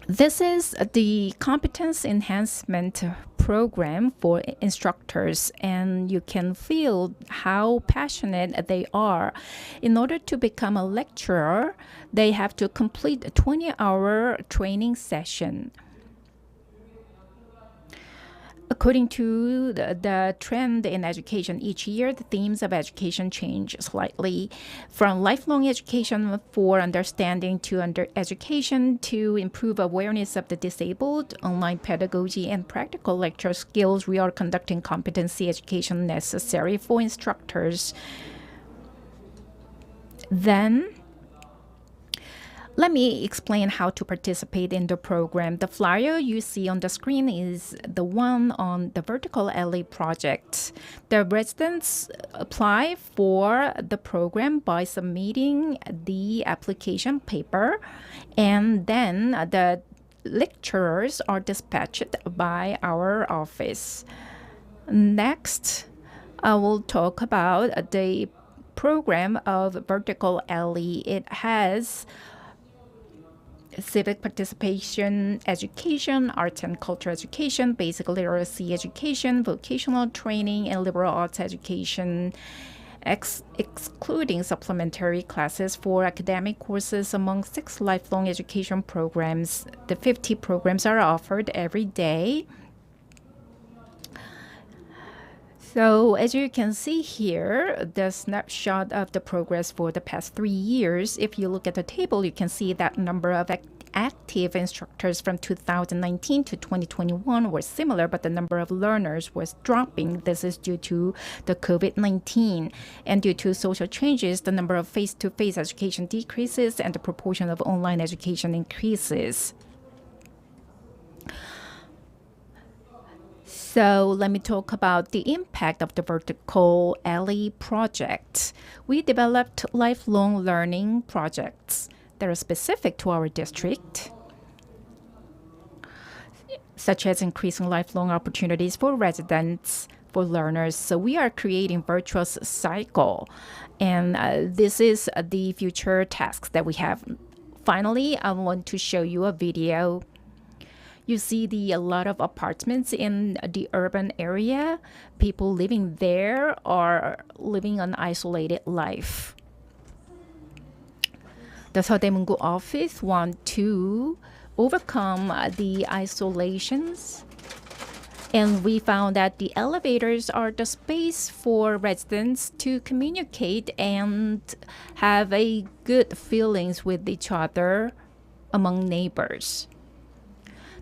This is the competence enhancement program for instructors, and you can feel how passionate they are. In order to become a lecturer, they have to complete a 20-hour training session. According to the trend in education each year, the themes of education change slightly. From lifelong education for understanding to education to improve awareness of the disabled, online pedagogy, and practical lecture skills, we are conducting competency education necessary for instructors. Then, let me explain how to participate in the program. The flyer you see on the screen is the one on the Vertical Alley project. The residents apply for the program by submitting the application paper, and then the lecturers are dispatched by our office. Next, I will talk about the program of Vertical Alley. It has civic participation education, arts and culture education, basic literacy education, vocational training, and liberal arts education, excluding supplementary classes for academic courses among 6 lifelong education programs. The 50 programs are offered every day. So as you can see here, the snapshot of the progress for the past 3 years. If you look at the table, you can see that number of active instructors from 2019 to 2021 were similar, but the number of learners was dropping. This is due to the COVID-19. And due to social changes, the number of face-to-face education decreases and the proportion of online education increases. So let me talk about the impact of the Vertical Alley project. We developed lifelong learning projects that are specific to our district, such as increasing lifelong opportunities for residents, for learners. So we are creating virtuous cycle, and this is the future tasks that we have. Finally, I want to show you a video. You see a lot of apartments in the urban area. People living there are living an isolated life. The 서대문구 office want to overcome the isolations, and we found that the elevators are the space for residents to communicate and have a good feelings with each other among neighbors.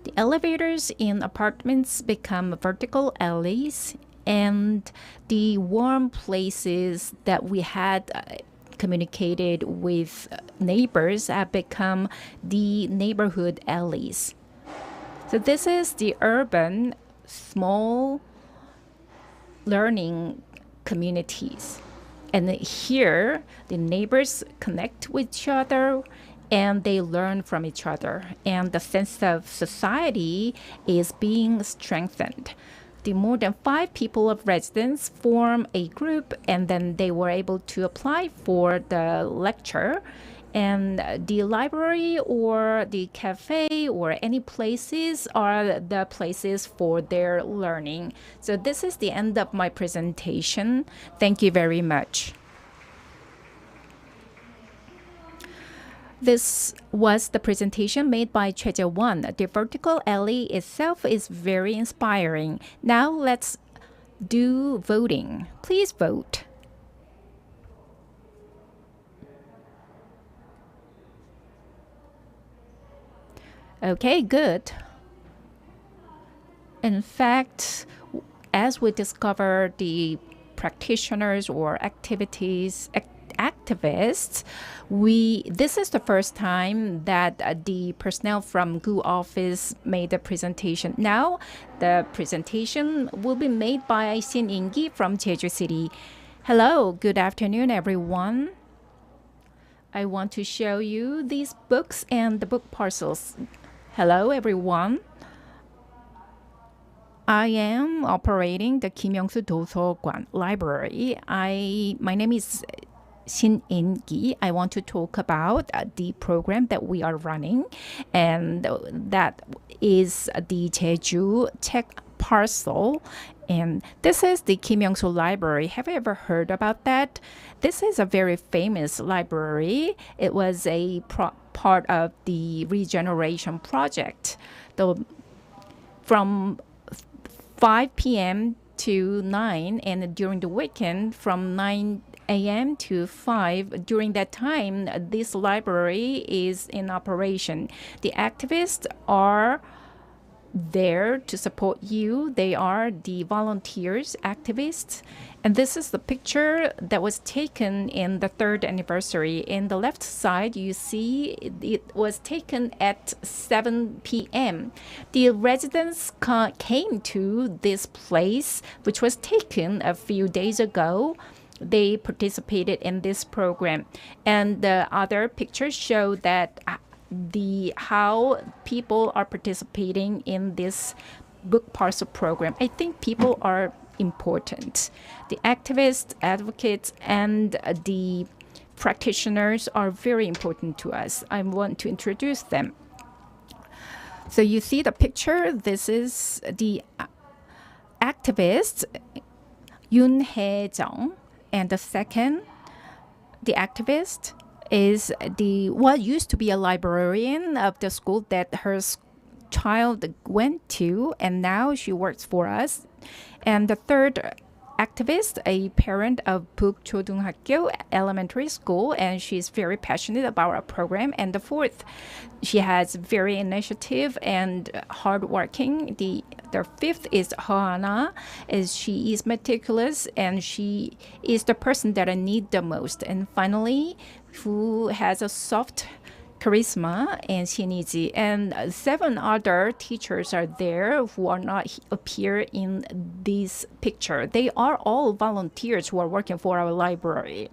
The elevators in apartments become vertical alleys, and the warm places that we had communicated with neighbors have become the neighborhood alleys. So this is the urban small learning communities. And here, the neighbors connect with each other and they learn from each other. And the sense of society is being strengthened. The more than 5 people of residents form a group, and then they were able to apply for the lecture. And the library or the cafe or any places are the places for their learning. So this is the end of my presentation. Thank you very much. This was the presentation made by Choi Jae-won. The vertical alley itself is very inspiring. Now let's do voting. Please vote. Okay, good. In fact, as we discover the practitioners or activists, this is the first time that the personnel from GU office made a presentation. Now, the presentation will be made by Shin In-gi from Jeju City. Hello, good afternoon, everyone. I want to show you these books and the book parcels. Hello, everyone. I am operating the Kim-Young-soo 도서관 library. My name is Shin In-gi. I want to talk about the program that we are running, and that is the Jeju Check Parcel. And this is the Kim-Young-soo library. Have you ever heard about that? This is a very famous library. It was a part of the regeneration project. From 5 p.m. to 9, and during the weekend from 9 a.m. to 5. During that time, this library is in operation. The activists are there to support you. They are the volunteers, activists. And this is the picture that was taken in the 3rd anniversary. In the left side, you see it was taken at 7 p.m. The residents came to this place, which was taken a few days ago. They participated in this program. And the other pictures show that how people are participating in this book parcel program. I think people are important. The activists, advocates, and the practitioners are very important to us. I want to introduce them. So you see the picture. This is the activist, Yoon Hae-jung, and the second, the activist, is what used to be a librarian of the school that her child went to, and now she works for us. And the third activist, a parent of Bukchodeunghakyo Elementary School, and she's very passionate about our program. And the fourth, she has very initiative and hardworking. The fifth is Hana, she is meticulous, and she is the person that I need the most. And finally, who has a soft Charisma and Xiniji, and 7 other teachers are there who are not appear in this picture. They are all volunteers who are working for our library.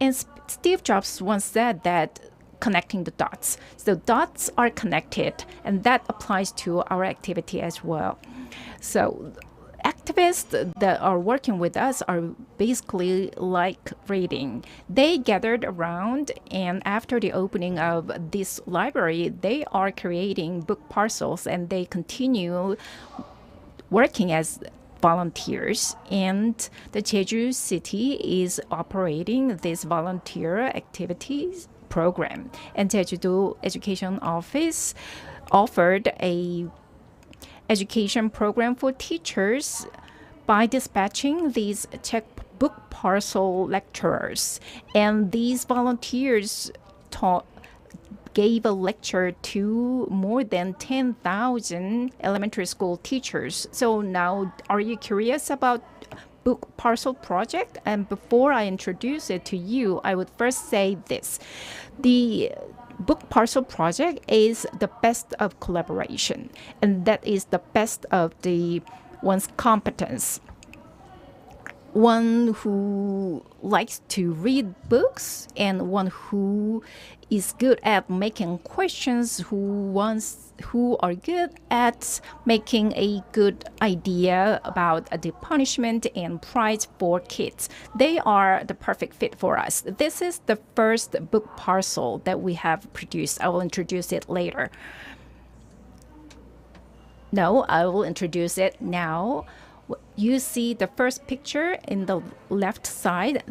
And Steve Jobs once said that connecting the dots. So dots are connected, and that applies to our activity as well. So activists that are working with us are basically like reading. They gathered around, and after the opening of this library, they are creating book parcels, and they continue working as volunteers. And the Jeju city is operating this volunteer activities program. And Jeju Education Office offered a education program for teachers by dispatching these checkbook parcel lecturers. And these volunteers gave a lecture to more than 10,000 elementary school teachers. So now, are you curious about book parcel project? And before I introduce it to you, I would first say this. The book parcel project is the best of collaboration, and that is the best of one's competence. One who likes to read books and one who is good at making questions, who are good at making a good idea about the punishment and prize for kids. They are the perfect fit for us. This is the first book parcel that we have produced. I will introduce it later. No, I will introduce it now. You see the first picture in the left side.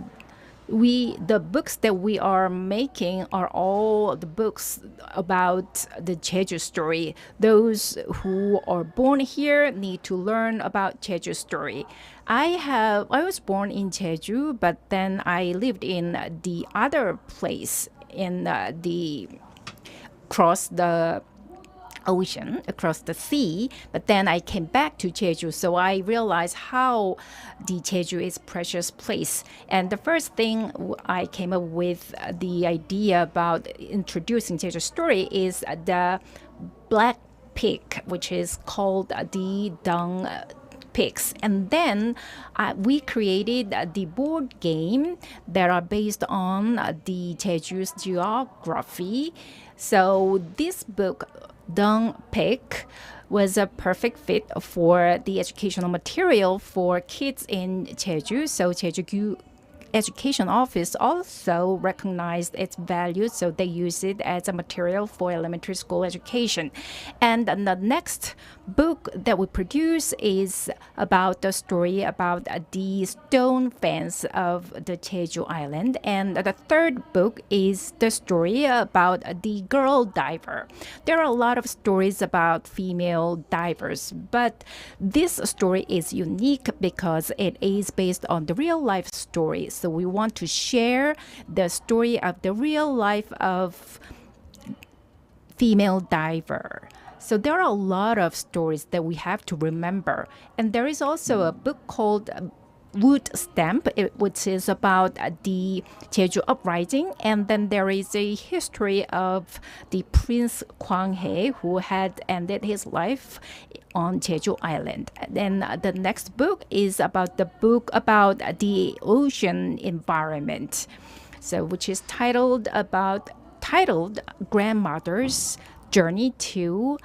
The books that we are making are all the books about the Jeju story. Those who are born here need to learn about Jeju story. I was born in Jeju, but then I lived in the other place in across the ocean, across the sea, but then I came back to Jeju, so I realized how the Jeju is precious place. And the first thing I came up with the idea about introducing Jeju story is the black pig, which is called the dung pigs. And then we created the board game that are based on the Jeju's geography. So this book, Dung Pig, was a perfect fit for the educational material for kids in Jeju. So Jeju Education Office also recognized its value, so they use it as a material for elementary school education. And the next book that we produce is about the story about the stone fence of the Jeju Island. And the third book is the story about the girl diver. There are a lot of stories about female divers, but this story is unique because it is based on the real life story. So we want to share the story of the real life of female diver. So there are a lot of stories that we have to remember. And there is also a book called Wood Stamp, which is about the Jeju uprising. And then there is a history of the Prince Kwanghae, who had ended his life on Jeju Island. Then the next book is about the ocean environment, so which is titled Grandmother's Journey to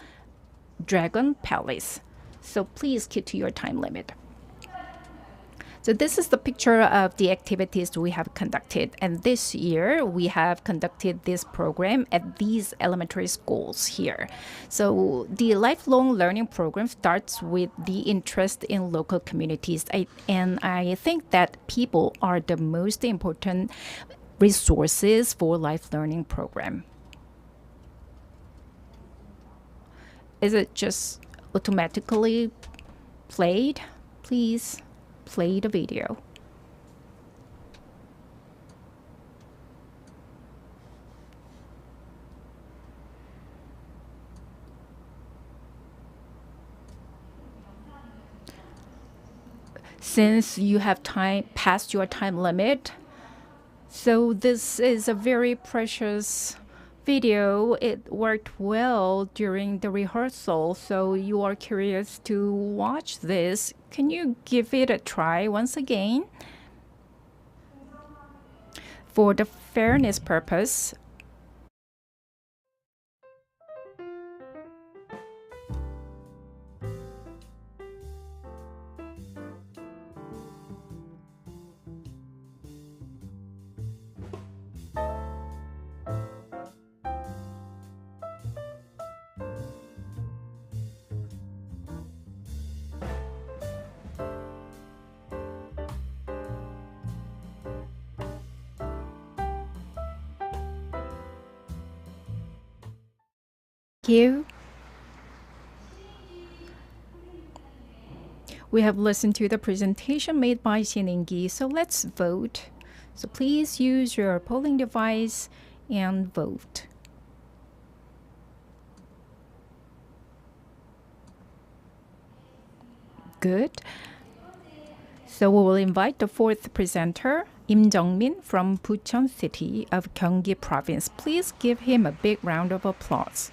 Dragon Palace. So please keep to your time limit. So this is the picture of the activities we have conducted. And this year, we have conducted this program at these elementary schools here. So the lifelong learning program starts with the interest in local communities. And I think that people are the most important resources for life learning program. Is it just automatically played? Please play the video. Since you have past your time limit, so this is a very precious video, it worked well during the rehearsal, so you are curious to watch this. Can you give it a try once again? For the fairness purpose, you. We have listened to the presentation made by Sininggi, so let's vote. So please use your polling device and vote. Good. So we will invite the fourth presenter, Im Jung-min from Bucheon City of Gyeonggi Province. Please give him a big round of applause.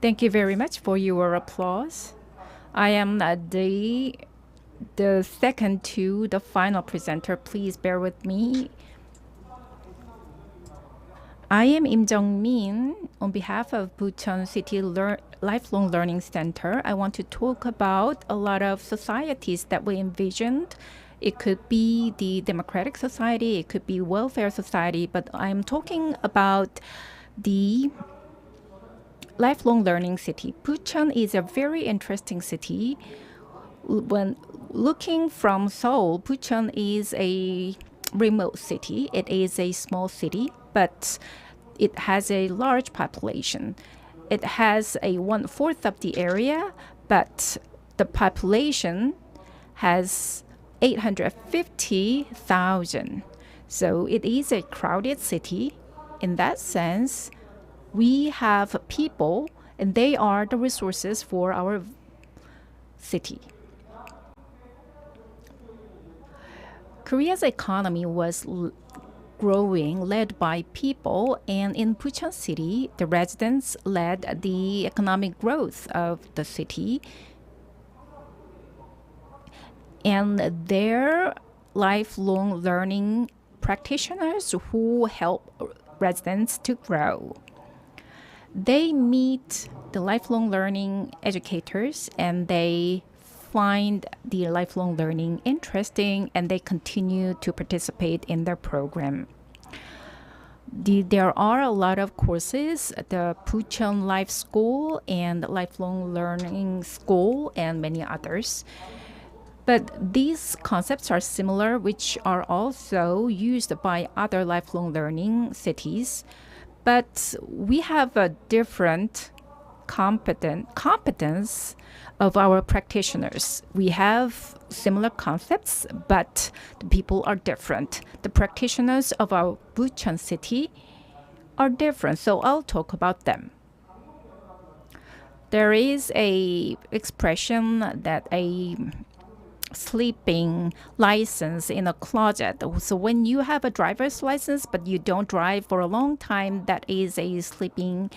Thank you very much for your applause. I am the second to the final presenter. Please bear with me. I am Im Jung-min. On behalf of Bucheon City Lifelong Learning Center, I want to talk about a lot of societies that we envisioned. It could be the democratic society, it could be welfare society, but I'm talking about the lifelong learning city. Bucheon is a very interesting city. When looking from Seoul, Bucheon is a remote city. It is a small city, but it has a large population. It has a 1/4 of the area, but the population has 850,000. So it is a crowded city. In that sense, we have people, and they are the resources for our city. Korea's economy was growing, led by people, and in Bucheon City, the residents led the economic growth of the city. And their lifelong learning practitioners who help residents to grow. They meet the lifelong learning educators and they find the lifelong learning interesting and they continue to participate in their program. There are a lot of courses, the Bucheon Life School and Lifelong Learning School and many others. But these concepts are similar, which are also used by other lifelong learning cities. But we have a different competence of our practitioners. We have similar concepts, but the people are different. The practitioners of our Bucheon city are different, so I'll talk about them. There is a expression that a sleeping license in a closet. So when you have a driver's license but you don't drive for a long time, that is a sleeping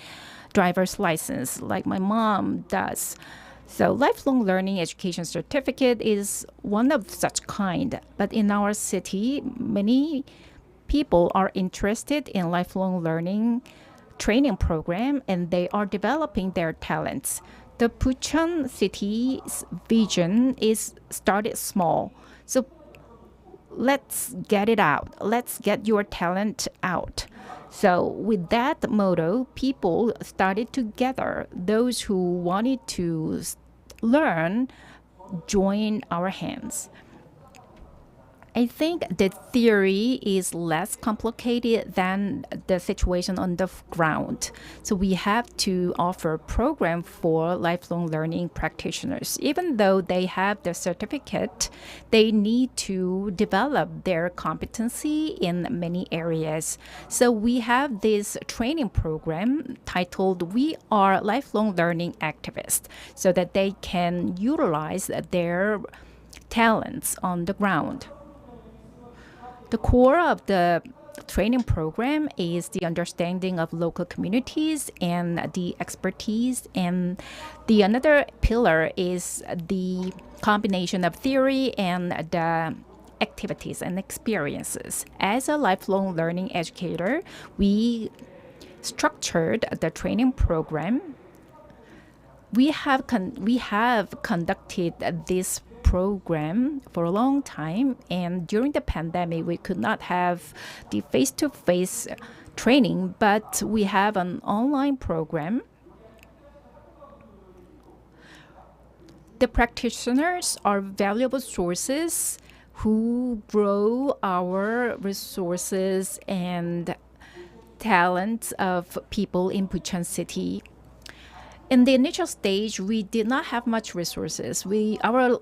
driver's license, like my mom does. So lifelong learning education certificate is one of such kind. But in our city, many people are interested in lifelong learning training program and they are developing their talents. The Bucheon city's vision is started small. So let's get it out. Let's get your talent out. So with that motto, people started together. Those who wanted to learn joined our hands. I think the theory is less complicated than the situation on the ground. So we have to offer a program for lifelong learning practitioners. Even though they have the certificate, they need to develop their competency in many areas. So we have this training program titled We Are Lifelong Learning Activists, so that they can utilize their talents on the ground. The core of the training program is the understanding of local communities and the expertise, and the another pillar is the combination of theory and the activities and experiences. As a lifelong learning educator, we structured the training program. We have conducted this program for a long time, and during the pandemic we could not have the face-to-face training, but we have an online program. The practitioners are valuable sources who grow our resources and talents of people in Bucheon City. In the initial stage, we did not have much resources. Our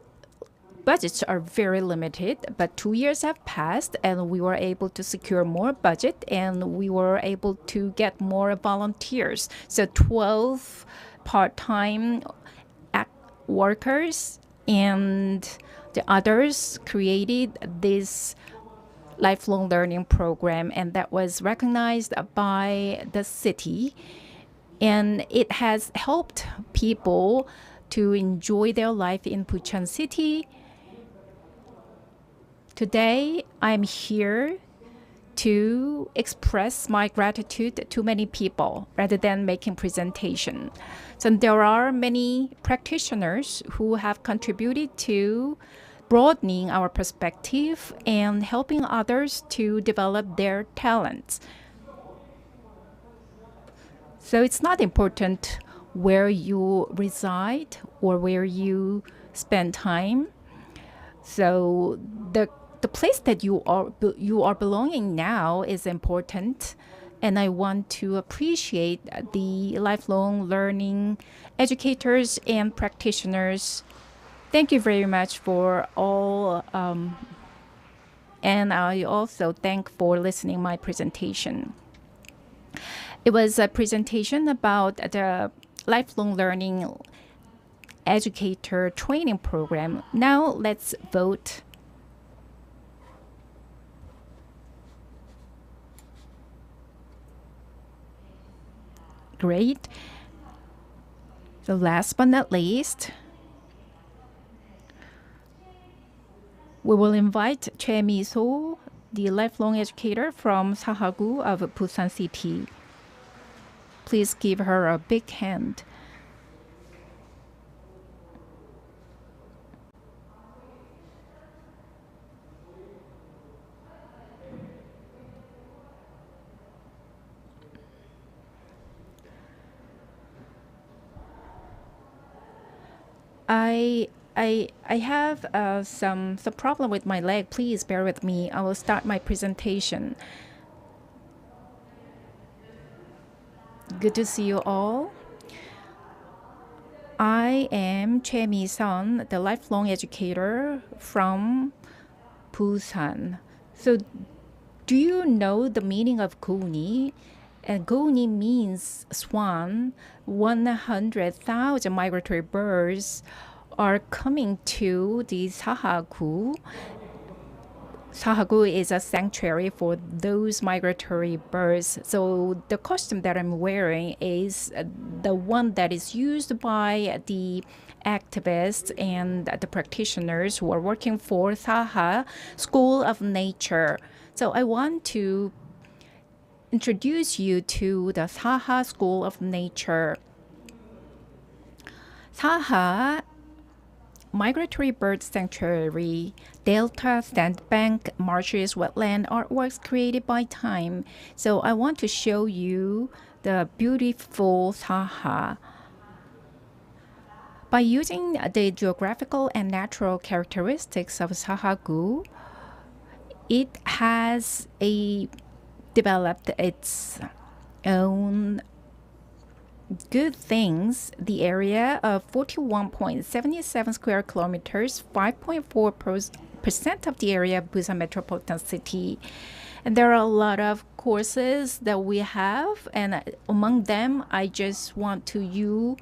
budgets are very limited, but 2 years have passed and we were able to secure more budget and we were able to get more volunteers. So 12 part-time workers and the others created this lifelong learning program, and that was recognized by the city. And it has helped people to enjoy their life in Bucheon City. Today, I'm here to express my gratitude to many people rather than making presentation. So there are many practitioners who have contributed to broadening our perspective and helping others to develop their talents. So it's not important where you reside or where you spend time. So the place that you are belonging now is important, and I want to appreciate the lifelong learning educators and practitioners. Thank you very much for all, and I also thank for listening my presentation. It was a presentation about the lifelong learning educator training program. Now let's vote. Great. So last but not least, we will invite Choi Mi-so, the lifelong educator from Sahagu of Busan City. Please give her a big hand. I have some problem with my leg. Please bear with me. I will start my presentation. Good to see you all. I am Choi Mi-son, the lifelong educator from Busan. So do you know the meaning of GENIE? And GENIE means swan. 100,000 migratory birds are coming to the Sahagu. Sahagu is a sanctuary for those migratory birds. So the costume that I'm wearing is the one that is used by the activists and the practitioners who are working for Saha School of Nature. So I want to introduce you to the Saha School of Nature. Saha Migratory Bird Sanctuary, Delta, Sandbank, Marshes, Wetland artworks created by time. So I want to show you the beautiful Saha. By using the geographical and natural characteristics of Sahagu, it has developed its own good things. The area of 41.77 square kilometers, 5.4% of the area of Busan metropolitan city. And there are a lot of courses that we have, and among them, I just want to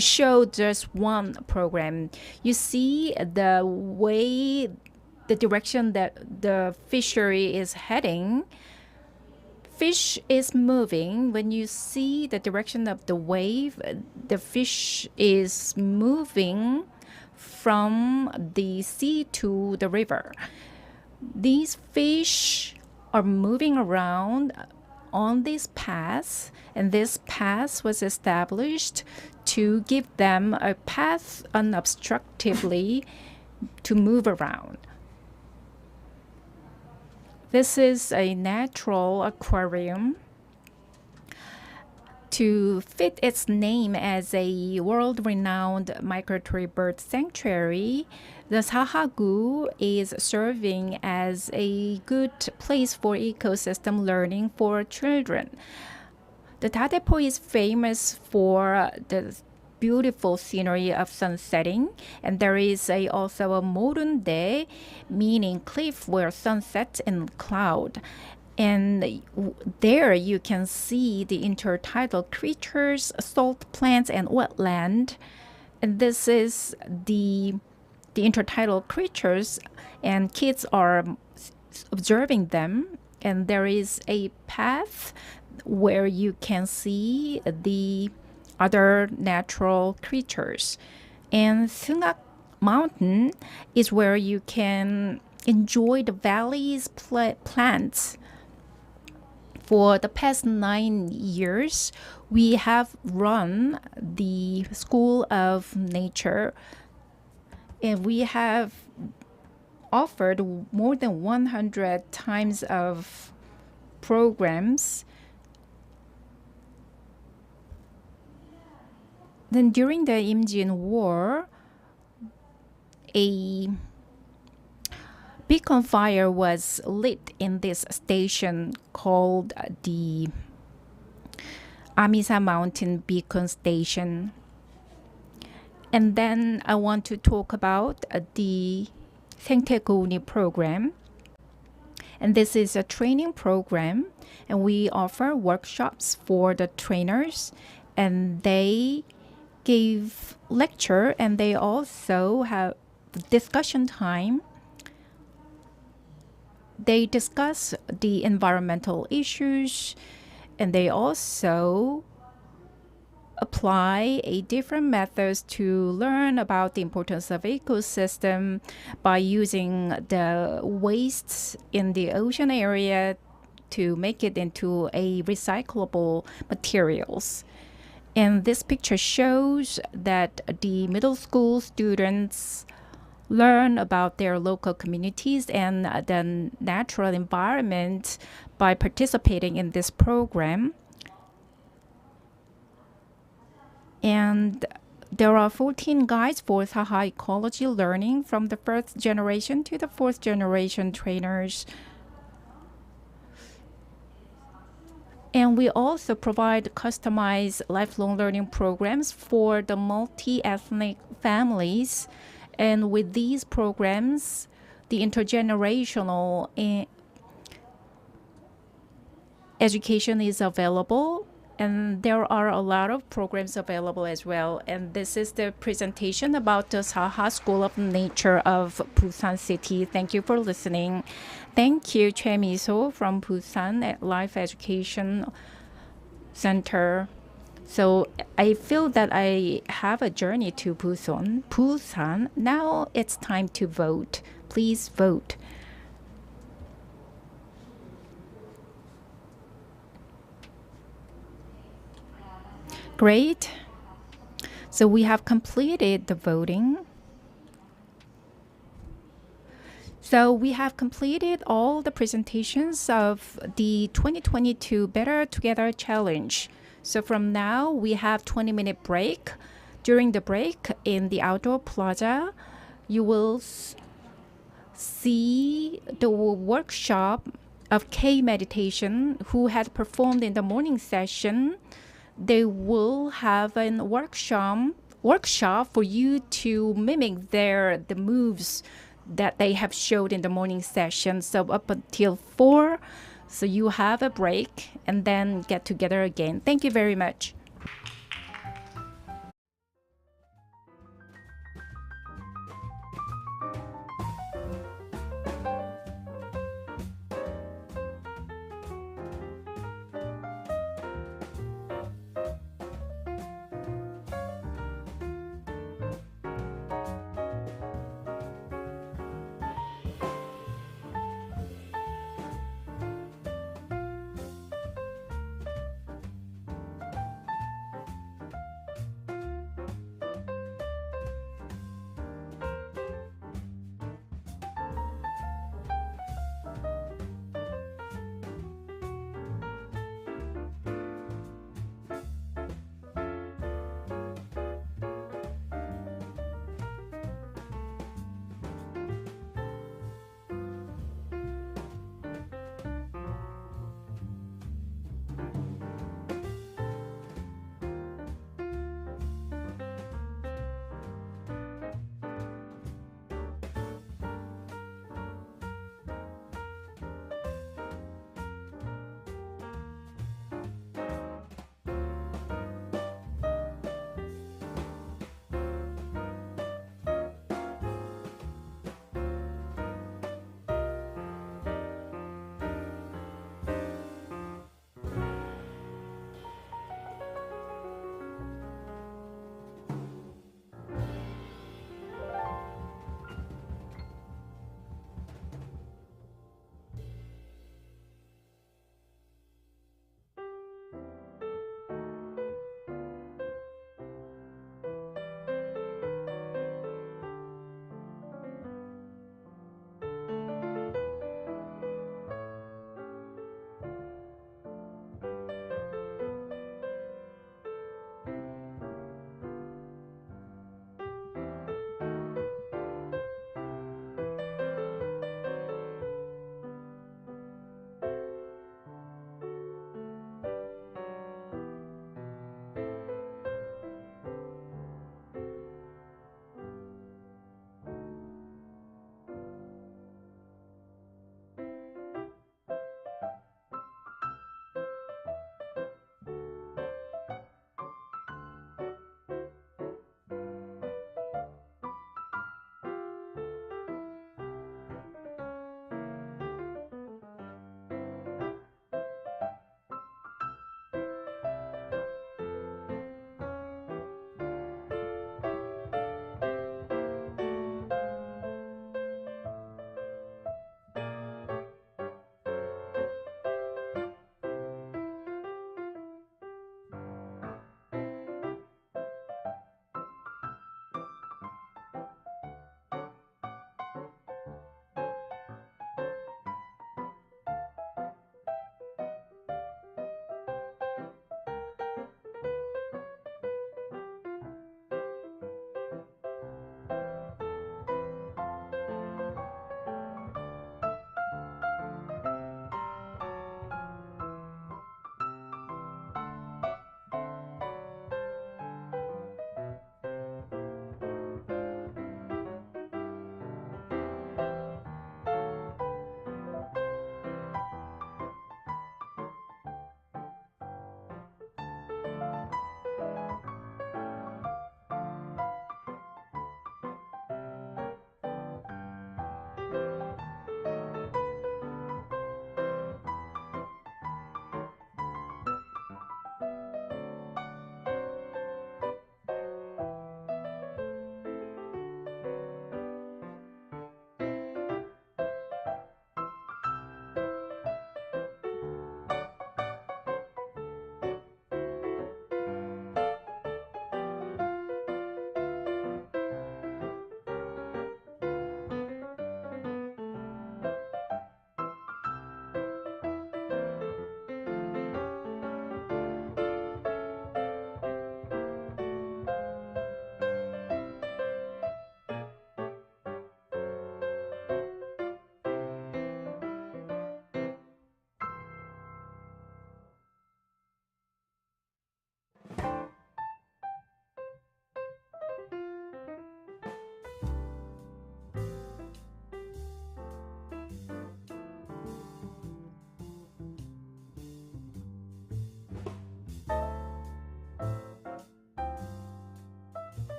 show just one program. You see the way, the direction that the fishery is heading. fish is moving. When you see the direction of the wave, the fish is moving from the sea to the river. These fish are moving around on this path, and this path was established to give them a path unobstructively to move around. This is a natural aquarium. To fit its name as a world-renowned migratory bird sanctuary, the Sahagu is serving as a good place for ecosystem learning for children. The Datepo is famous for the beautiful scenery of sunsetting, and there is also a 모룬대, meaning cliff where sun sets in cloud. And there you can see the intertidal creatures, salt plants, and wetland. And this is the intertidal creatures, and kids are observing them. And there is a path where you can see the other natural creatures. And Seungak Mountain is where you can enjoy the valley's plants. For the past 9 years, we have run the School of Nature, and we have offered more than 100 times of programs. Then during the Imjin War, a beacon fire was lit in this station called the Amisa Mountain Beacon Station. And then I want to talk about the 생태고운이 program. And this is a training program, and we offer workshops for the trainers, and they give lecture, and they also have discussion time. They discuss the environmental issues, and they also apply different methods to learn about the importance of ecosystem by using the wastes in the ocean area to make it into a recyclable materials. And this picture shows that the middle school students learn about their local communities and the natural environment by participating in this program. And there are 14 guides for Saha ecology learning from the first generation to the fourth generation trainers. And we also provide customized lifelong learning programs for the multi-ethnic families. And with these programs, the intergenerational education is available. And there are a lot of programs available as well. And this is the presentation about the Saha School of Nature of Busan City. Thank you for listening. Thank you, Choi Mi-so from Busan at Life Education Center. So I feel that I have a journey to Busan. Now it's time to vote. Please vote. Great. So we have completed the voting. So we have completed all the presentations of the 2022 Better Together Challenge. So from now, we have 20-minute break. During the break in the outdoor plaza, you will see the workshop of K meditation who had performed in the morning session. They will have a workshop for you to mimic the moves that they have showed in the morning session. So up until 4, so you have a break and then get together again. Thank you very much.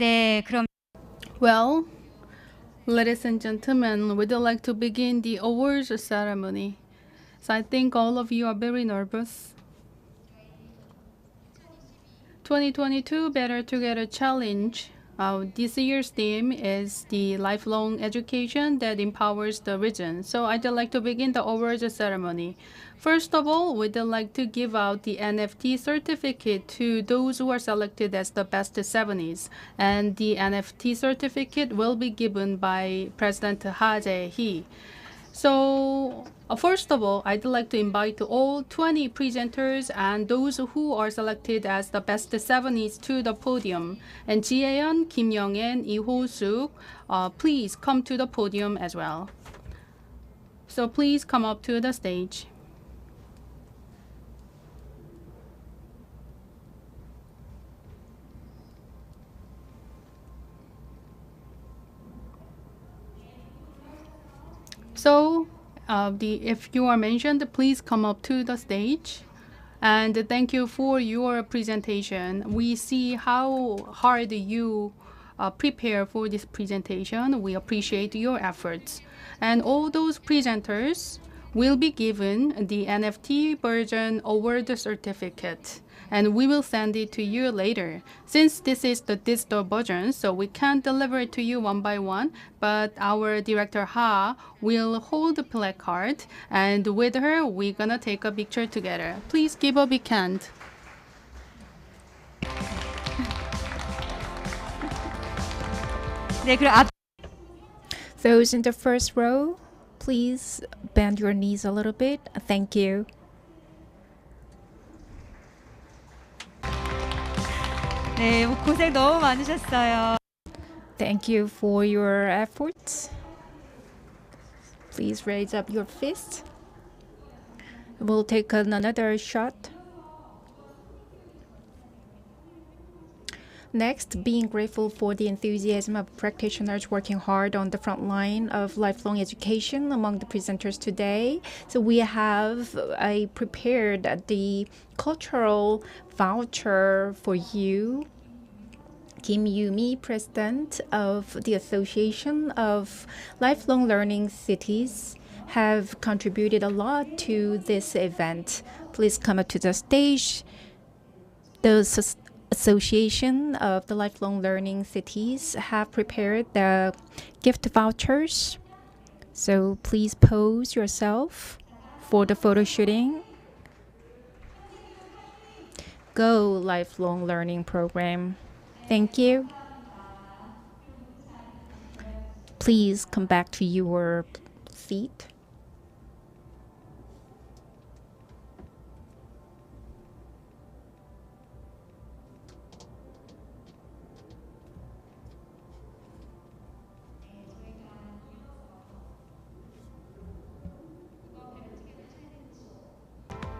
네, 그럼 Well, ladies and gentlemen, we'd like to begin the awards ceremony. So I think all of you are very nervous. 2022 Better Together Challenge. This year's theme is the lifelong education that empowers the region. So I'd like to begin the awards ceremony. First of all, we'd like to give out the NFT certificate to those who are selected as the best 70s. And the NFT certificate will be given by President ха So, first of all, I'd like to invite all 20 presenters and those who are selected as the best 70s to the podium. And Ji-yeon, Kim Young-en, Lee Ho-suk, please come to the podium as well. So please come up to the stage. So, if you are mentioned, please come up to the stage. And thank you for your presentation. We see how hard you prepare for this presentation. We appreciate your efforts. And all those presenters will be given the NFT version award certificate. And we will send it to you later. Since this is the digital version, so we can't deliver it to you one by one, but our director Ha will hold the placard, and with her, we're gonna take a picture together. Please give a big hand. 네, 그럼 Those in the first row, please bend your knees a little bit. Thank you. 네, 고생 너무 많으셨어요. Thank you for your efforts. Please raise up your fist. We'll take another shot. Next, being grateful for the enthusiasm of practitioners working hard on the front line of lifelong education among the presenters today. So we have prepared the cultural voucher for you. Kim Yumi, President of the Association of Lifelong Learning Cities, have contributed a lot to this event. Please come up to the stage. The Association of the Lifelong Learning Cities have prepared the gift vouchers. So please pose yourself for the photo shooting. Go Lifelong Learning Program. Thank you. Please come back to your seat.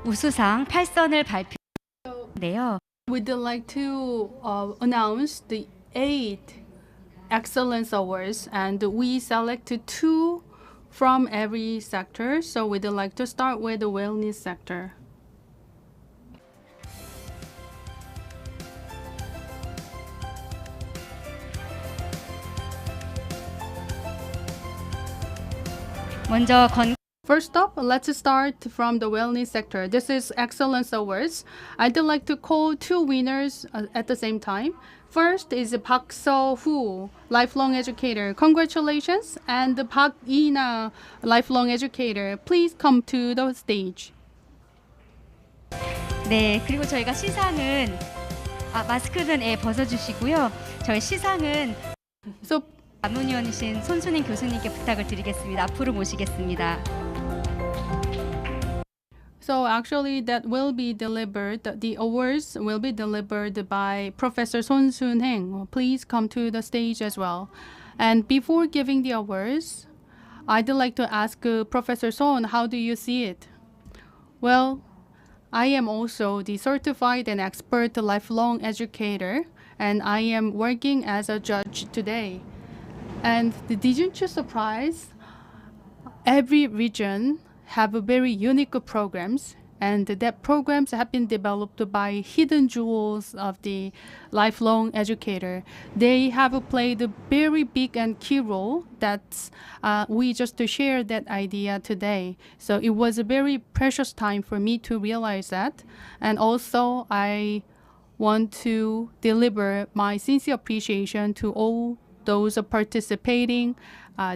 우수상 8선을 발표했는데요. We'd like to announce the 8 Excellence Awards, and we select 2 from every sector. So we'd like to start with the wellness sector. 먼저 First up, let's start from the wellness sector. This is Excellence Awards. I'd like to call 2 winners at the same time. First is Park So-hoo, lifelong educator. Congratulations. And Park Ina, lifelong educator. Please come to the stage. 네, 그리고 저희가 시상은 마스크는 벗어주시고요. 저희 시상은 So 자문위원이신 손순인 교수님께 부탁을 드리겠습니다. 앞으로 모시겠습니다. So actually that will be delivered, the awards will be delivered by Professor Son Sun-heng. Please come to the stage as well. And before giving the awards, I'd like to ask Professor Son, how do you see it? Well, I am also the certified and expert lifelong educator, and I am working as a judge today. And didn't you surprise? Every region have very unique programs, and that programs have been developed by hidden jewels of the lifelong educator. They have played a very big and key role. That's we just to share that idea today. So it was a very precious time for me to realize that, and also I want to deliver my sincere appreciation to all those participating,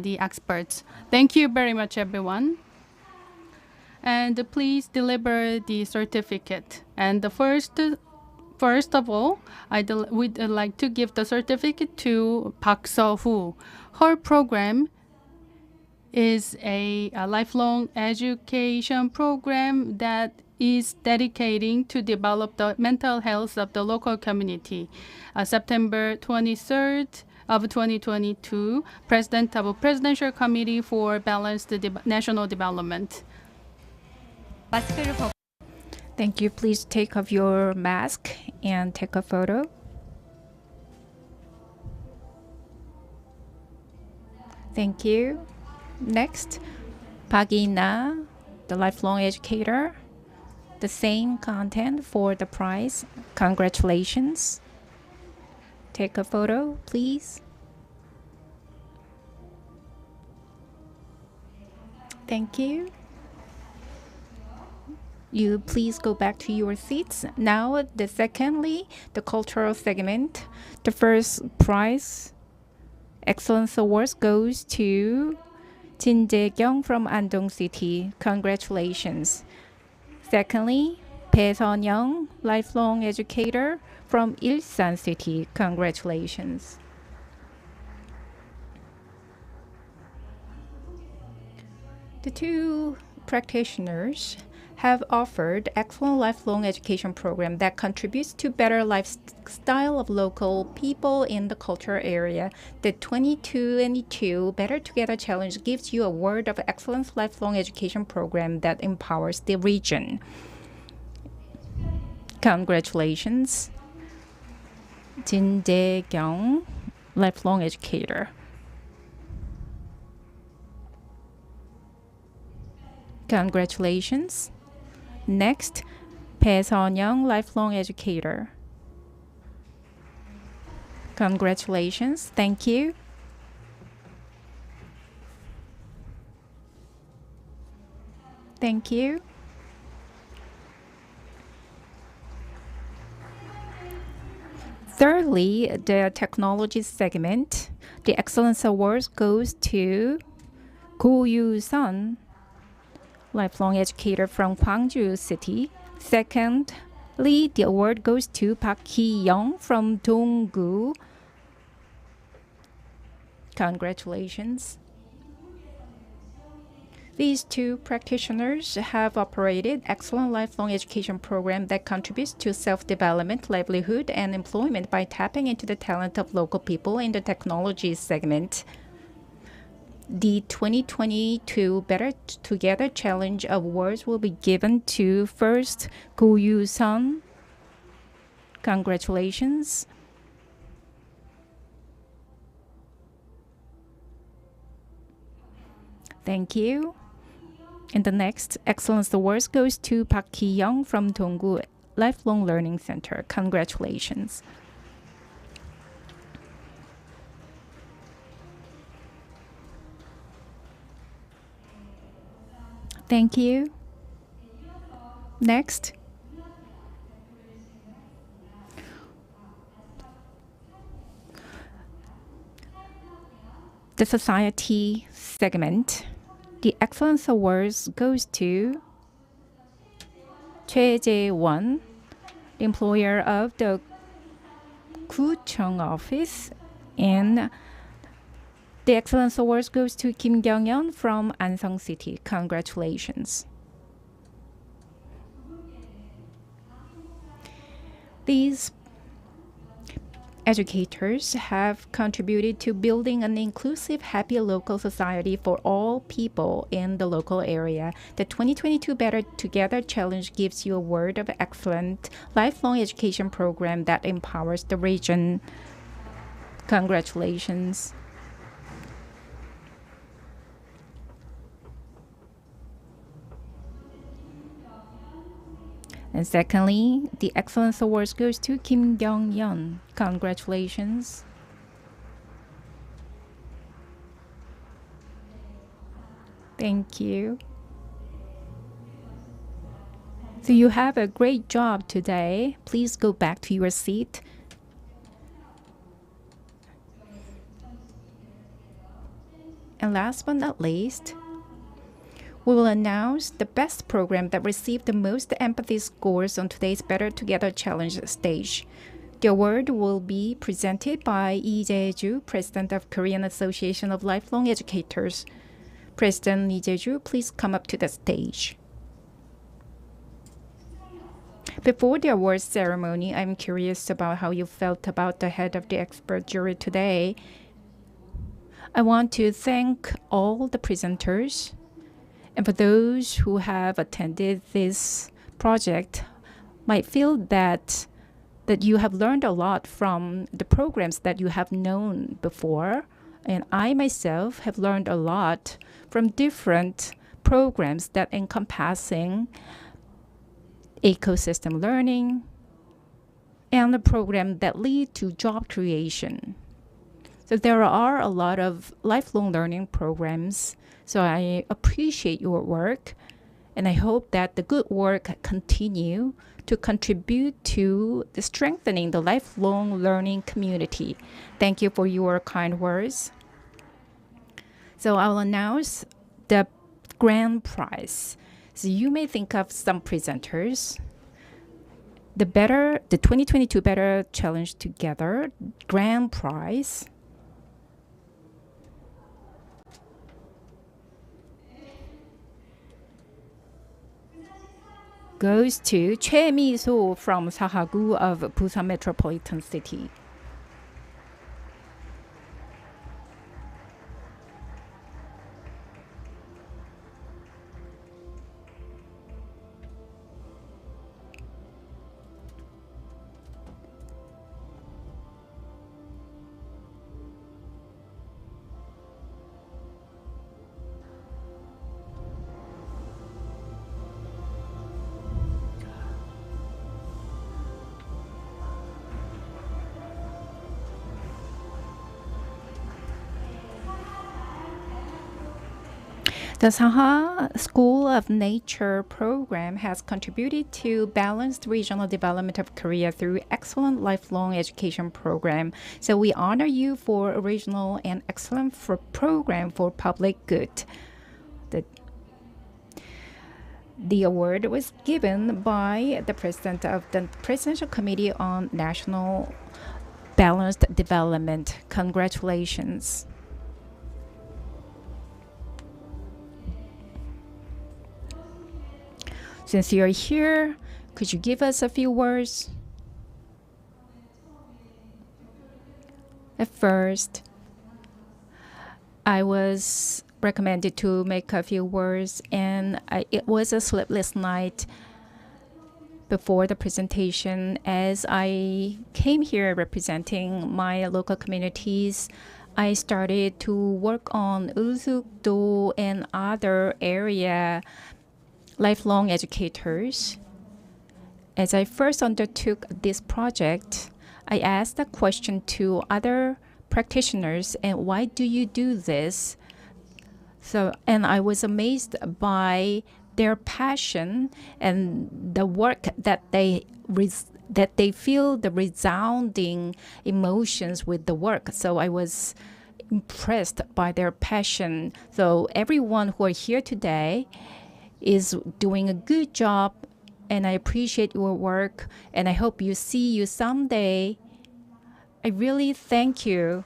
the experts. Thank you very much, everyone. And please deliver the certificate. And the first of all, would like to give the certificate to Park So-hu. Her program is a lifelong education program that is dedicating to develop the mental health of the local community. September 23rd of 2022, President of a Presidential Committee for Balanced National Development. 마스크를 벗 Thank you. Please take off your mask and take a photo. Thank you. Next, Pagina, the lifelong educator. The same content for the prize. Congratulations. Take a photo, please. Thank you. You please go back to your seats. Now, secondly, the cultural segment. The first prize, Excellence Awards, goes to Jin Jae-kyung from Andong City. Congratulations. Secondly, Bae Sun-young, lifelong educator from Ilsan City. Congratulations. The two practitioners have offered excellent lifelong education program that contributes to better lifestyle of local people in the cultural area. The 2022 Better Together Challenge gives you a word of excellence lifelong education program that empowers the region. Congratulations, Jin Jae-kyung, lifelong educator. Congratulations. Next, Bae Sun-young, lifelong educator. Congratulations. Thank you. Thank you. Thirdly, the technology segment. The Excellence Awards goes to Go Yu-sun, lifelong educator from Gwangju City. Secondly, the award goes to Park Hee-young from Donggu. Congratulations. These two practitioners have operated excellent lifelong education program that contributes to self-development, livelihood, and employment by tapping into the talent of local people in the technology segment. The 2022 Better Together Challenge Awards will be given to first Go Yu-sun. Congratulations. Thank you. And the next Excellence Awards goes to Park Hee-young from Donggu Lifelong Learning Center. Congratulations. Thank you. Next. The society segment. The Excellence Awards goes to Choi Jae-won, the employer of the Gucheong office, and the Excellence Awards goes to Kim Kyung-yeon from Ansong City. Congratulations. These educators have contributed to building an inclusive, happy local society for all people in the local area. The 2022 Better Together Challenge gives you a word of excellent lifelong education program that empowers the region. Congratulations. And secondly, the Excellence Award goes to Kim Kyung-yeon. Congratulations. Thank you. So you have a great job today. Please go back to your seat. And last but not least, we will announce the best program that received the most empathy scores on today's Better Together Challenge stage. The award will be presented by Lee Jae-ju, President of Korean Association of Lifelong Educators. President Lee Jae-ju, please come up to the stage. Before the awards ceremony, I'm curious about how you felt about the head of the expert jury today. I want to thank all the presenters. And for those who have attended this project, might feel that you have learned a lot from the programs that you have known before. And I myself have learned a lot from different programs that encompassing ecosystem learning and the program that lead to job creation. So there are a lot of lifelong learning programs. So I appreciate your work, and I hope that the good work continue to contribute to the strengthening the lifelong learning community. Thank you for your kind words. So I'll announce the grand prize. So you may think of some presenters. The 2022 Better Challenge Together grand prize goes to Choi Mi-so from Sahagu of Busan Metropolitan City. The Saha School of Nature program has contributed to balanced regional development of Korea through excellent lifelong education program. So we honor you for original and excellent program for public good. The award was given by the President of the Presidential Committee on National Balanced Development. Congratulations. Since you're here, could you give us a few words? At first, I was recommended to make a few words, and it was a sleepless night before the presentation. As I came here representing my local communities, I started to work on Usuk-do and other area lifelong educators. As I first undertook this project, I asked a question to other practitioners, and why do you do this? And I was amazed by their passion and the work that they feel the resounding emotions with the work. So I was impressed by their passion. So everyone who are here today is doing a good job, and I appreciate your work, and I hope you see you someday. I really thank you.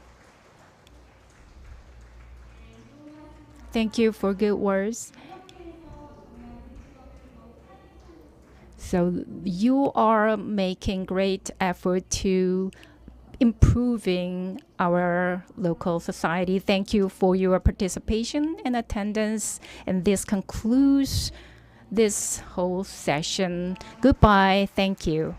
Thank you for good words. So you are making great effort to improving our local society. Thank you for your participation and attendance. And this concludes this whole session. Goodbye. Thank you.